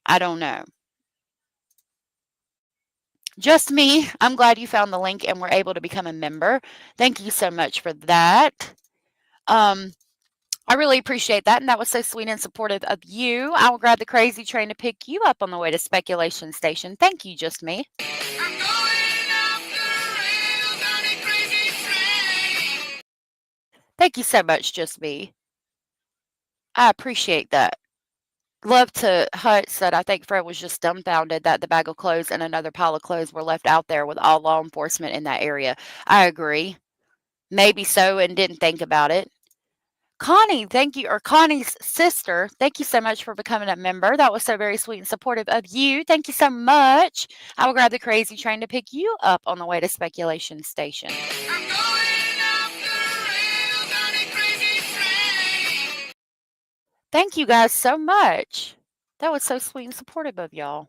I don't know. Just me. I'm glad you found the link and were able to become a member. Thank you so much for that. I really appreciate that, and that was so sweet and supportive of you. I will grab the crazy train to pick you up on the way to Speculation Station. Thank you, Just Me. Thank you so much, Just Me. I appreciate that. Love to Hut said, I think Fred was just dumbfounded that the bag of clothes and another pile of clothes were left out there with all law enforcement in that area. I agree. Maybe so, and didn't think about it. Connie, thank you, or Connie's sister, thank you so much for becoming a member. That was so very sweet and supportive of you. Thank you so much. I will grab the crazy train to pick you up on the way to Speculation Station. Thank you guys so much. That was so sweet and supportive of y'all.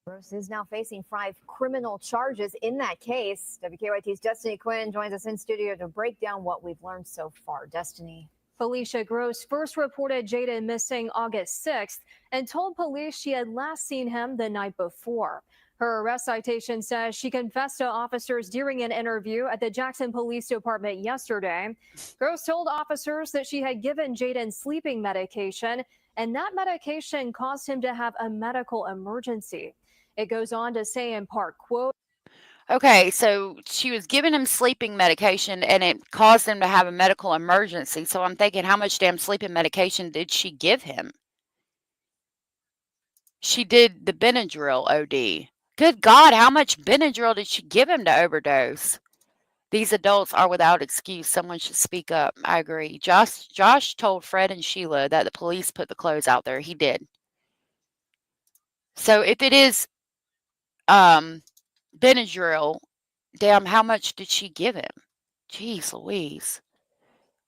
Bruce is now facing 5 criminal charges in that case. WKYT's Destiny Quinn joins us in studio to break down what we've learned so far. Destiny. Felicia Gross first reported Jayden missing August 6th and told police she had last seen him the night before. Her arrest citation says she confessed to officers during an interview at the Jackson Police Department yesterday. Gross told officers that she had given Jayden sleeping medication, and that medication caused him to have a medical emergency. It goes on to say in part, quote, Okay, so she was giving him sleeping medication and it caused him to have a medical emergency. So I'm thinking, how much damn sleeping medication did she give him? She did the Benadryl OD. Good God, how much Benadryl did she give him to overdose? These adults are without excuse. Someone should speak up. I agree. Josh told Fred and Sheila that the police put the clothes out there. He did. So if it is Benadryl, damn, how much did she give him? Jeez Louise.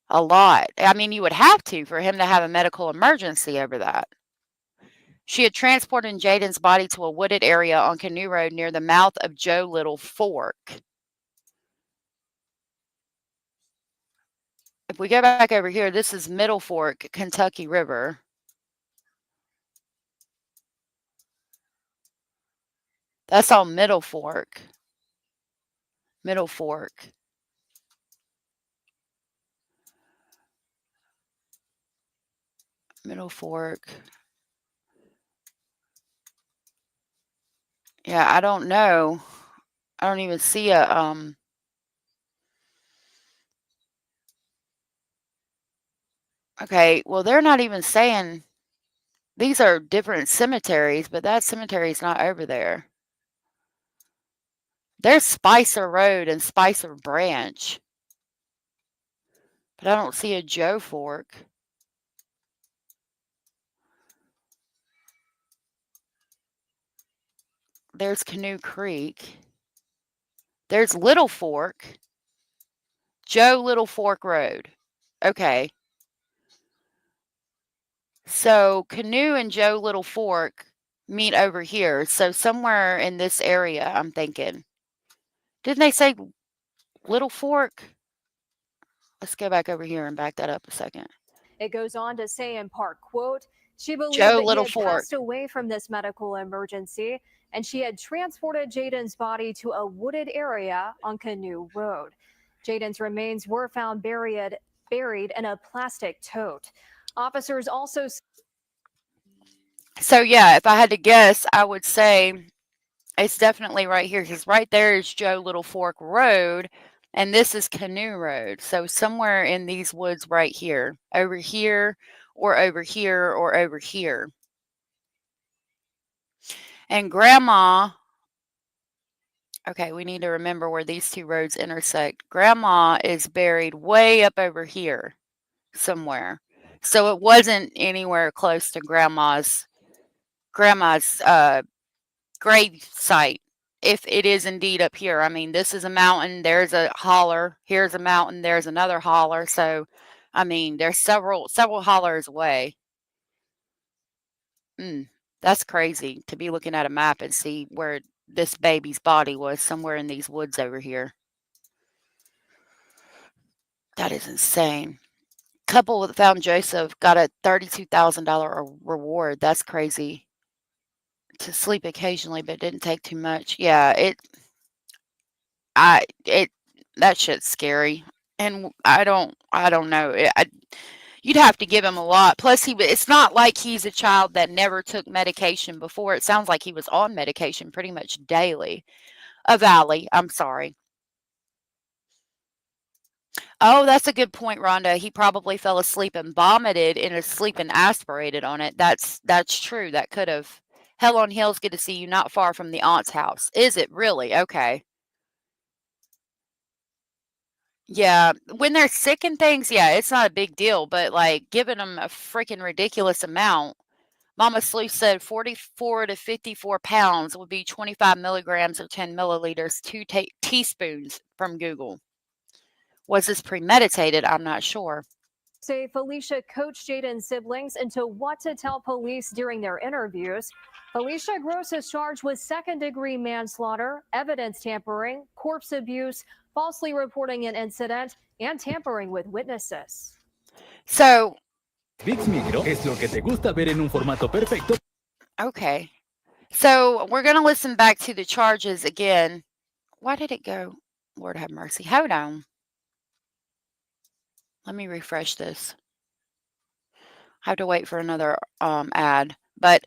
A lot. I mean, you would have to for him to have a medical emergency over that. She had transported Jayden's body to a wooded area on Canoe Road near the mouth of Joe Little Fork. If we go back over here, this is Middle Fork, Kentucky River. That's all Middle Fork. Middle Fork. Middle Fork. Yeah, I don't know. I don't even see a okay, well they're not even saying these are different cemeteries, but that cemetery's not over there. There's Spicer Road and Spicer Branch. But I don't see a Joe Fork. There's Canoe Creek. There's Little Fork. Joe Little Fork Road. Okay. So Canoe and Joe Little Fork meet over here. So somewhere in this area, I'm thinking. Didn't they say Little Fork? Let's go back over here and back that up a second. It goes on to say in part, quote, she believed Joe that he Little had Fork. passed away from this medical emergency, and she had transported Jaden's body to a wooded area on Canoe Road. Jaden's remains were found buried in a plastic tote. Officers also. So yeah, if I had to guess, I would say it's definitely right here, because right there is Joe Little Fork Road, and this is Canoe Road. So somewhere in these woods right here, over here, or over here, or over here. And Grandma, okay, we need to remember where these two roads intersect. Grandma is buried way up over here somewhere. So it wasn't anywhere close to Grandma's grave site. If it is indeed up here. I mean, this is a mountain, there's a holler, here's a mountain, there's another holler. So, I mean, there's several hollers away. That's crazy to be looking at a map and see where this baby's body was, somewhere in these woods over here. That is insane. Couple that found Joseph got a $32,000 reward. That's crazy. To sleep occasionally, but didn't take too much. Yeah, that shit's scary. And I don't know. You'd have to give him a lot. Plus, it's not like he's a child that never took medication before. It sounds like he was on medication pretty much daily. A Valley, I'm sorry. Oh, that's a good point, Rhonda. He probably fell asleep and vomited in his sleep and aspirated on it. That's true. That could have. Hell on Hills, good to see you. Not far from the aunt's house. Is it really? Okay. Yeah, when they're sick and things, yeah, it's not a big deal, but, like, giving them a freaking ridiculous amount. Mama Sleuth said 44 to 54 pounds would be 25 milligrams or 10 milliliters, 2 teaspoons from Google. Was this premeditated? I'm not sure. Say Felicia coached Jaden's siblings into what to tell police during their interviews. Felicia Gross is charged with second-degree manslaughter, evidence tampering, corpse abuse, falsely reporting an incident, and tampering with witnesses. So, VIX Micro es lo que te gusta ver en un formato perfecto. okay. So, we're going to listen back to the charges again. Why did it go? Lord have mercy. Hold on. Let me refresh this. I have to wait for another ad. But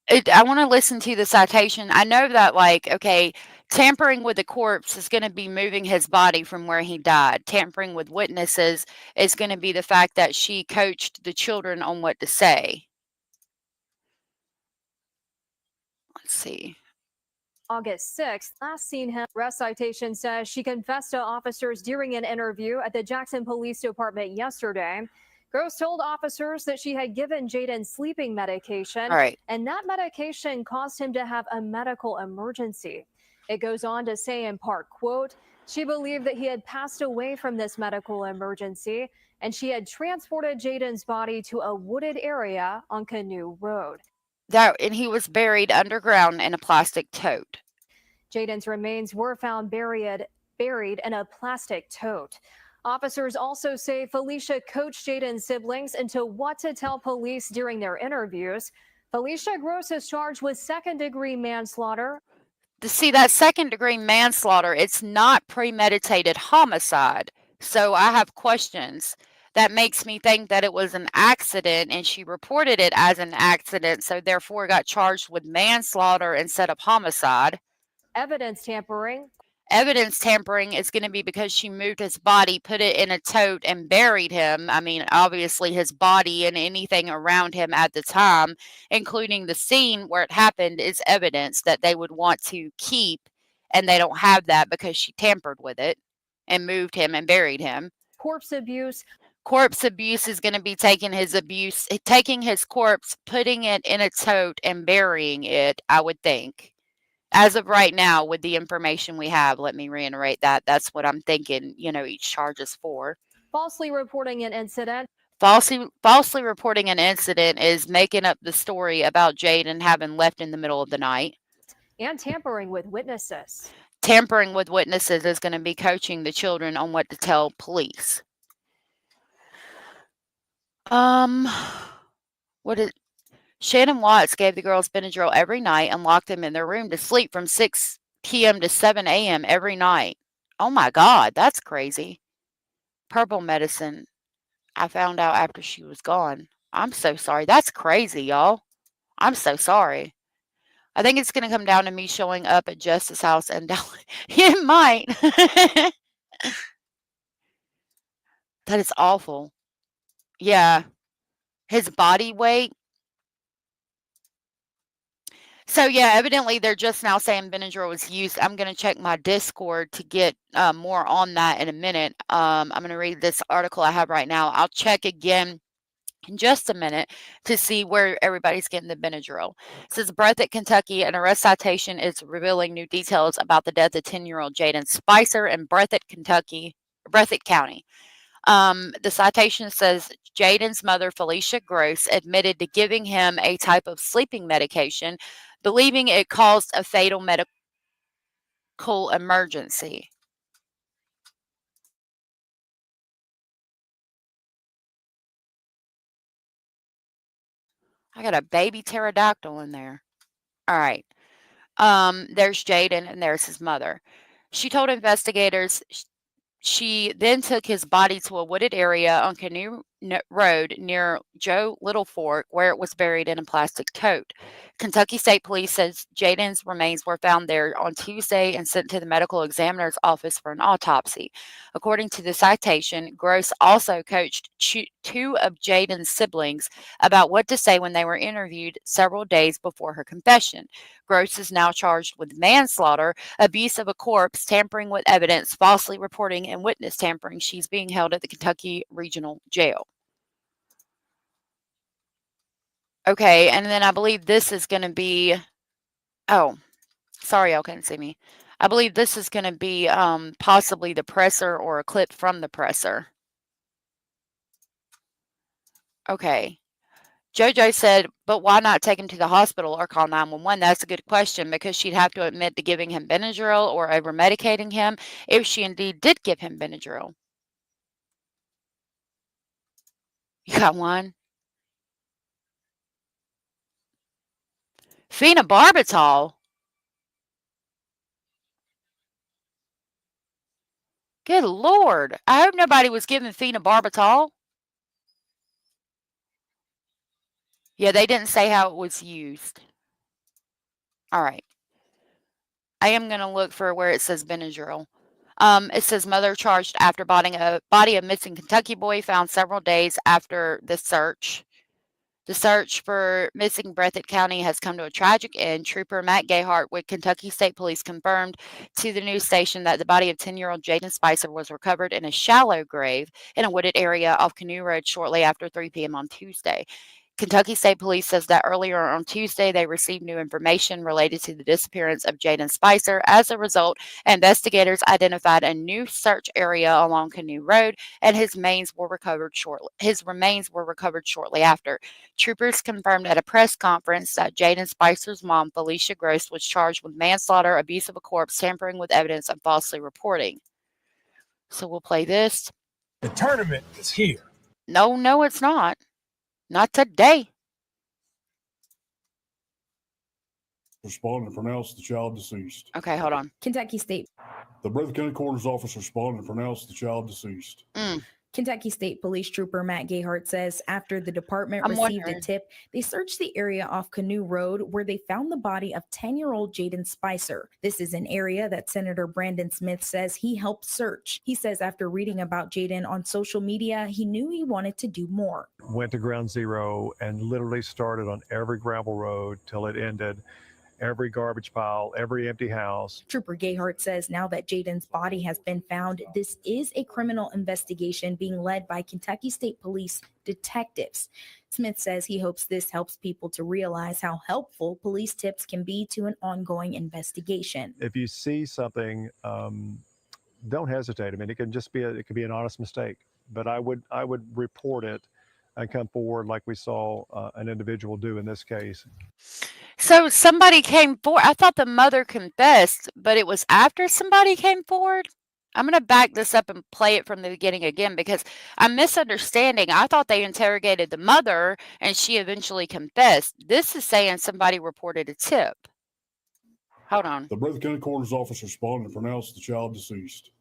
I want to listen to the citation. I know that, like, okay, tampering with the corpse is going to be moving his body from where he died. Tampering with witnesses is going to be the fact that she coached the children on what to say. Let's see. August 6th, last seen him. Arrest citation says she confessed to officers during an interview at the Jackson Police Department yesterday. Gross told officers that she had given Jayden sleeping medication, and that medication caused him to have a medical emergency. It goes on to say in part, quote, she believed that he had passed away from this medical emergency, and she had transported Jaden's body to a wooded area on Canoe Road. And he was buried underground in a plastic tote. Jaden's remains were found buried in a plastic tote. Officers also say Felicia coached Jaden's siblings into what to tell police during their interviews. Felicia Gross is charged with second-degree manslaughter. To see that second-degree manslaughter, it's not premeditated homicide. So I have questions. That makes me think that it was an accident, and she reported it as an accident, so therefore got charged with manslaughter instead of homicide. Evidence tampering. Evidence tampering is going to be because she moved his body, put it in a tote, and buried him. I mean, obviously his body and anything around him at the time, including the scene where it happened, is evidence that they would want to keep, and they don't have that because she tampered with it and moved him and buried him. Corpse abuse. Corpse abuse is going to be taking his corpse, putting it in a tote and burying it, I would think. As of right now, with the information we have, let me reiterate that. That's what I'm thinking, each charge is for. Falsely reporting an incident. Falsely reporting an incident is making up the story about Jayden having left in the middle of the night. And tampering with witnesses. Tampering with witnesses is going to be coaching the children on what to tell police. Shannon Watts gave the girls Benadryl every night and locked them in their room to sleep from 6 p.m. to 7 a.m. every night. Oh my God, that's crazy. Purple medicine, I found out after she was gone. I'm so sorry. That's crazy, y'all. I'm so sorry. I think it's going to come down to me showing up at Justice House and it might. That is awful. Yeah. His body weight. So yeah, evidently they're just now saying Benadryl was used. I'm going to check my Discord to get more on that in a minute. I'm going to read this article I have right now. I'll check again in just a minute to see where everybody's getting the Benadryl. It says Breathitt, Kentucky, an arrest citation is revealing new details about the death of 10-year-old Jayden Spicer in Breathitt County. The citation says Jayden's mother, Felicia Gross, admitted to giving him a type of sleeping medication, believing it caused a fatal medical emergency. I got a baby pterodactyl in there. All right. There's Jayden and there's his mother. She told investigators she then took his body to a wooded area on Canoe Road near Joe Little Fork, where it was buried in a plastic tote. Kentucky State Police says Jayden's remains were found there on Tuesday and sent to the medical examiner's office for an autopsy. According to the citation, Gross also coached two of Jayden's siblings about what to say when they were interviewed several days before her confession. Gross is now charged with manslaughter, abuse of a corpse, tampering with evidence, falsely reporting, and witness tampering. She's being held at the Kentucky Regional Jail. Okay, and then I believe this is going to be, oh, sorry y'all couldn't see me. I believe this is going to be possibly the presser or a clip from the presser. Okay. JoJo said, but why not take him to the hospital or call 911? That's a good question, because she'd have to admit to giving him Benadryl or over-medicating him if she indeed did give him Benadryl. You got one? Phenobarbital? Good Lord. I hope nobody was giving phenobarbital. Yeah, they didn't say how it was used. All right. I am going to look for where it says Benadryl. It says mother charged after body of missing Kentucky boy found several days after the search. The search for missing Breathitt County has come to a tragic end. Trooper Matt Gayhart with Kentucky State Police confirmed to the news station that the body of 10-year-old Jayden Spicer was recovered in a shallow grave in a wooded area off Canoe Road shortly after 3 p.m. on Tuesday. Kentucky State Police says that earlier on Tuesday, they received new information related to the disappearance of Jayden Spicer. As a result, investigators identified a new search area along Canoe Road, and his remains were recovered shortly after. Troopers confirmed at a press conference that Jayden Spicer's mom, Felicia Gross, was charged with manslaughter, abuse of a corpse, tampering with evidence, and falsely reporting. So we'll play this. The tournament is here. No, it's not. Not today. Respond and pronounce the child deceased. Okay, hold on. Kentucky State. The Breathitt County Coroner's Office respond and pronounce the child deceased. Kentucky State Police Trooper Matt Gayhart says after the department received a tip, they searched the area off Canoe Road where they found the body of 10-year-old Jayden Spicer. This is an area that Senator Brandon Smith says he helped search. He says after reading about Jayden on social media, he knew he wanted to do more. Went to ground zero and literally started on every gravel road till it ended. Every garbage pile, every empty house. Trooper Gayhart says now that Jayden's body has been found, this is a criminal investigation being led by Kentucky State Police detectives. Smith says he hopes this helps people to realize how helpful police tips can be to an ongoing investigation. If you see something, don't hesitate. I mean, it could be an honest mistake, but I would report it and come forward like we saw an individual do in this case. So somebody came forward. I thought the mother confessed, but it was after somebody came forward. I'm going to back this up and play it from the beginning again because I'm misunderstanding. I thought they interrogated the mother and she eventually confessed. This is saying somebody reported a tip. Hold on. The Breathitt County Coroner's Office responded and pronounced the child deceased.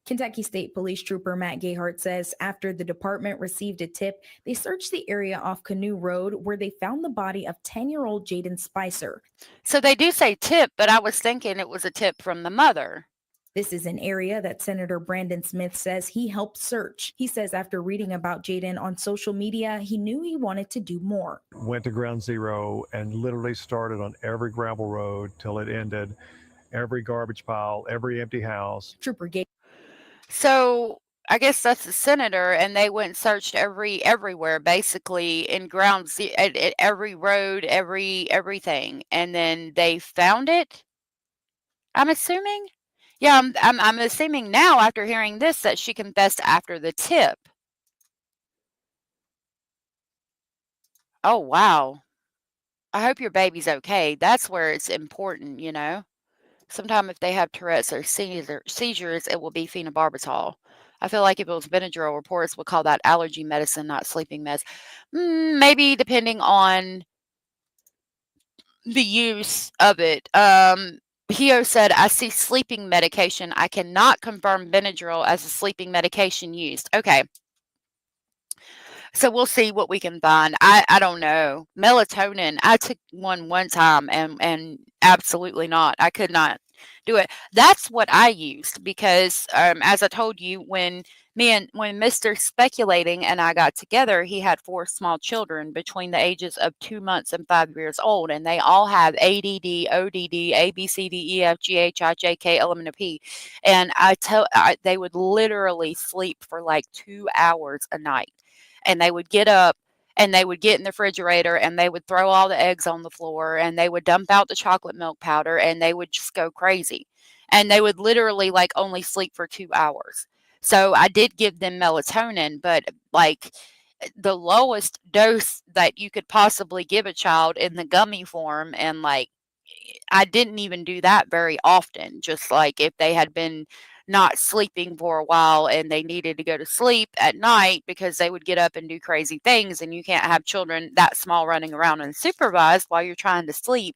Kentucky State Police Trooper Matt Gayhart says after the department received a tip, they searched the area off Canoe Road where they found the body of 10-year-old Jayden Spicer. So they do say tip, but I was thinking it was a tip from the mother. This is an area that Senator Brandon Smith says he helped search. He says after reading about Jayden on social media, he knew he wanted to do more. Went to ground zero and literally started on every gravel road till it ended, every garbage pile, every empty house. Trooper Gay. So I guess that's the senator, and they went and searched everywhere, basically in at every road, everything, and then they found it. I'm assuming. Yeah, I'm assuming now after hearing this that she confessed after the tip. Oh wow. I hope your baby's okay. That's where it's important, you know. Sometimes if they have Tourette's or seizures, it will be phenobarbital. I feel like if it was Benadryl, reports would call that allergy medicine, not sleeping meds. Maybe depending on the use of it. Hio said, I see sleeping medication. I cannot confirm Benadryl as a sleeping medication used. Okay. So we'll see what we can find. I don't know. Melatonin. I took one time and absolutely not. I could not do it. That's what I used because as I told you, when Mr. Speculating and I got together, he had 4 small children between the ages of 2 months and 5 years old, and they all have ADD, ODD, A, B, C, D, E, F, G, H, I, J, K, L, M, N, O, P. And they would literally sleep for like 2 hours a night. And they would get up and they would get in the refrigerator and they would throw all the eggs on the floor and they would dump out the chocolate milk powder and they would just go crazy. And they would literally like only sleep for 2 hours. So I did give them melatonin, but like the lowest dose that you could possibly give a child in the gummy form, and like I didn't even do that very often. Just like if they had been not sleeping for a while and they needed to go to sleep at night because they would get up and do crazy things, and you can't have children that small running around unsupervised while you're trying to sleep.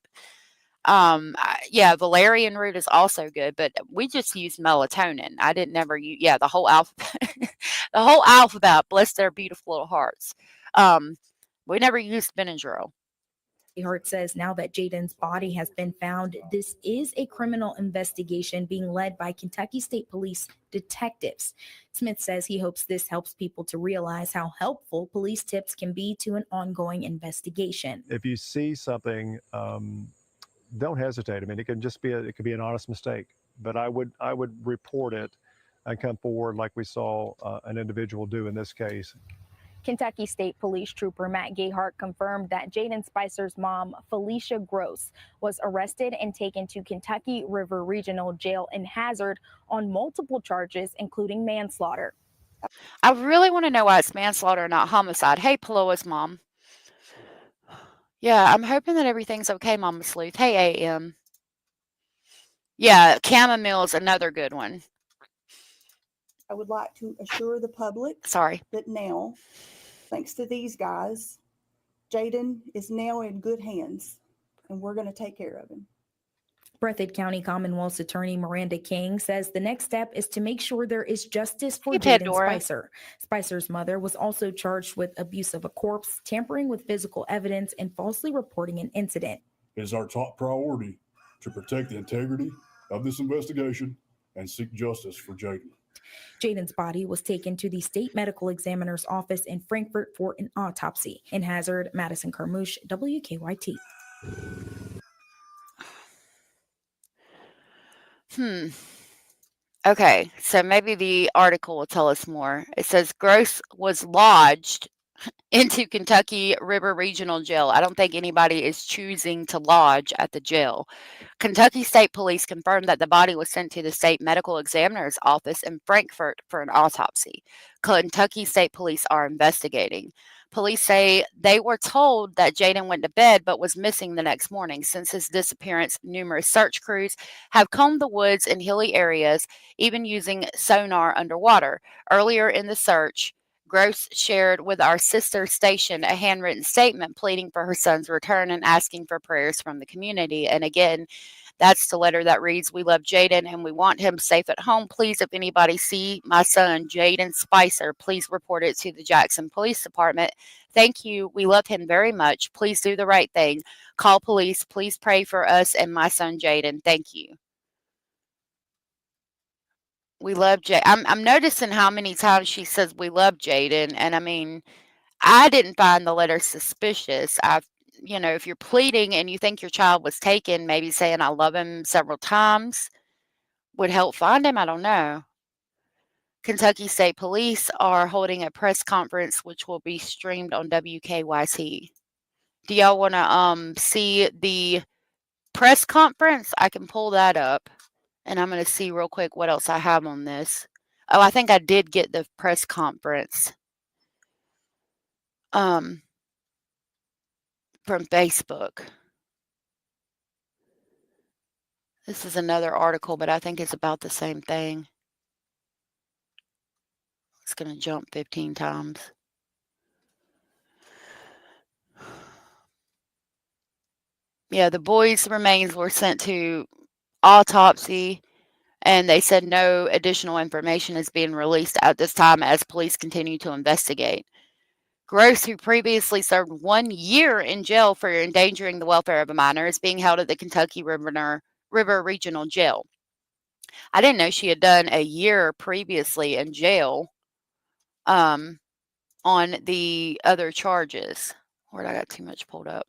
Yeah, valerian root is also good, but we just use melatonin. I didn't never use, the whole alphabet, the whole alphabet, bless their beautiful little hearts. We never used Benadryl. Hart says now that Jayden's body has been found, this is a criminal investigation being led by Kentucky State Police detectives. Smith says he hopes this helps people to realize how helpful police tips can be to an ongoing investigation. If you see something, don't hesitate. I mean, it could be an honest mistake, but I would report it and come forward like we saw an individual do in this case. Kentucky State Police Trooper Matt Gayhart confirmed that Jayden Spicer's mom, Felicia Gross, was arrested and taken to Kentucky River Regional Jail in Hazard on multiple charges, including manslaughter. I really want to know why it's manslaughter, not homicide. Hey, Paloa's mom. Yeah, I'm hoping that everything's okay, Mama Sleuth. Hey, AM. Yeah, chamomile is another good one. I would like to assure the public that now, thanks to these guys, Jayden is now in good hands, and we're going to take care of him. Breathitt County Commonwealth's Attorney Miranda King says the next step is to make sure there is justice for Jayden Spicer. Spicer's mother was also charged with abuse of a corpse, tampering with physical evidence, and falsely reporting an incident. It is our top priority to protect the integrity of this investigation and seek justice for Jayden. Jayden's body was taken to the state medical examiner's office in Frankfort for an autopsy. In Hazard, Madison Carmouche, WKYT. Okay, so maybe the article will tell us more. It says Gross was lodged into Kentucky River Regional Jail. I don't think anybody is choosing to lodge at the jail. Kentucky State Police confirmed that the body was sent to the state medical examiner's office in Frankfort for an autopsy. Kentucky State Police are investigating. Police say they were told that Jayden went to bed but was missing the next morning. Since his disappearance, numerous search crews have combed the woods and hilly areas, even using sonar underwater. Earlier in the search, Gross shared with our sister station a handwritten statement pleading for her son's return and asking for prayers from the community. And again, that's the letter that reads, "We love Jayden and we want him safe at home. Please, if anybody see my son, Jayden Spicer, please report it to the Jackson Police Department. Thank you. We love him very much. Please do the right thing. Call police. Please pray for us and my son, Jayden. Thank you." We love Jay. I'm noticing how many times she says we love Jayden, and I mean, I didn't find the letter suspicious. If you're pleading and you think your child was taken, maybe saying I love him several times would help find him. I don't know. Kentucky State Police are holding a press conference which will be streamed on WKYC. Do y'all want to see the press conference? I can pull that up. And I'm going to see real quick what else I have on this. Oh, I think I did get the press conference from Facebook. This is another article, but I think it's about the same thing. It's going to jump 15 times. Yeah, the boy's remains were sent to autopsy, and they said no additional information is being released at this time as police continue to investigate. Gross, who previously served 1 year in jail for endangering the welfare of a minor, is being held at the Kentucky River Regional Jail. I didn't know she had done a year previously in jail on the other charges. Where'd I got too much pulled up?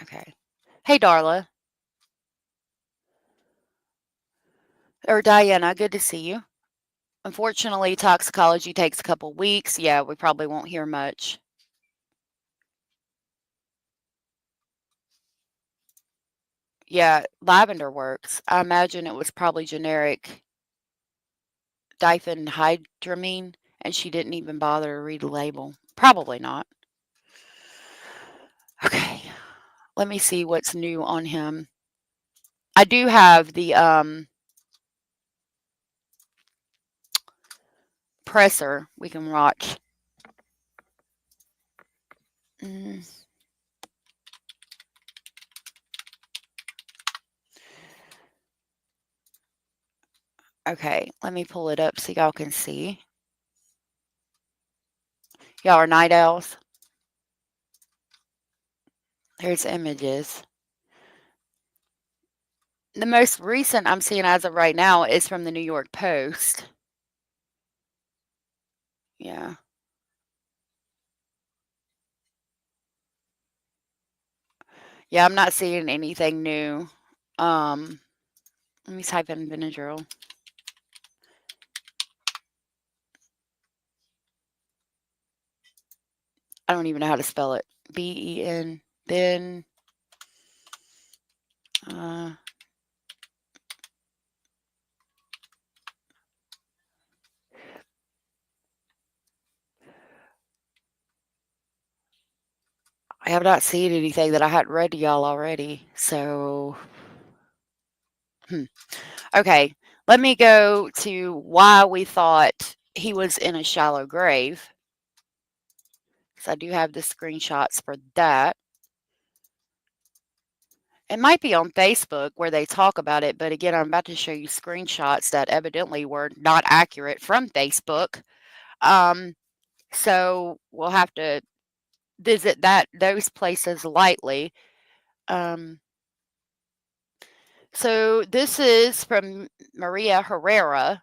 Okay. Hey, Darla. Or Diana, good to see you. Unfortunately, toxicology takes a couple weeks. Yeah, we probably won't hear much. Yeah, lavender works. I imagine it was probably generic diphenhydramine, and she didn't even bother to read the label. Probably not. Okay, let me see what's new on him. I do have the presser we can watch. Okay, let me pull it up so y'all can see. Y'all are night owls. There's images. The most recent I'm seeing as of right now is from the New York Post. Yeah. Yeah, I'm not seeing anything new. Let me type in Benadryl. I don't even know how to spell it. B-E-N. Ben. I have not seen anything that I hadn't read to y'all already. So, okay. Let me go to why we thought he was in a shallow grave. Because I do have the screenshots for that. It might be on Facebook where they talk about it, but again, I'm about to show you screenshots that evidently were not accurate from Facebook. So we'll have to visit those places lightly. So this is from Maria Herrera,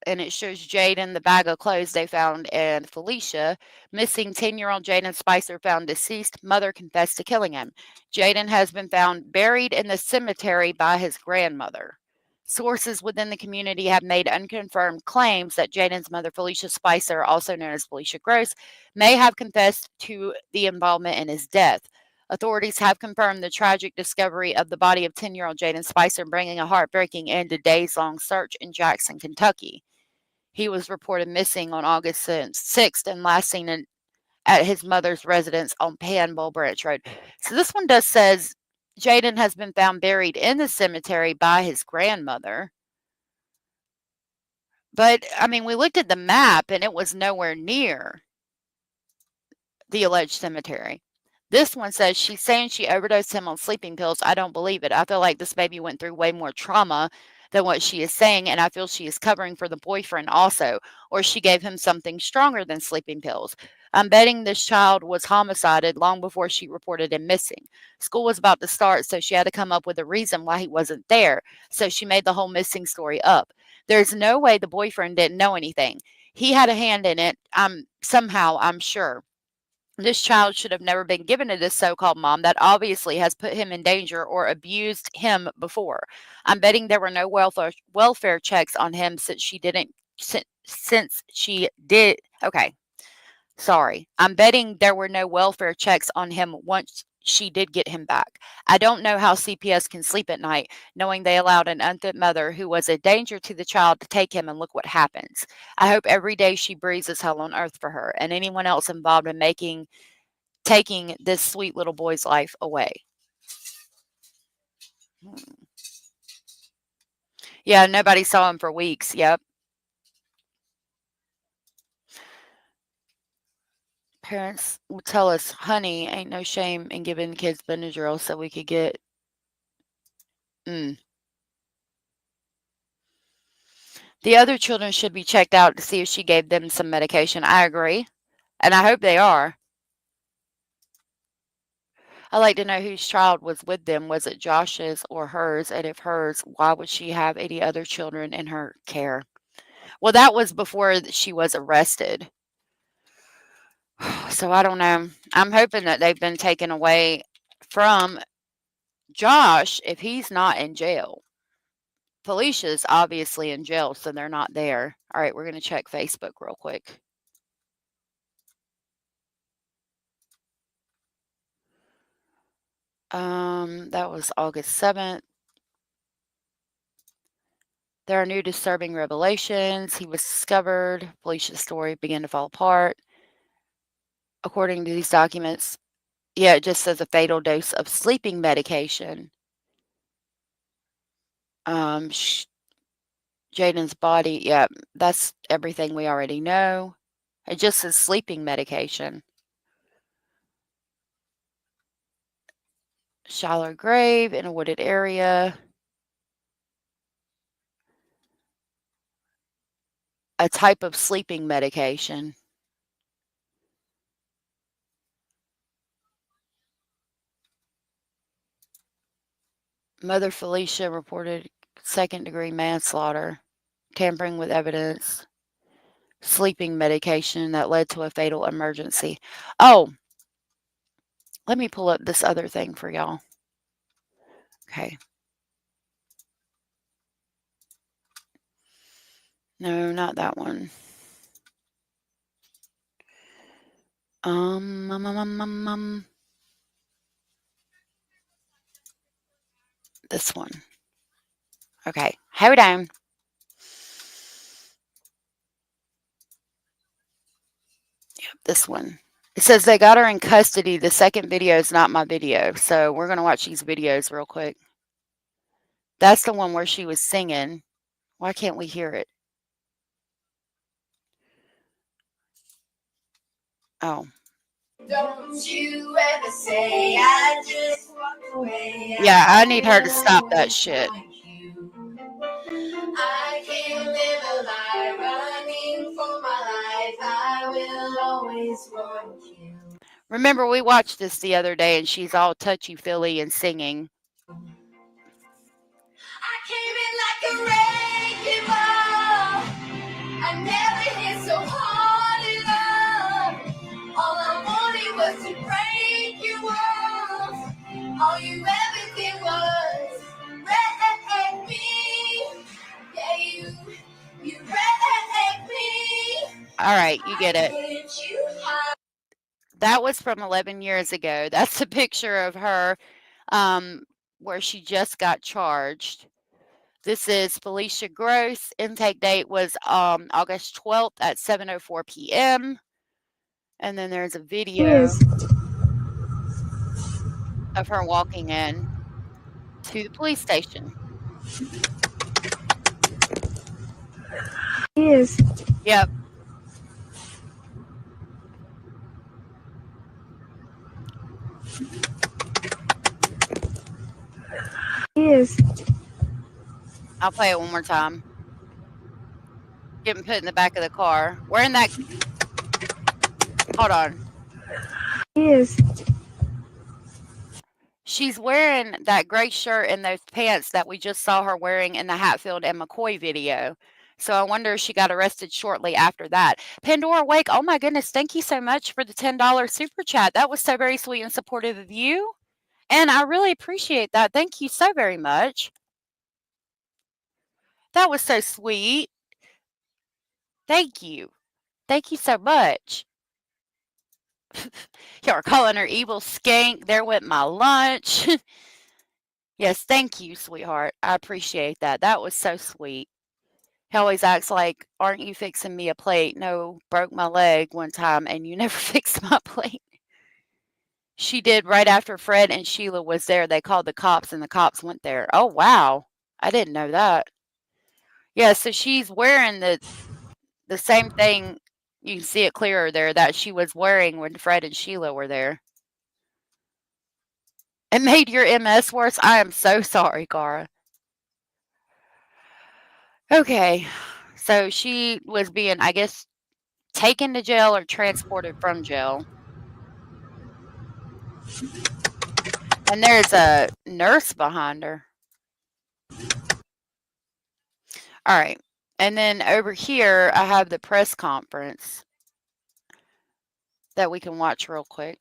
and it shows Jayden, the bag of clothes they found, and Felicia. Missing 10-year-old Jayden Spicer found deceased. Mother confessed to killing him. Jayden has been found buried in the cemetery by his grandmother. Sources within the community have made unconfirmed claims that Jayden's mother, Felicia Spicer, also known as Felicia Gross, may have confessed to the involvement in his death. Authorities have confirmed the tragic discovery of the body of 10-year-old Jayden Spicer, bringing a heartbreaking end to days-long search in Jackson, Kentucky. He was reported missing on August 6th and last seen at his mother's residence on Panbull Branch Road. So this one says Jayden has been found buried in the cemetery by his grandmother. But, I mean, we looked at the map and it was nowhere near the alleged cemetery. This one says she's saying she overdosed him on sleeping pills. I don't believe it. I feel like this baby went through way more trauma than what she is saying, and I feel she is covering for the boyfriend also, or she gave him something stronger than sleeping pills. I'm betting this child was homicided long before she reported him missing. School was about to start, so she had to come up with a reason why he wasn't there, so she made the whole missing story up. There's no way the boyfriend didn't know anything. He had a hand in it, somehow, I'm sure. This child should have never been given to this so-called mom that obviously has put him in danger or abused him before. I'm betting there were no welfare checks on him since she did. Okay, sorry. I'm betting there were no welfare checks on him once she did get him back. I don't know how CPS can sleep at night knowing they allowed an unfit mother who was a danger to the child to take him, and look what happens. I hope every day she breathes is hell on earth for her and anyone else involved in taking this sweet little boy's life away. Yeah, nobody saw him for weeks. Yep. Parents would tell us, honey, ain't no shame in giving the kids Benadryl so we could get The other children should be checked out to see if she gave them some medication. I agree, and I hope they are. I'd like to know whose child was with them. Was it Josh's or hers? And if hers, why would she have 80 other children in her care? Well, that was before she was arrested. So I don't know. I'm hoping that they've been taken away from Josh if he's not in jail. Felicia's obviously in jail, so they're not there. All right, we're going to check Facebook real quick. That was August 7th. There are new disturbing revelations. He was discovered. Felicia's story began to fall apart. According to these documents, yeah, it just says a fatal dose of sleeping medication. Jaden's body, yeah, that's everything we already know. It just says sleeping medication. Shallow grave in a wooded area. A type of sleeping medication. Mother Felicia reported second-degree manslaughter, tampering with evidence, sleeping medication that led to a fatal emergency. Oh, let me pull up this other thing for y'all. Okay. No, not that one. This one. Okay, hold on. Yep, this one. It says they got her in custody. The second video is not my video, so we're going to watch these videos real quick. That's the one where she was singing. Why can't we hear it? Oh. Don't you ever say I just walked away. Yeah, I need her to stop that shit. I can't live a lie running for my life. I will always want you. Remember, we watched this the other day and she's all touchy-feely and singing. I came in like a wrecking ball. I never hit so hard in love. All I wanted was to break you off. All you ever did was wreck me. Yeah, you wrecked me. All right, you get it. That was from 11 years ago. That's a picture of her where she just got charged. This is Felicia Gross. Intake date was August 12th at 7:04 p.m. And then there's a video of her walking in to the police station. Yes. Yep. Yes. I'll play it one more time. Getting put in the back of the car. Wearing that. Hold on. Yes. She's wearing that gray shirt and those pants that we just saw her wearing in the Hatfield and McCoy video. So I wonder if she got arrested shortly after that. Pandora Wake, oh my goodness, thank you so much for the $10 super chat. That was so very sweet and supportive of you. And I really appreciate that. Thank you so very much. That was so sweet. Thank you. Thank you so much. Y'all are calling her evil skank. There went my lunch. Yes, thank you, sweetheart. I appreciate that. That was so sweet. He always acts like, aren't you fixing me a plate? No, broke my leg one time and you never fixed my plate. She did right after Fred and Sheila was there. They called the cops and the cops went there. Oh, wow. I didn't know that. Yeah, so she's wearing the same thing. You can see it clearer there that she was wearing when Fred and Sheila were there. It made your MS worse. I am so sorry, Cara. Okay, so she was being, I guess, taken to jail or transported from jail. And there's a nurse behind her. All right. And then over here, I have the press conference that we can watch real quick.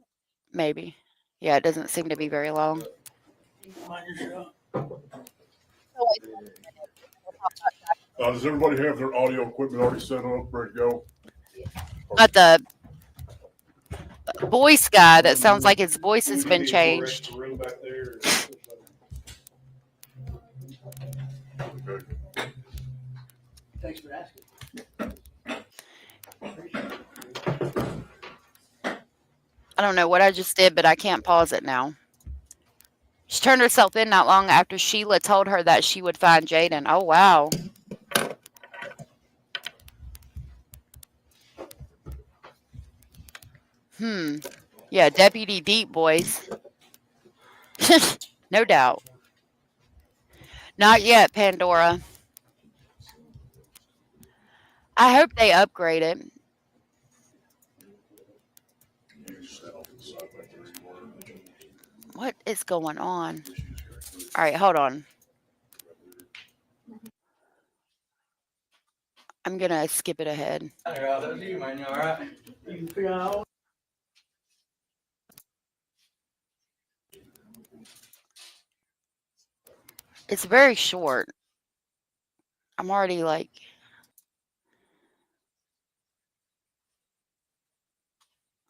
Maybe. Yeah, it doesn't seem to be very long. Does everybody have their audio equipment already set up, ready to go? Got the voice guy that sounds like his voice has been changed. Okay. Thanks for asking. I don't know what I just did, but I can't pause it now. She turned herself in not long after Sheila told her that she would find Jaden. Oh, wow. Yeah, Deputy Deep Boys. No doubt. Not yet, Pandora. I hope they upgrade it. What is going on? All right, hold on. I'm going to skip it ahead. It's very short. I'm already like...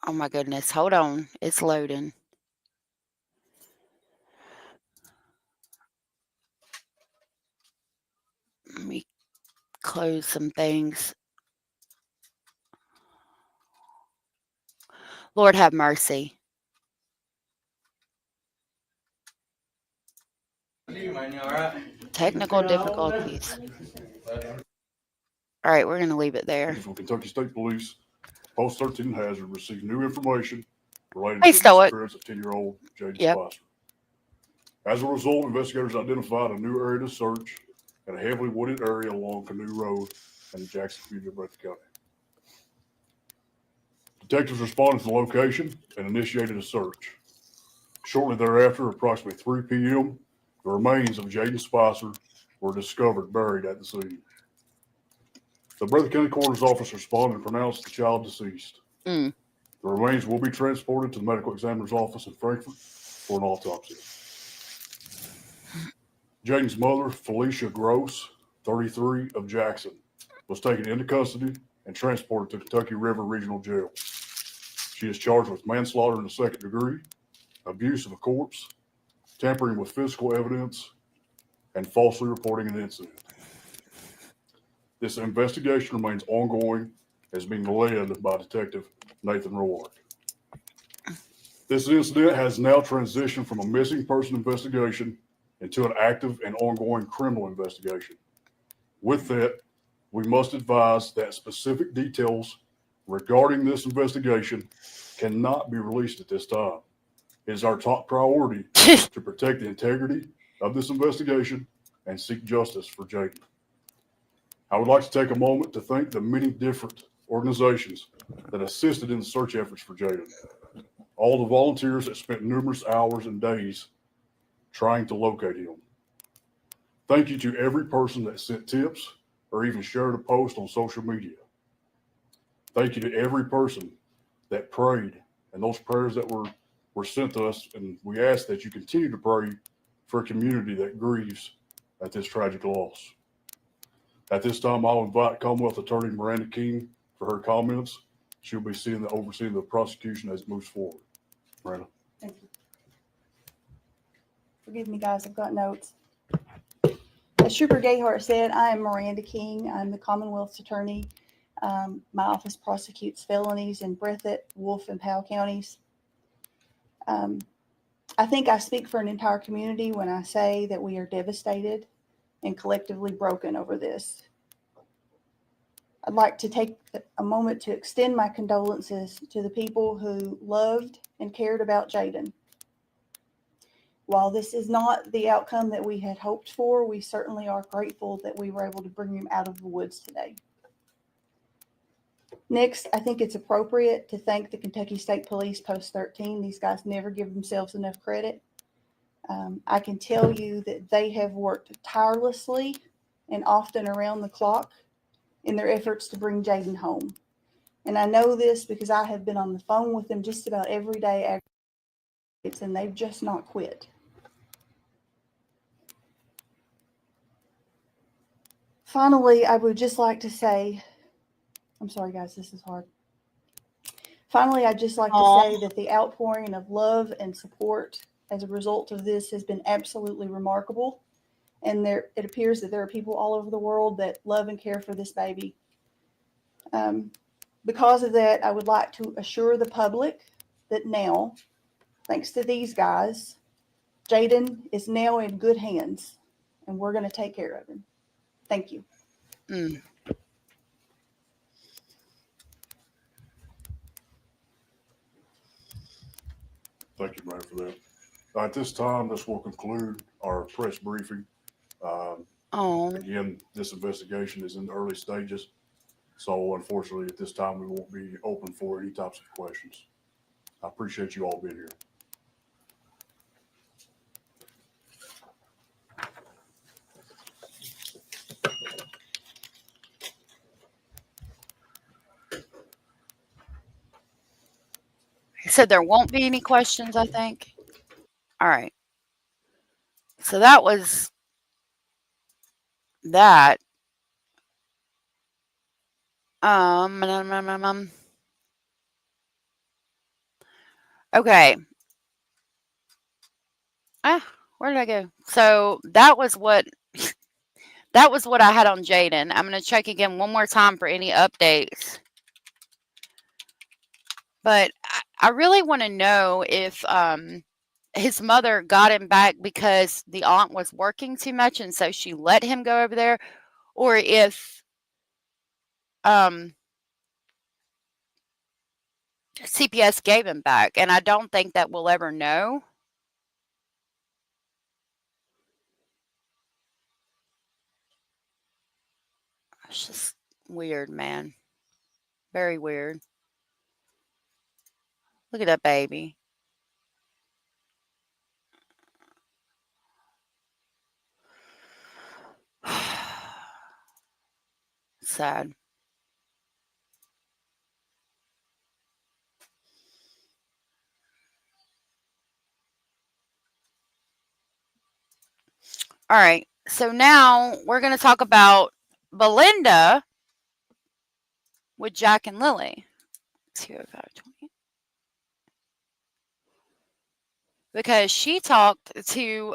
Oh my goodness. Hold on. It's loading. Let me close some things. Lord have mercy. Technical difficulties. All right, we're going to leave it there. From Kentucky State Police, Post 13 Hazard received new information related Hey, to the Stoic. disappearance of 10-year-old Jayden Yep. Spicer. As a result, investigators identified a new area to search in a heavily wooded area along Canoe Road in Jackson Community, Breathitt County. Detectives responded to the location and initiated a search. Shortly thereafter, approximately 3 p.m., the remains of Jayden Spicer were discovered buried at the scene. The Breathitt County Coroner's Office responded and pronounced the child deceased. The remains will be transported to the medical examiner's office in Frankfort for an autopsy. Jayden's mother, Felicia Gross, 33, of Jackson, was taken into custody and transported to Kentucky River Regional Jail. She is charged with manslaughter in the second degree, abuse of a corpse, tampering with physical evidence, and falsely reporting an incident. This investigation remains ongoing, as being led by Detective Nathan Roward. This incident has now transitioned from a missing person investigation into an active and ongoing criminal investigation. With that, we must advise that specific details regarding this investigation cannot be released at this time. It is our top priority to protect the integrity of this investigation and seek justice for Jayden. I would like to take a moment to thank the many different organizations that assisted in the search efforts for Jayden. All the volunteers that spent numerous hours and days trying to locate him. Thank you to every person that sent tips or even shared a post on social media. Thank you to every person that prayed, and those prayers that were sent to us, and we ask that you continue to pray for a community that grieves at this tragic loss. At this time, I'll invite Commonwealth Attorney Miranda King for her comments. She'll be overseeing the prosecution as it moves forward. Miranda. Thank you. Forgive me, guys, I've got notes. As Trooper Gayhart said, I am Miranda King. I'm the Commonwealth's attorney. My office prosecutes felonies in Breathitt, Wolfe, and Powell counties. I think I speak for an entire community when I say that we are devastated and collectively broken over this. I'd like to take a moment to extend my condolences to the people who loved and cared about Jayden. While this is not the outcome that we had hoped for, we certainly are grateful that we were able to bring him out of the woods today. Next, I think it's appropriate to thank the Kentucky State Police Post 13. These guys never give themselves enough credit. I can tell you that they have worked tirelessly and often around the clock in their efforts to bring Jayden home. And I know this because I have been on the phone with them just about every day, and they've just not quit. Finally, I would just like to say, I'm sorry guys, this is hard. Finally, I'd just like to say that the outpouring of love and support as a result of this has been absolutely remarkable. And it appears that there are people all over the world that love and care for this baby. Because of that, I would like to assure the public that now, thanks to these guys, Jayden is now in good hands, and we're going to take care of him. Thank you. Thank you, Brad, for that. At this time, this will conclude our press briefing. Again, this investigation is in the early stages, so unfortunately, at this time, we won't be open for any types of questions. I appreciate you all being here. He said there won't be any questions, I think. All right. So that was that. Okay. Where did I go? So that was what I had on Jayden. I'm going to check again one more time for any updates. But I really want to know if his mother got him back because the aunt was working too much and so she let him go over there, or if CPS gave him back. And I don't think that we'll ever know. It's just weird, man. Very weird. Look at that baby. Sad. All right. So now we're going to talk about Belinda with Jack and Lilly. 20520. Because she talked to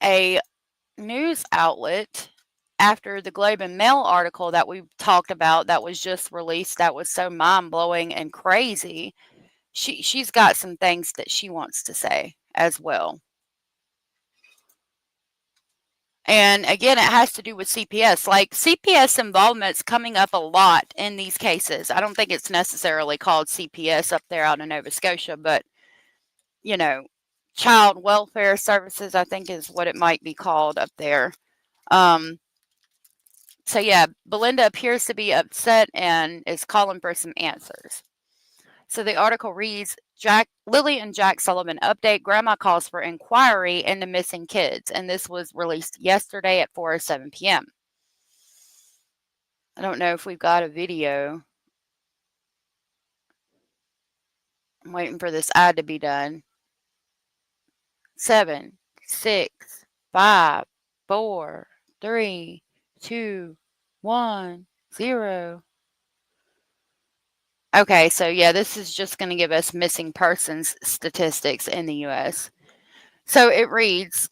a news outlet after the Globe and Mail article that we talked about that was just released that was so mind-blowing and crazy. She's got some things that she wants to say as well. And again, it has to do with CPS. Like CPS involvement's coming up a lot in these cases. I don't think it's necessarily called CPS up there out in Nova Scotia, but you know, child welfare services, I think is what it might be called up there. So yeah, Belinda appears to be upset and is calling for some answers. So the article reads, Lilly and Jack Sullivan update, grandma calls for inquiry into missing kids. And this was released yesterday at 4:07 p.m. I don't know if we've got a video. I'm waiting for this ad to be done. 7, 6, 5, 4, 3, 2, 1, 0. Okay, so yeah, this is just going to give us missing persons statistics in the U.S. So it reads,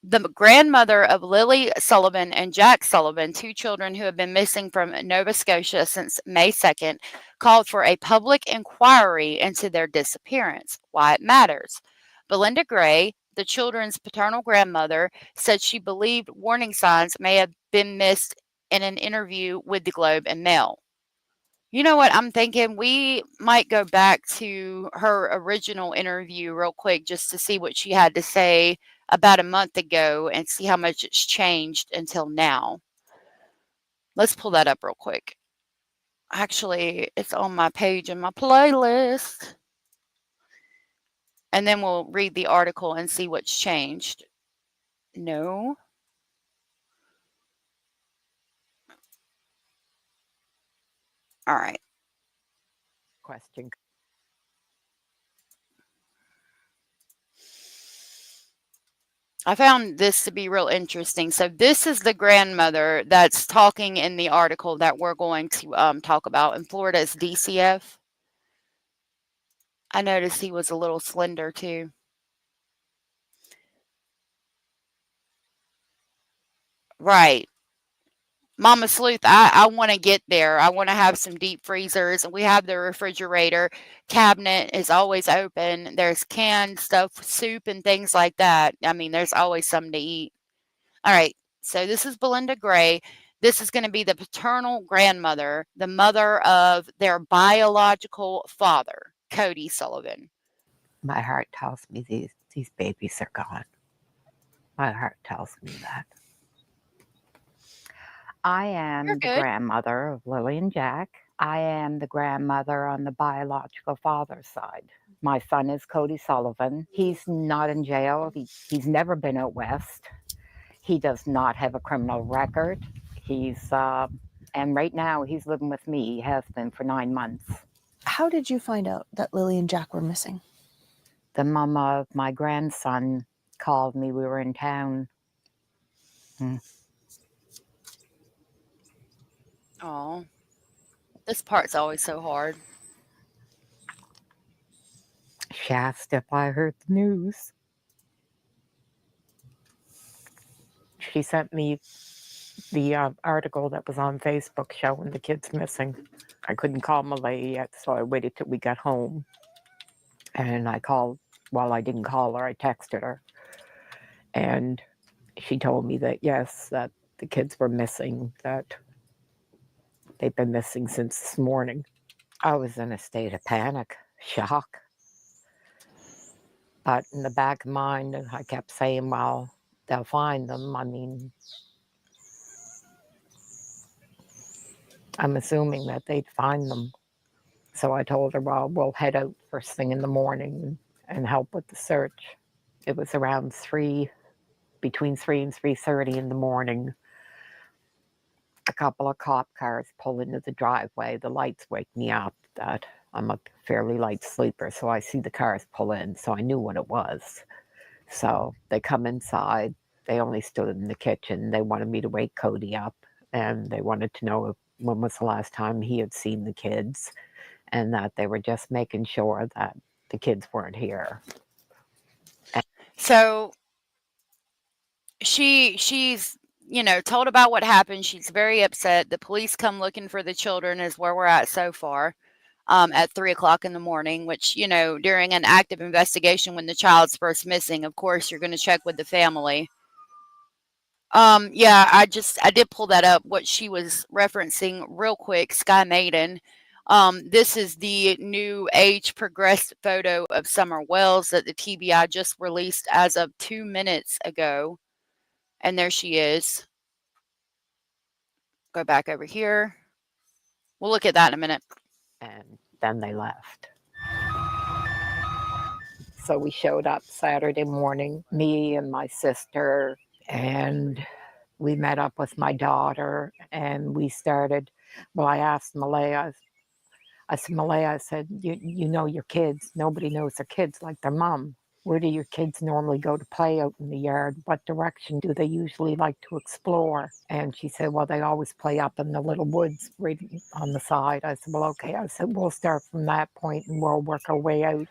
the grandmother of Lilly Sullivan and Jack Sullivan, 2 children who have been missing from Nova Scotia since May 2nd, called for a public inquiry into their disappearance. Why it matters. Belinda Gray, the children's paternal grandmother, said she believed warning signs may have been missed in an interview with the Globe and Mail. You know what? I'm thinking we might go back to her original interview real quick just to see what she had to say about a month ago and see how much it's changed until now. Let's pull that up real quick. Actually, it's on my page in my playlist. And then we'll read the article and see what's changed. No. All right. Question. I found this to be real interesting. So this is the grandmother that's talking in the article that we're going to talk about in Florida's DCF. I noticed he was a little slender too. Right. Mama Sleuth, I want to get there. I want to have some deep freezers. We have the refrigerator cabinet is always open. There's canned stuff, soup and things like that. I mean, there's always something to eat. All right. So this is Belinda Gray. This is going to be the paternal grandmother, the mother of their biological father, Cody Sullivan. My heart tells me these babies are gone. My heart tells me that. I am the grandmother of Lilly and Jack. I am the grandmother on the biological father's side. My son is Cody Sullivan. He's not in jail. He's never been out west. He does not have a criminal record. He's and right now he's living with me. He has been for 9 months. How did you find out that Lilly and Jack were missing? The mom of my grandson called me. We were in town. Oh, this part's always so hard. She asked if I heard the news. She sent me the article that was on Facebook showing the kids missing. I couldn't call Malay yet, so I waited till we got home. And I called, well, I didn't call her, I texted her. And she told me that, yes, that the kids were missing, that they've been missing since this morning. I was in a state of panic, shock. But in the back of my mind, I kept saying, well, they'll find them. I mean, I'm assuming that they'd find them. So I told her, well, we'll head out first thing in the morning and help with the search. It was around between 3 and 3:30 in the morning. A couple of cop cars pull into the driveway. The lights wake me up that I'm a fairly light sleeper, so I see the cars pull in, so I knew what it was. So they come inside. They only stood in the kitchen. They wanted me to wake Cody up, and they wanted to know when was the last time he had seen the kids, and that they were just making sure that the kids weren't here. So she's told about what happened. She's very upset. The police come looking for the children is where we're at so far. At 3 o'clock in the morning, which, during an active investigation when the child's first missing, of course, you're going to check with the family. Yeah, I did pull that up, what she was referencing real quick, Sky Maiden. This is the new age progressed photo of Summer Wells that the TBI just released as of 2 minutes ago. And there she is. Go back over here. We'll look at that in a minute. And then they left. So we showed up Saturday morning, me and my sister, and we met up with my daughter, and we started. Well, I asked Malaya, I said, Malaya, I said, you know your kids. Nobody knows their kids like their mom. Where do your kids normally go to play out in the yard? What direction do they usually like to explore? And she said, well, they always play up in the little woods right on the side. I said, well, okay. I said, we'll start from that point and we'll work our way out.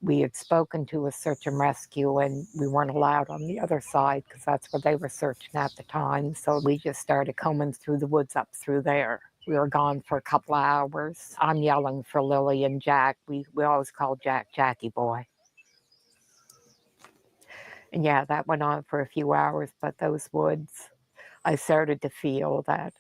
We had spoken to a search and rescue, and we weren't allowed on the other side because that's where they were searching at the time. So we just started combing through the woods up through there. We were gone for a couple of hours. I'm yelling for Lilly and Jack. We always call Jack Jackie Boy. And yeah, that went on for a few hours, but those woods, I started to feel that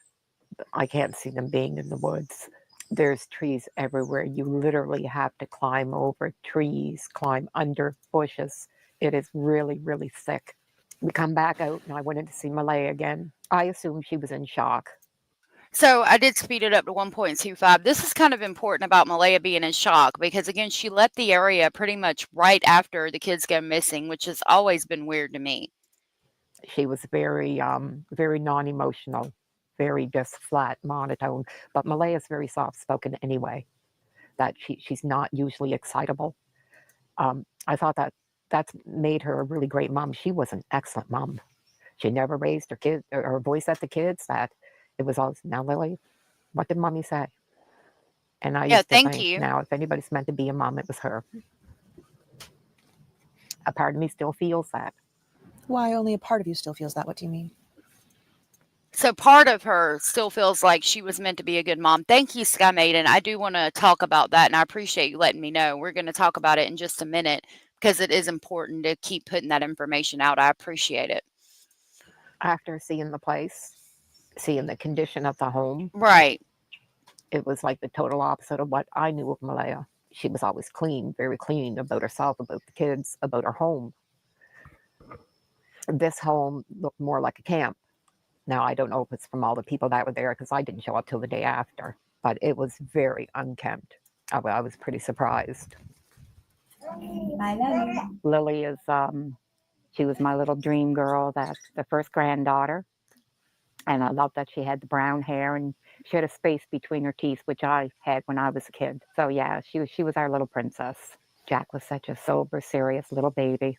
I can't see them being in the woods. There's trees everywhere. You literally have to climb over trees, climb under bushes. It is really, really thick. We come back out and I went in to see Malaya again. I assumed she was in shock. So I did speed it up to 1.25. This is kind of important about Malaya being in shock because, again, she left the area pretty much right after the kids go missing, which has always been weird to me. She was very, very non-emotional, very just flat, monotone. But Malaya's very soft-spoken anyway. That she's not usually excitable. I thought that's made her a really great mom. She was an excellent mom. She never raised her kids or voice at the kids. That it was always, now Lilly, what did mommy say? And I used to think, now if anybody's meant to be a mom, it was her. A part of me still feels that. Why only a part of you still feels that? What do you mean? So part of her still feels like she was meant to be a good mom. Thank you, Sky Maiden. I do want to talk about that, and I appreciate you letting me know. We're going to talk about it in just a minute because it is important to keep putting that information out. I appreciate it. After seeing the place, seeing the condition of the home. Right. It was like the total opposite of what I knew of Malaya. She was always clean, very clean about herself, about the kids, about her home. This home looked more like a camp. Now, I don't know if it's from all the people that were there because I didn't show up till the day after, but it was very unkempt. I was pretty surprised. Lilly is, she was my little dream girl, that's the first granddaughter. And I love that she had the brown hair and she had a space between her teeth, which I had when I was a kid. So yeah, she was our little princess. Jack was such a sober, serious little baby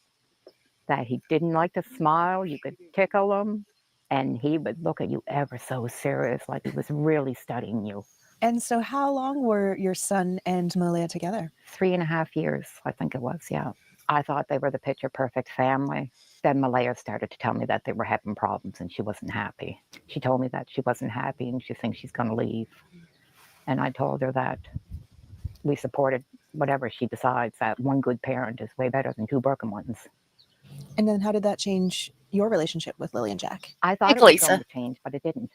that he didn't like to smile. You could tickle him and he would look at you ever so serious, like he was really studying you. And so how long were your son and Malaya together? 3.5 years, I think it was, yeah. I thought they were the picture perfect family. Then Malaya started to tell me that they were having problems and she wasn't happy. She told me that she wasn't happy and she thinks she's going to leave. And I told her that we supported whatever she decides, that one good parent is way better than two broken ones. And then how did that change your relationship with Lilly and Jack? I thought it was going to change, but it didn't.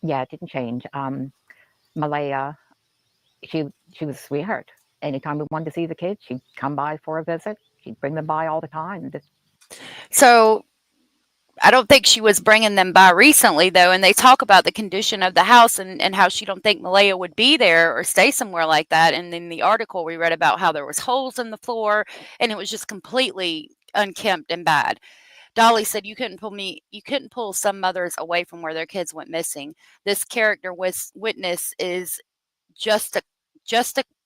Yeah, it didn't change. Malaya, she was a sweetheart. Anytime we wanted to see the kids, she'd come by for a visit. She'd bring them by all the time. So I don't think she was bringing them by recently, though, and they talk about the condition of the house and how she don't think Malaya would be there or stay somewhere like that. And in the article, we read about how there was holes in the floor, and it was just completely unkempt and bad. Dolly said, you couldn't pull some mothers away from where their kids went missing. This character witness is just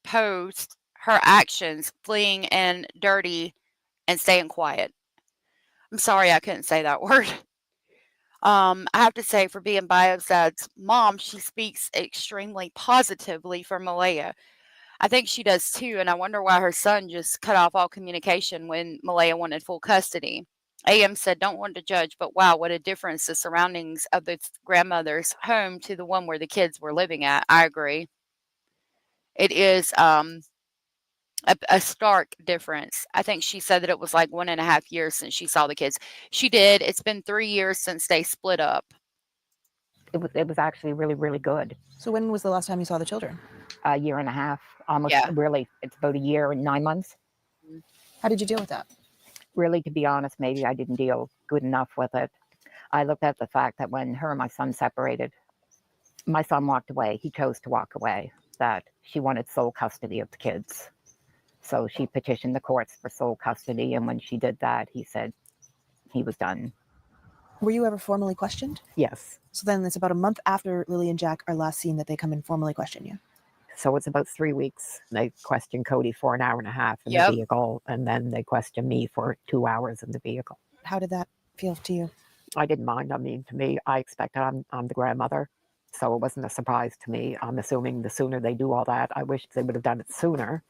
post her actions, fleeing and dirty and staying quiet. I'm sorry I couldn't say that word. I have to say, for being Biosad's mom, she speaks extremely positively for Malaya. I think she does too, and I wonder why her son just cut off all communication when Malaya wanted full custody. AM said, don't want to judge, but wow, what a difference the surroundings of the grandmother's home to the one where the kids were living at. I agree. It is a stark difference. I think she said that it was like 1.5 years since she saw the kids. She did. It's been 3 years since they split up. It was actually really, really good. So when was the last time you saw the children? A year and a half, almost. Yeah. Really, it's about a year and 9 months. How did you deal with that? Really, to be honest, maybe I didn't deal good enough with it. I looked at the fact that when her and my son separated, my son walked away. He chose to walk away, that she wanted sole custody of the kids. So she petitioned the courts for sole custody. And when she did that, he said he was done. Were you ever formally questioned? Yes. So then it's about a month after Lilly and Jack are last seen that they come and formally question you. So it's about 3 weeks. They questioned Cody for 1.5 hours in the vehicle, and then they questioned me for 2 hours in the vehicle. How did that feel to you? I didn't mind. I mean, to me, I expected I'm the grandmother, so it wasn't a surprise to me. I'm assuming the sooner they do all that, I wish they would have done it sooner.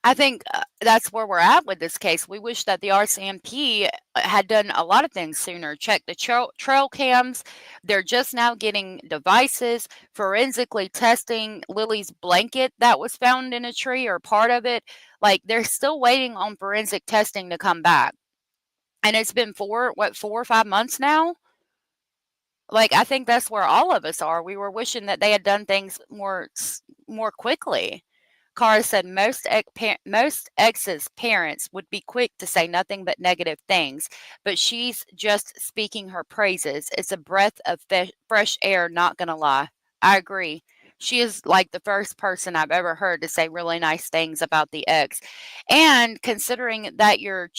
I think that's where we're at with this case. We wish that the RCMP had done a lot of things sooner. Check the trail cams. They're just now getting devices, forensically testing Lily's blanket that was found in a tree or part of it. Like, they're still waiting on forensic testing to come back. And it's been 4 or 5 months now? Like, I think that's where all of us are. We were wishing that they had done things more quickly. Carr said most exes' parents would be quick to say nothing but negative things, but she's just speaking her praises. It's a breath of fresh air, not gonna lie. I agree. She is like the first person I've ever heard to say really nice things about the ex. And considering that your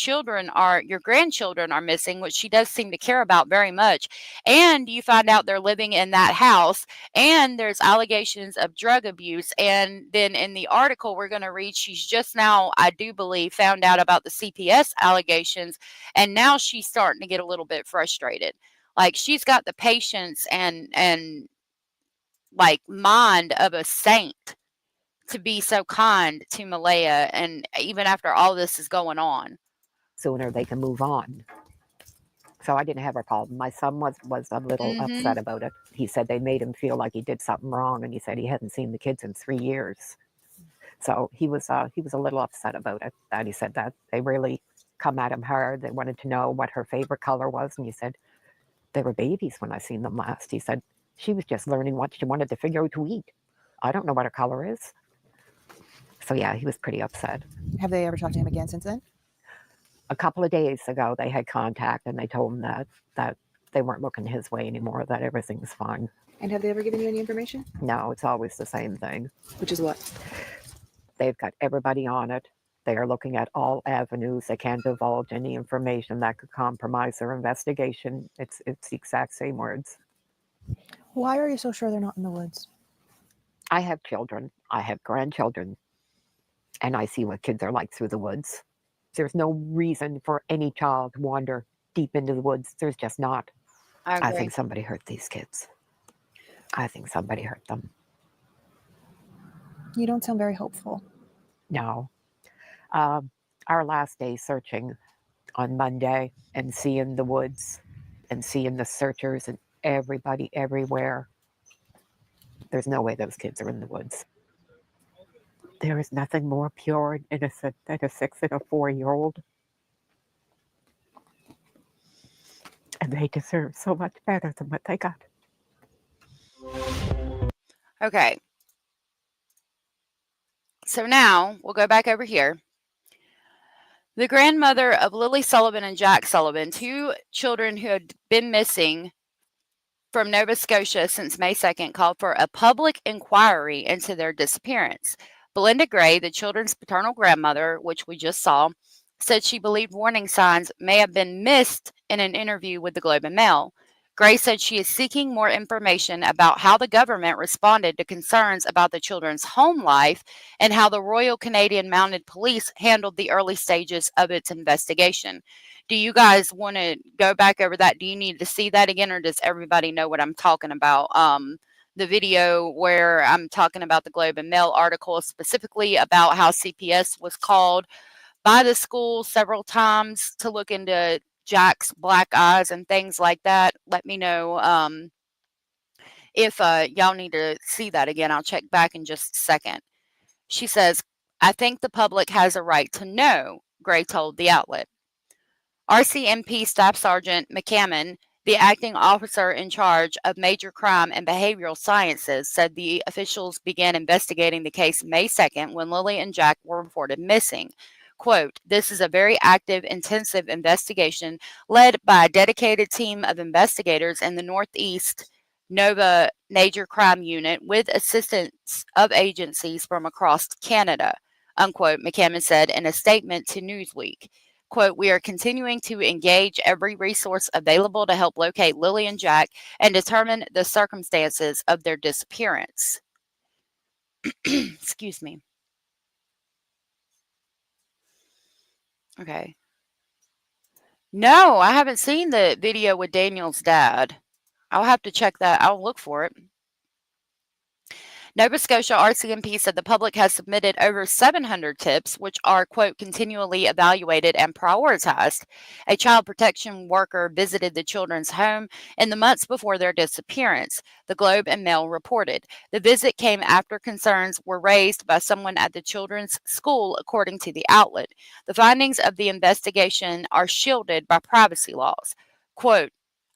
grandchildren are missing, which she does seem to care about very much, and you find out they're living in that house, and there's allegations of drug abuse, and then in the article we're going to read, she's just now, I do believe, found out about the CPS allegations, and now she's starting to get a little bit frustrated. Like, she's got the patience and like mind of a saint to be so kind to Malaya, and even after all this is going on. Sooner they can move on. So I didn't have a problem. My son was a little upset about it. He said they made him feel like he did something wrong, and he said he hadn't seen the kids in 3 years. So he was a little upset about it. And he said that they really come at him hard. They wanted to know what her favorite color was, and he said they were babies when I seen them last. He said she was just learning what she wanted to figure out to eat. I don't know what her color is. So yeah, he was pretty upset. Have they ever talked to him again since then? A couple of days ago, they had contact, and they told him that they weren't looking his way anymore, that everything's fine. And have they ever given you any information? No, it's always the same thing. Which is what? They've got everybody on it. They are looking at all avenues. They can't divulge any information that could compromise their investigation. It's the exact same words. Why are you so sure they're not in the woods? I have children. I have grandchildren. And I see what kids are like through the woods. There's no reason for any child to wander deep into the woods. There's just not. I think somebody hurt these kids. I think somebody hurt them. You don't sound very hopeful. No. Our last day searching on Monday and seeing the woods and seeing the searchers and everybody everywhere. There's no way those kids are in the woods. There is nothing more pure and innocent than a 6 and a 4-year-old. And they deserve so much better than what they got. Okay. So now we'll go back over here. The grandmother of Lilly Sullivan and Jack Sullivan, 2 children who had been missing from Nova Scotia since May 2nd, called for a public inquiry into their disappearance. Belinda Gray, the children's paternal grandmother, which we just saw, said she believed warning signs may have been missed in an interview with the Globe and Mail. Gray said she is seeking more information about how the government responded to concerns about the children's home life and how the Royal Canadian Mounted Police handled the early stages of its investigation. Do you guys want to go back over that? Do you need to see that again, or does everybody know what I'm talking about? The video where I'm talking about the Globe and Mail article, specifically about how CPS was called by the school several times to look into Jack's black eyes and things like that. Let me know if y'all need to see that again. I'll check back in just a second. She says, I think the public has a right to know, Gray told the outlet. RCMP Staff Sergeant McCammon, the acting officer in charge of major crime and behavioral sciences, said the officials began investigating the case May 2nd when Lilly and Jack were reported missing. Quote, this is a very active, intensive investigation led by a dedicated team of investigators in the Northeast Nova Major Crime Unit with assistance of agencies from across Canada, unquote, McCammon said in a statement to Newsweek. Quote, we are continuing to engage every resource available to help locate Lilly and Jack and determine the circumstances of their disappearance. Excuse me. Okay. No, I haven't seen the video with Daniel's dad. I'll have to check that. I'll look for it. Nova Scotia RCMP said the public has submitted over 700 tips, which are, quote, continually evaluated and prioritized. A child protection worker visited the children's home in the months before their disappearance, the Globe and Mail reported. The visit came after concerns were raised by someone at the children's school, according to the outlet. The findings of the investigation are shielded by privacy laws. Quote,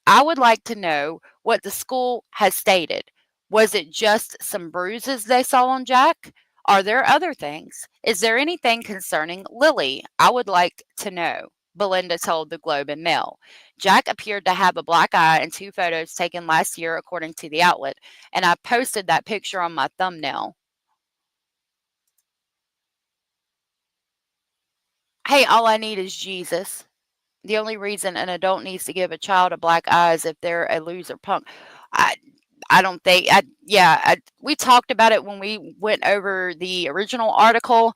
I would like to know what the school has stated. Was it just some bruises they saw on Jack? Are there other things? Is there anything concerning Lilly? I would like to know, Belinda told the Globe and Mail. Jack appeared to have a black eye in 2 photos taken last year, according to the outlet, and I posted that picture on my thumbnail. Hey, all I need is Jesus. The only reason an adult needs to give a child a black eye is if they're a loser punk. I don't think, we talked about it when we went over the original article.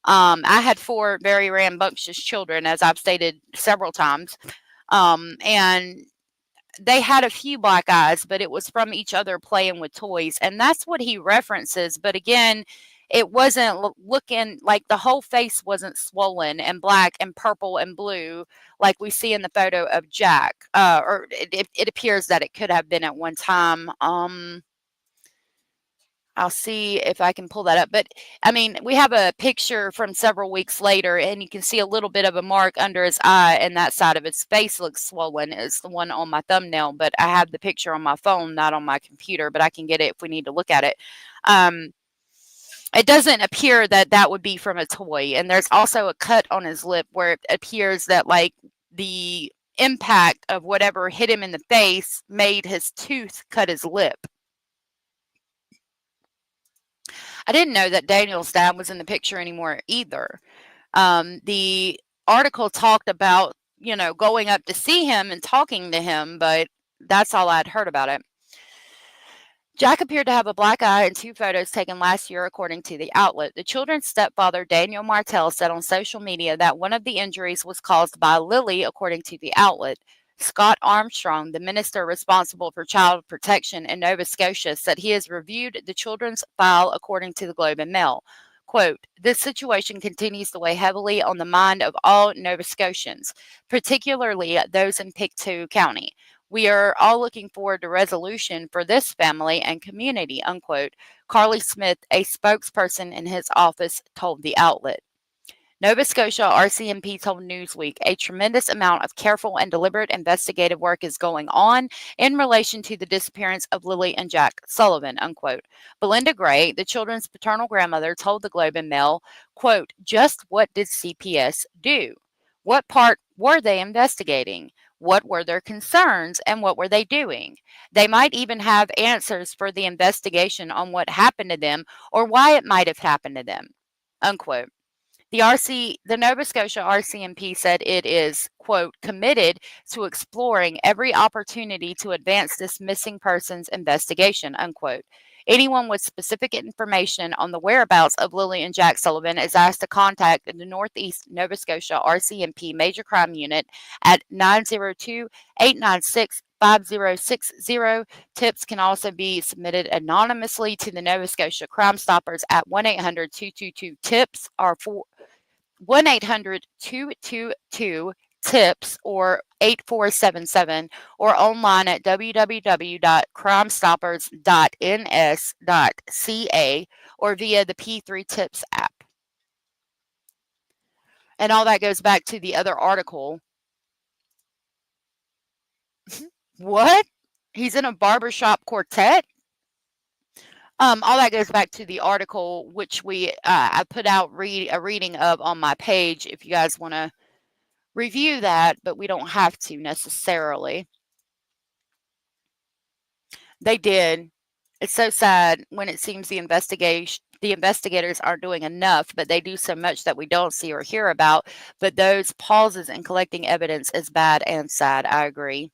I had 4 very rambunctious children, as I've stated several times, and they had a few black eyes, but it was from each other playing with toys, and that's what he references. But again, it wasn't looking like the whole face wasn't swollen and black and purple and blue like we see in the photo of Jack. Or it appears that it could have been at one time. I'll see if I can pull that up. But, I mean, we have a picture from several weeks later, and you can see a little bit of a mark under his eye, and that side of his face looks swollen. It's the one on my thumbnail, but I have the picture on my phone, not on my computer, but I can get it if we need to look at it. It doesn't appear that that would be from a toy. And there's also a cut on his lip where it appears that, like, the impact of whatever hit him in the face made his tooth cut his lip. I didn't know that Daniel's dad was in the picture anymore either. The article talked about, going up to see him and talking to him, but that's all I'd heard about it. Jack appeared to have a black eye in 2 photos taken last year, according to the outlet. The children's stepfather, Daniel Martell, said on social media that one of the injuries was caused by Lilly, according to the outlet. Scott Armstrong, the minister responsible for child protection in Nova Scotia, said he has reviewed the children's file, according to the Globe and Mail. Quote, this situation continues to weigh heavily on the mind of all Nova Scotians, particularly those in Pictou County. We are all looking forward to resolution for this family and community, unquote. Carly Smith, a spokesperson in his office, told the outlet. Nova Scotia RCMP told Newsweek a tremendous amount of careful and deliberate investigative work is going on in relation to the disappearance of Lilly and Jack Sullivan, unquote. Belinda Gray, the children's paternal grandmother, told the Globe and Mail, quote, just what did CPS do? What part were they investigating? What were their concerns and what were they doing? They might even have answers for the investigation on what happened to them or why it might have happened to them, unquote. The Nova Scotia RCMP said it is, quote, committed to exploring every opportunity to advance this missing persons investigation, unquote. Anyone with specific information on the whereabouts of Lilly and Jack Sullivan is asked to contact the Northeast Nova Scotia RCMP Major Crime Unit at 902-896-5060. Tips can also be submitted anonymously to the Nova Scotia Crime Stoppers at 1-800-222-TIPS or 1-800-222-TIPS or 8477 or online at www.crimestoppers.ns.ca or via the P3 Tips app. And all that goes back to the other article. What? He's in a barbershop quartet? All that goes back to the article which I put out a reading of on my page if you guys want to review that, but we don't have to necessarily. They did. It's so sad when it seems the investigators aren't doing enough, but they do so much that we don't see or hear about. But those pauses in collecting evidence is bad and sad. I agree.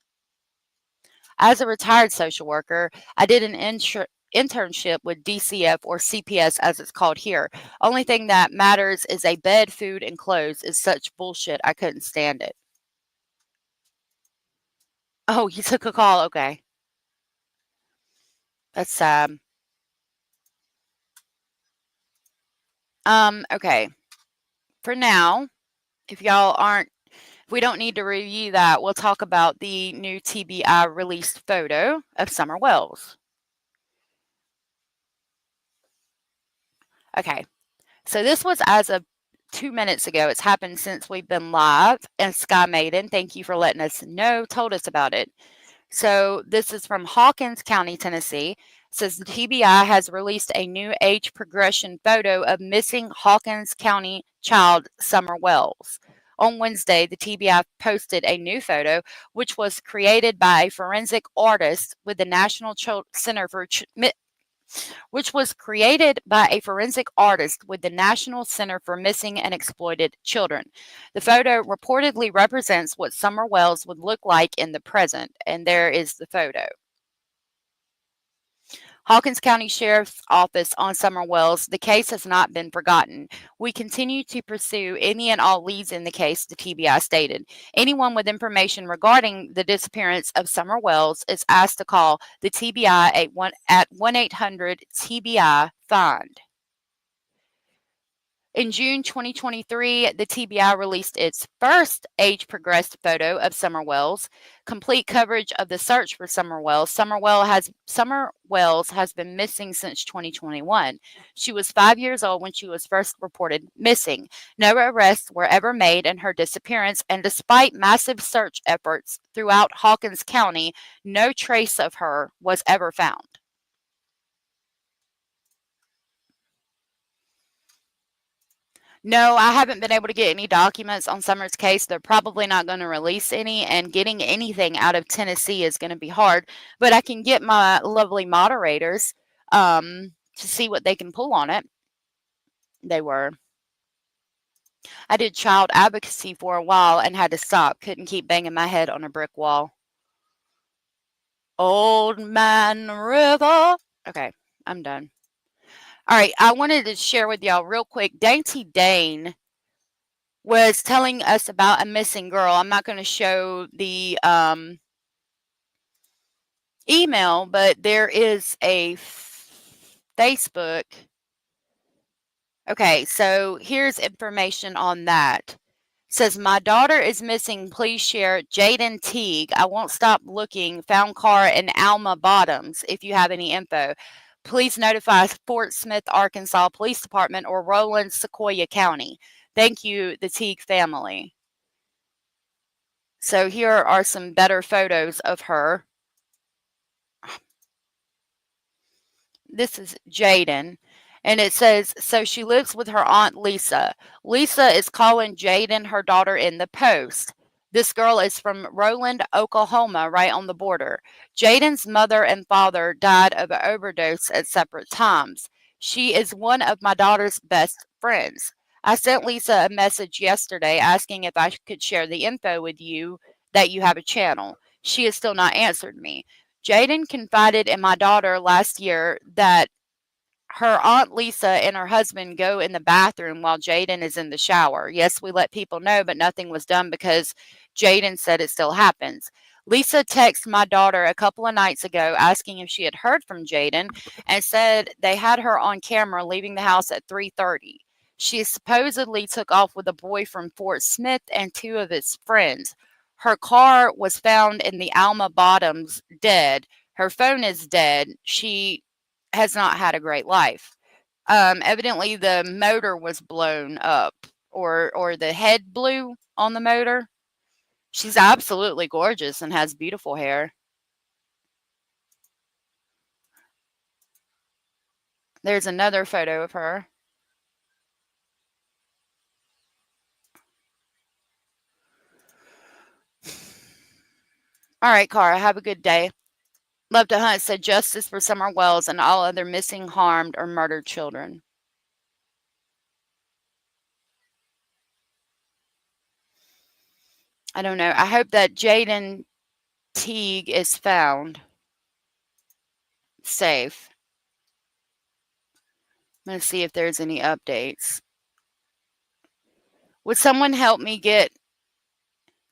As a retired social worker, I did an internship with DCF or CPS as it's called here. Only thing that matters is a bed, food, and clothes is such bullshit. I couldn't stand it. Oh, you took a call. Okay. That's sad. Okay. For now, if we don't need to review that, we'll talk about the new TBI released photo of Summer Wells. Okay. So this was as of 2 minutes ago. It's happened since we've been live. And Sky Maiden, thank you for letting us know, told us about it. So this is from Hawkins County, Tennessee. It says the TBI has released a new age progression photo of missing Hawkins County child Summer Wells. On Wednesday, the TBI posted a new photo, which was created by a forensic artist with the National Center for Missing and Exploited Children. The photo reportedly represents what Summer Wells would look like in the present, and there is the photo. Hawkins County Sheriff's Office on Summer Wells, the case has not been forgotten. We continue to pursue any and all leads in the case, the TBI stated. Anyone with information regarding the disappearance of Summer Wells is asked to call the TBI at 1-800-TBI-FIND. In June 2023, the TBI released its first age-progressed photo of Summer Wells. Complete coverage of the search for Summer Wells. Summer Wells has been missing since 2021. She was 5 years old when she was first reported missing. No arrests were ever made in her disappearance, and despite massive search efforts throughout Hawkins County, no trace of her was ever found. No, I haven't been able to get any documents on Summer's case. They're probably not going to release any, and getting anything out of Tennessee is going to be hard. But I can get my lovely moderators to see what they can pull on it. I did child advocacy for a while and had to stop. Couldn't keep banging my head on a brick wall. Old Man River. Okay, I'm done. All right, I wanted to share with y'all real quick. Dainty Dane was telling us about a missing girl. I'm not going to show the email, but there is a Facebook. Okay, so here's information on that. It says, my daughter is missing. Please share Jaden Teague. I won't stop looking. Found car in Alma Bottoms. If you have any info, please notify Fort Smith, Arkansas Police Department or Roland, Sequoyah County. Thank you, the Teague family. So here are some better photos of her. This is Jaden. And it says, so she lives with her aunt Lisa. Lisa is calling Jaden her daughter in the post. This girl is from Roland, Oklahoma, right on the border. Jaden's mother and father died of an overdose at separate times. She is one of my daughter's best friends. I sent Lisa a message yesterday asking if I could share the info with you that you have a channel. She has still not answered me. Jaden confided in my daughter last year that her aunt Lisa and her husband go in the bathroom while Jaden is in the shower. Yes, we let people know, but nothing was done because Jaden said it still happens. Lisa texted my daughter a couple of nights ago asking if she had heard from Jaden and said they had her on camera leaving the house at 3:30. She supposedly took off with a boy from Fort Smith and 2 of his friends. Her car was found in the Alma Bottoms dead. Her phone is dead. She has not had a great life. Evidently the motor was blown up, or the head blew on the motor. She's absolutely gorgeous and has beautiful hair. There's another photo of her. All right, Cara, have a good day. Love to Hunt said justice for Summer Wells and all other missing, harmed, or murdered children. I don't know. I hope that Jaden Teague is found safe. I'm going to see if there's any updates. Would someone help me get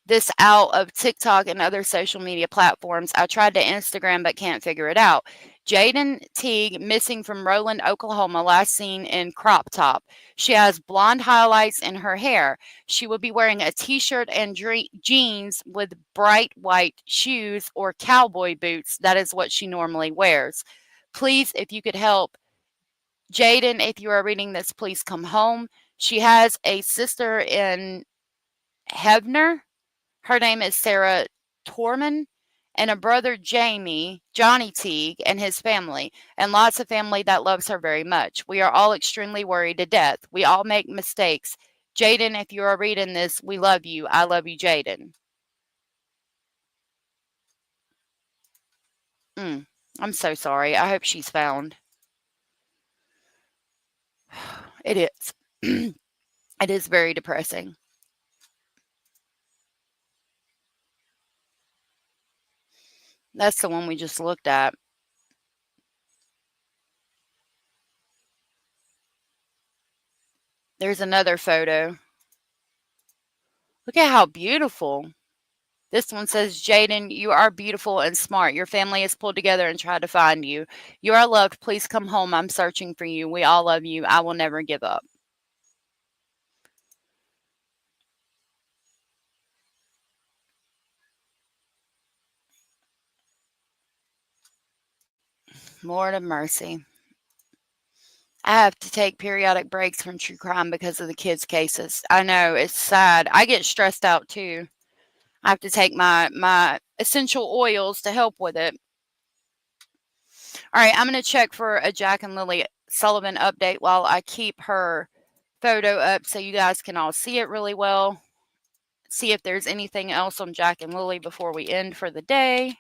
this out of TikTok and other social media platforms? I tried to Instagram but can't figure it out. Jaden Teague missing from Roland, Oklahoma, last seen in crop top. She has blonde highlights in her hair. She would be wearing a t-shirt and jeans with bright white shoes or cowboy boots. That is what she normally wears. Please, if you could help Jaden, if you are reading this, please come home. She has a sister in Hebner. Her name is Sarah Torman, and a brother, Johnny Teague, and his family, and lots of family that loves her very much. We are all extremely worried to death. We all make mistakes. Jaden, if you are reading this, we love you. I love you, Jaden. I'm so sorry. I hope she's found. It is. It is very depressing. That's the one we just looked at. There's another photo. Look at how beautiful. This one says, Jaden, you are beautiful and smart. Your family has pulled together and tried to find you. You are loved. Please come home. I'm searching for you. We all love you. I will never give up. Lord of mercy. I have to take periodic breaks from true crime because of the kids' cases. I know, it's sad. I get stressed out too. I have to take my essential oils to help with it. All right, I'm going to check for a Jack and Lilly Sullivan update while I keep her photo up so you guys can all see it really well. See if there's anything else on Jack and Lilly before we end for the day.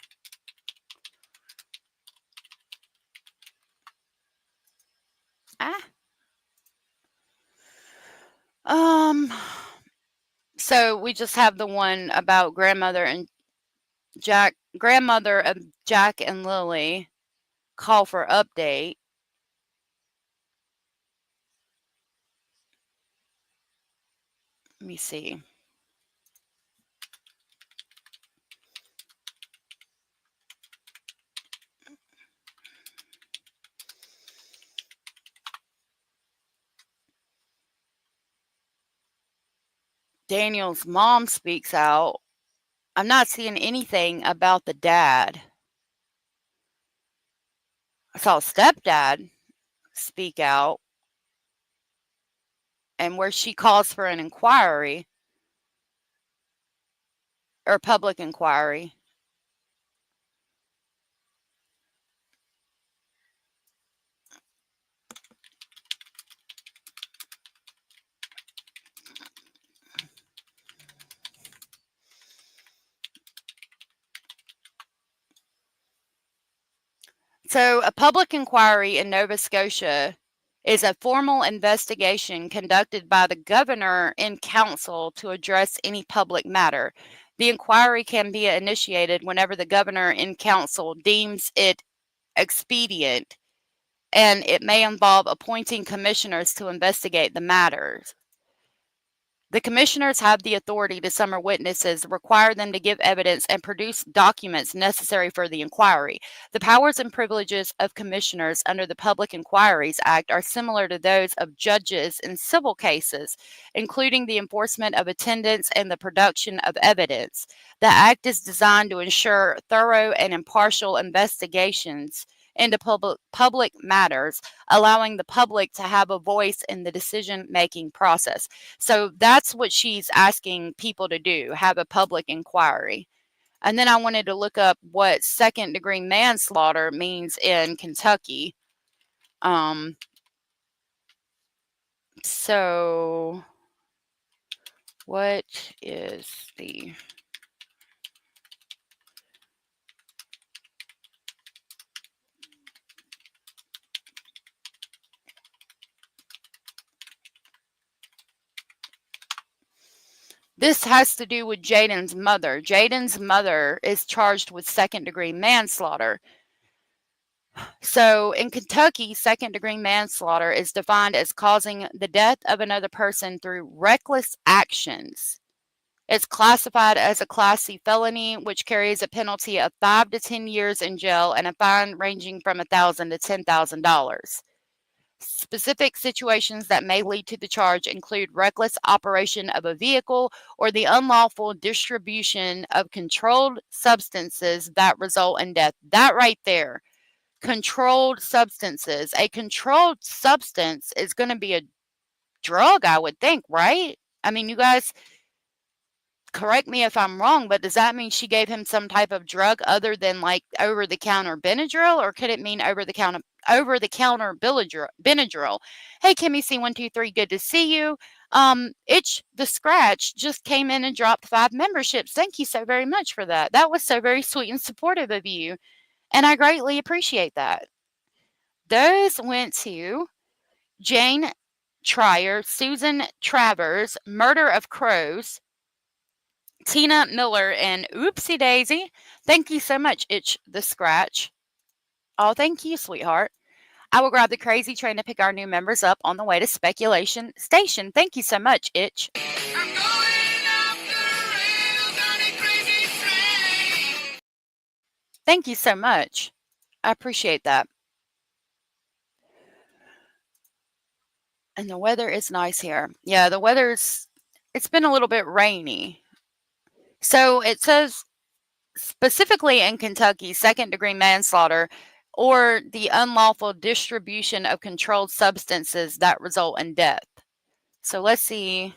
So we just have the one about grandmother of Jack and Lilly call for update. Let me see. Daniel's mom speaks out. I'm not seeing anything about the dad. I saw stepdad speak out, and where she calls for an inquiry or public inquiry. So a public inquiry in Nova Scotia is a formal investigation conducted by the governor in council to address any public matter. The inquiry can be initiated whenever the governor in council deems it expedient, and it may involve appointing commissioners to investigate the matters. The commissioners have the authority to summon witnesses, require them to give evidence, and produce documents necessary for the inquiry. The powers and privileges of commissioners under the Public Inquiries Act are similar to those of judges in civil cases, including the enforcement of attendance and the production of evidence. The Act is designed to ensure thorough and impartial investigations into public matters, allowing the public to have a voice in the decision-making process. So that's what she's asking people to do, have a public inquiry. And then I wanted to look up what second-degree manslaughter means in Kentucky. So what is the... This has to do with Jayden's mother. Jayden's mother is charged with second-degree manslaughter. So in Kentucky, second-degree manslaughter is defined as causing the death of another person through reckless actions. It's classified as a Class C felony, which carries a penalty of 5 to 10 years in jail and a fine ranging from $1,000 to $10,000. Specific situations that may lead to the charge include reckless operation of a vehicle or the unlawful distribution of controlled substances that result in death. That right there, controlled substances. A controlled substance is going to be a drug, I would think, right? I mean, you guys correct me if I'm wrong, but does that mean she gave him some type of drug other than like over-the-counter Benadryl, or could it mean over-the-counter Benadryl? Hey, Kimmy C123, good to see you. Itch the Scratch just came in and dropped 5 memberships. Thank you so very much for that. That was so very sweet and supportive of you, and I greatly appreciate that. Those went to Jane Trier, Susan Travers, Murder of Crows, Tina Miller, and Oopsie Daisy. Thank you so much, Itch the Scratch. Oh, thank you, sweetheart. I will grab the crazy train to pick our new members up on the way to Speculation Station. Thank you so much, Itch. Thank you so much. I appreciate that. And the weather is nice here. Yeah, the weather's, it's been a little bit rainy. So it says specifically in Kentucky, second-degree manslaughter or the unlawful distribution of controlled substances that result in death. So let's see.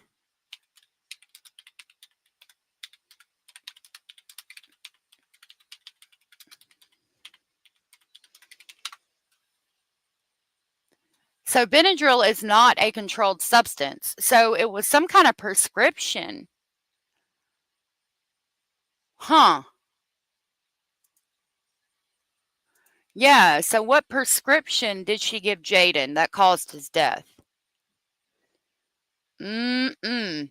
So Benadryl is not a controlled substance. So it was some kind of prescription. Huh. Yeah, so what prescription did she give Jayden that caused his death? Uh-oh.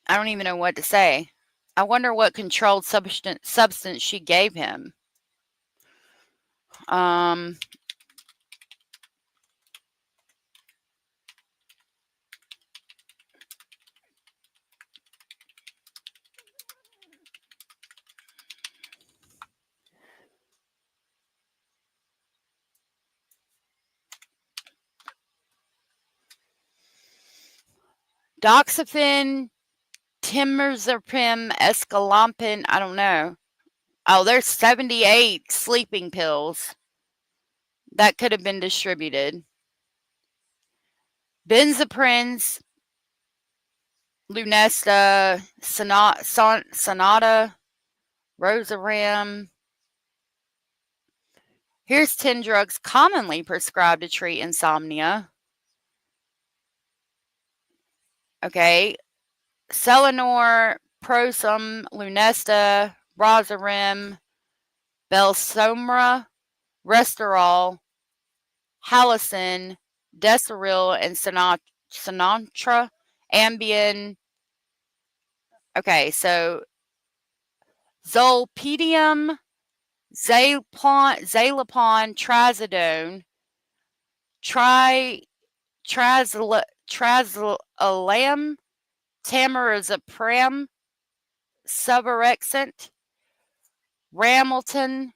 I don't even know what to say. I wonder what controlled substance she gave him. Doxepin, Timazepam, Escalampin, I don't know. Oh, there's 78 sleeping pills that could have been distributed. Benzaprins, Lunesta, Sonata, Rosaram. Here's 10 drugs commonly prescribed to treat insomnia. Okay. Selenor, Prosum, Lunesta, Rosarim, Belsomra, Restorol, Halicin, Deseril, and Sinatra, Ambien. Okay, so Zolpidem, Zalapon, trazodone, trazolam, tamarazepam, suvorexant, Ramilton,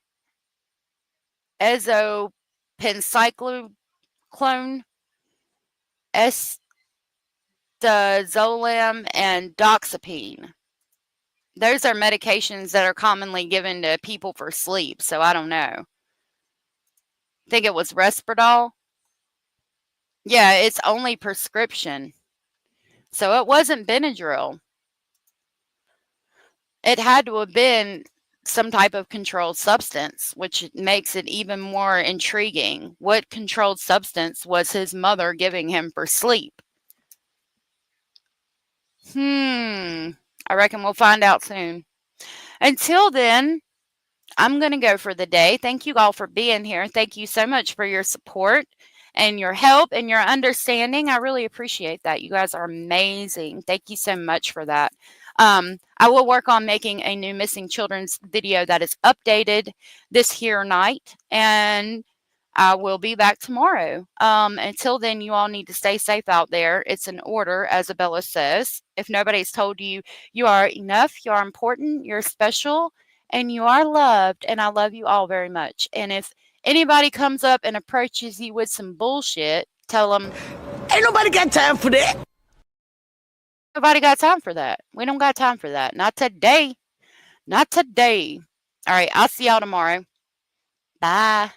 ezopencyclone, estazolam, and doxepine. Those are medications that are commonly given to people for sleep, so I don't know. I think it was Risperdal. Yeah, it's only prescription. So it wasn't Benadryl. It had to have been some type of controlled substance, which makes it even more intriguing. What controlled substance was his mother giving him for sleep? I reckon we'll find out soon. Until then, I'm going to go for the day. Thank you all for being here. Thank you so much for your support and your help and your understanding. I really appreciate that. You guys are amazing. Thank you so much for that. I will work on making a new missing children's video that is updated this here night, and I will be back tomorrow. Until then, you all need to stay safe out there. It's an order, as Abella says. If nobody's told you, you are enough, you are important, you're special, and you are loved, and I love you all very much. And if anybody comes up and approaches you with some bullshit, tell them, ain't nobody got time for that. Nobody got time for that. We don't got time for that. Not today. Not today. All right, I'll see y'all tomorrow. Bye.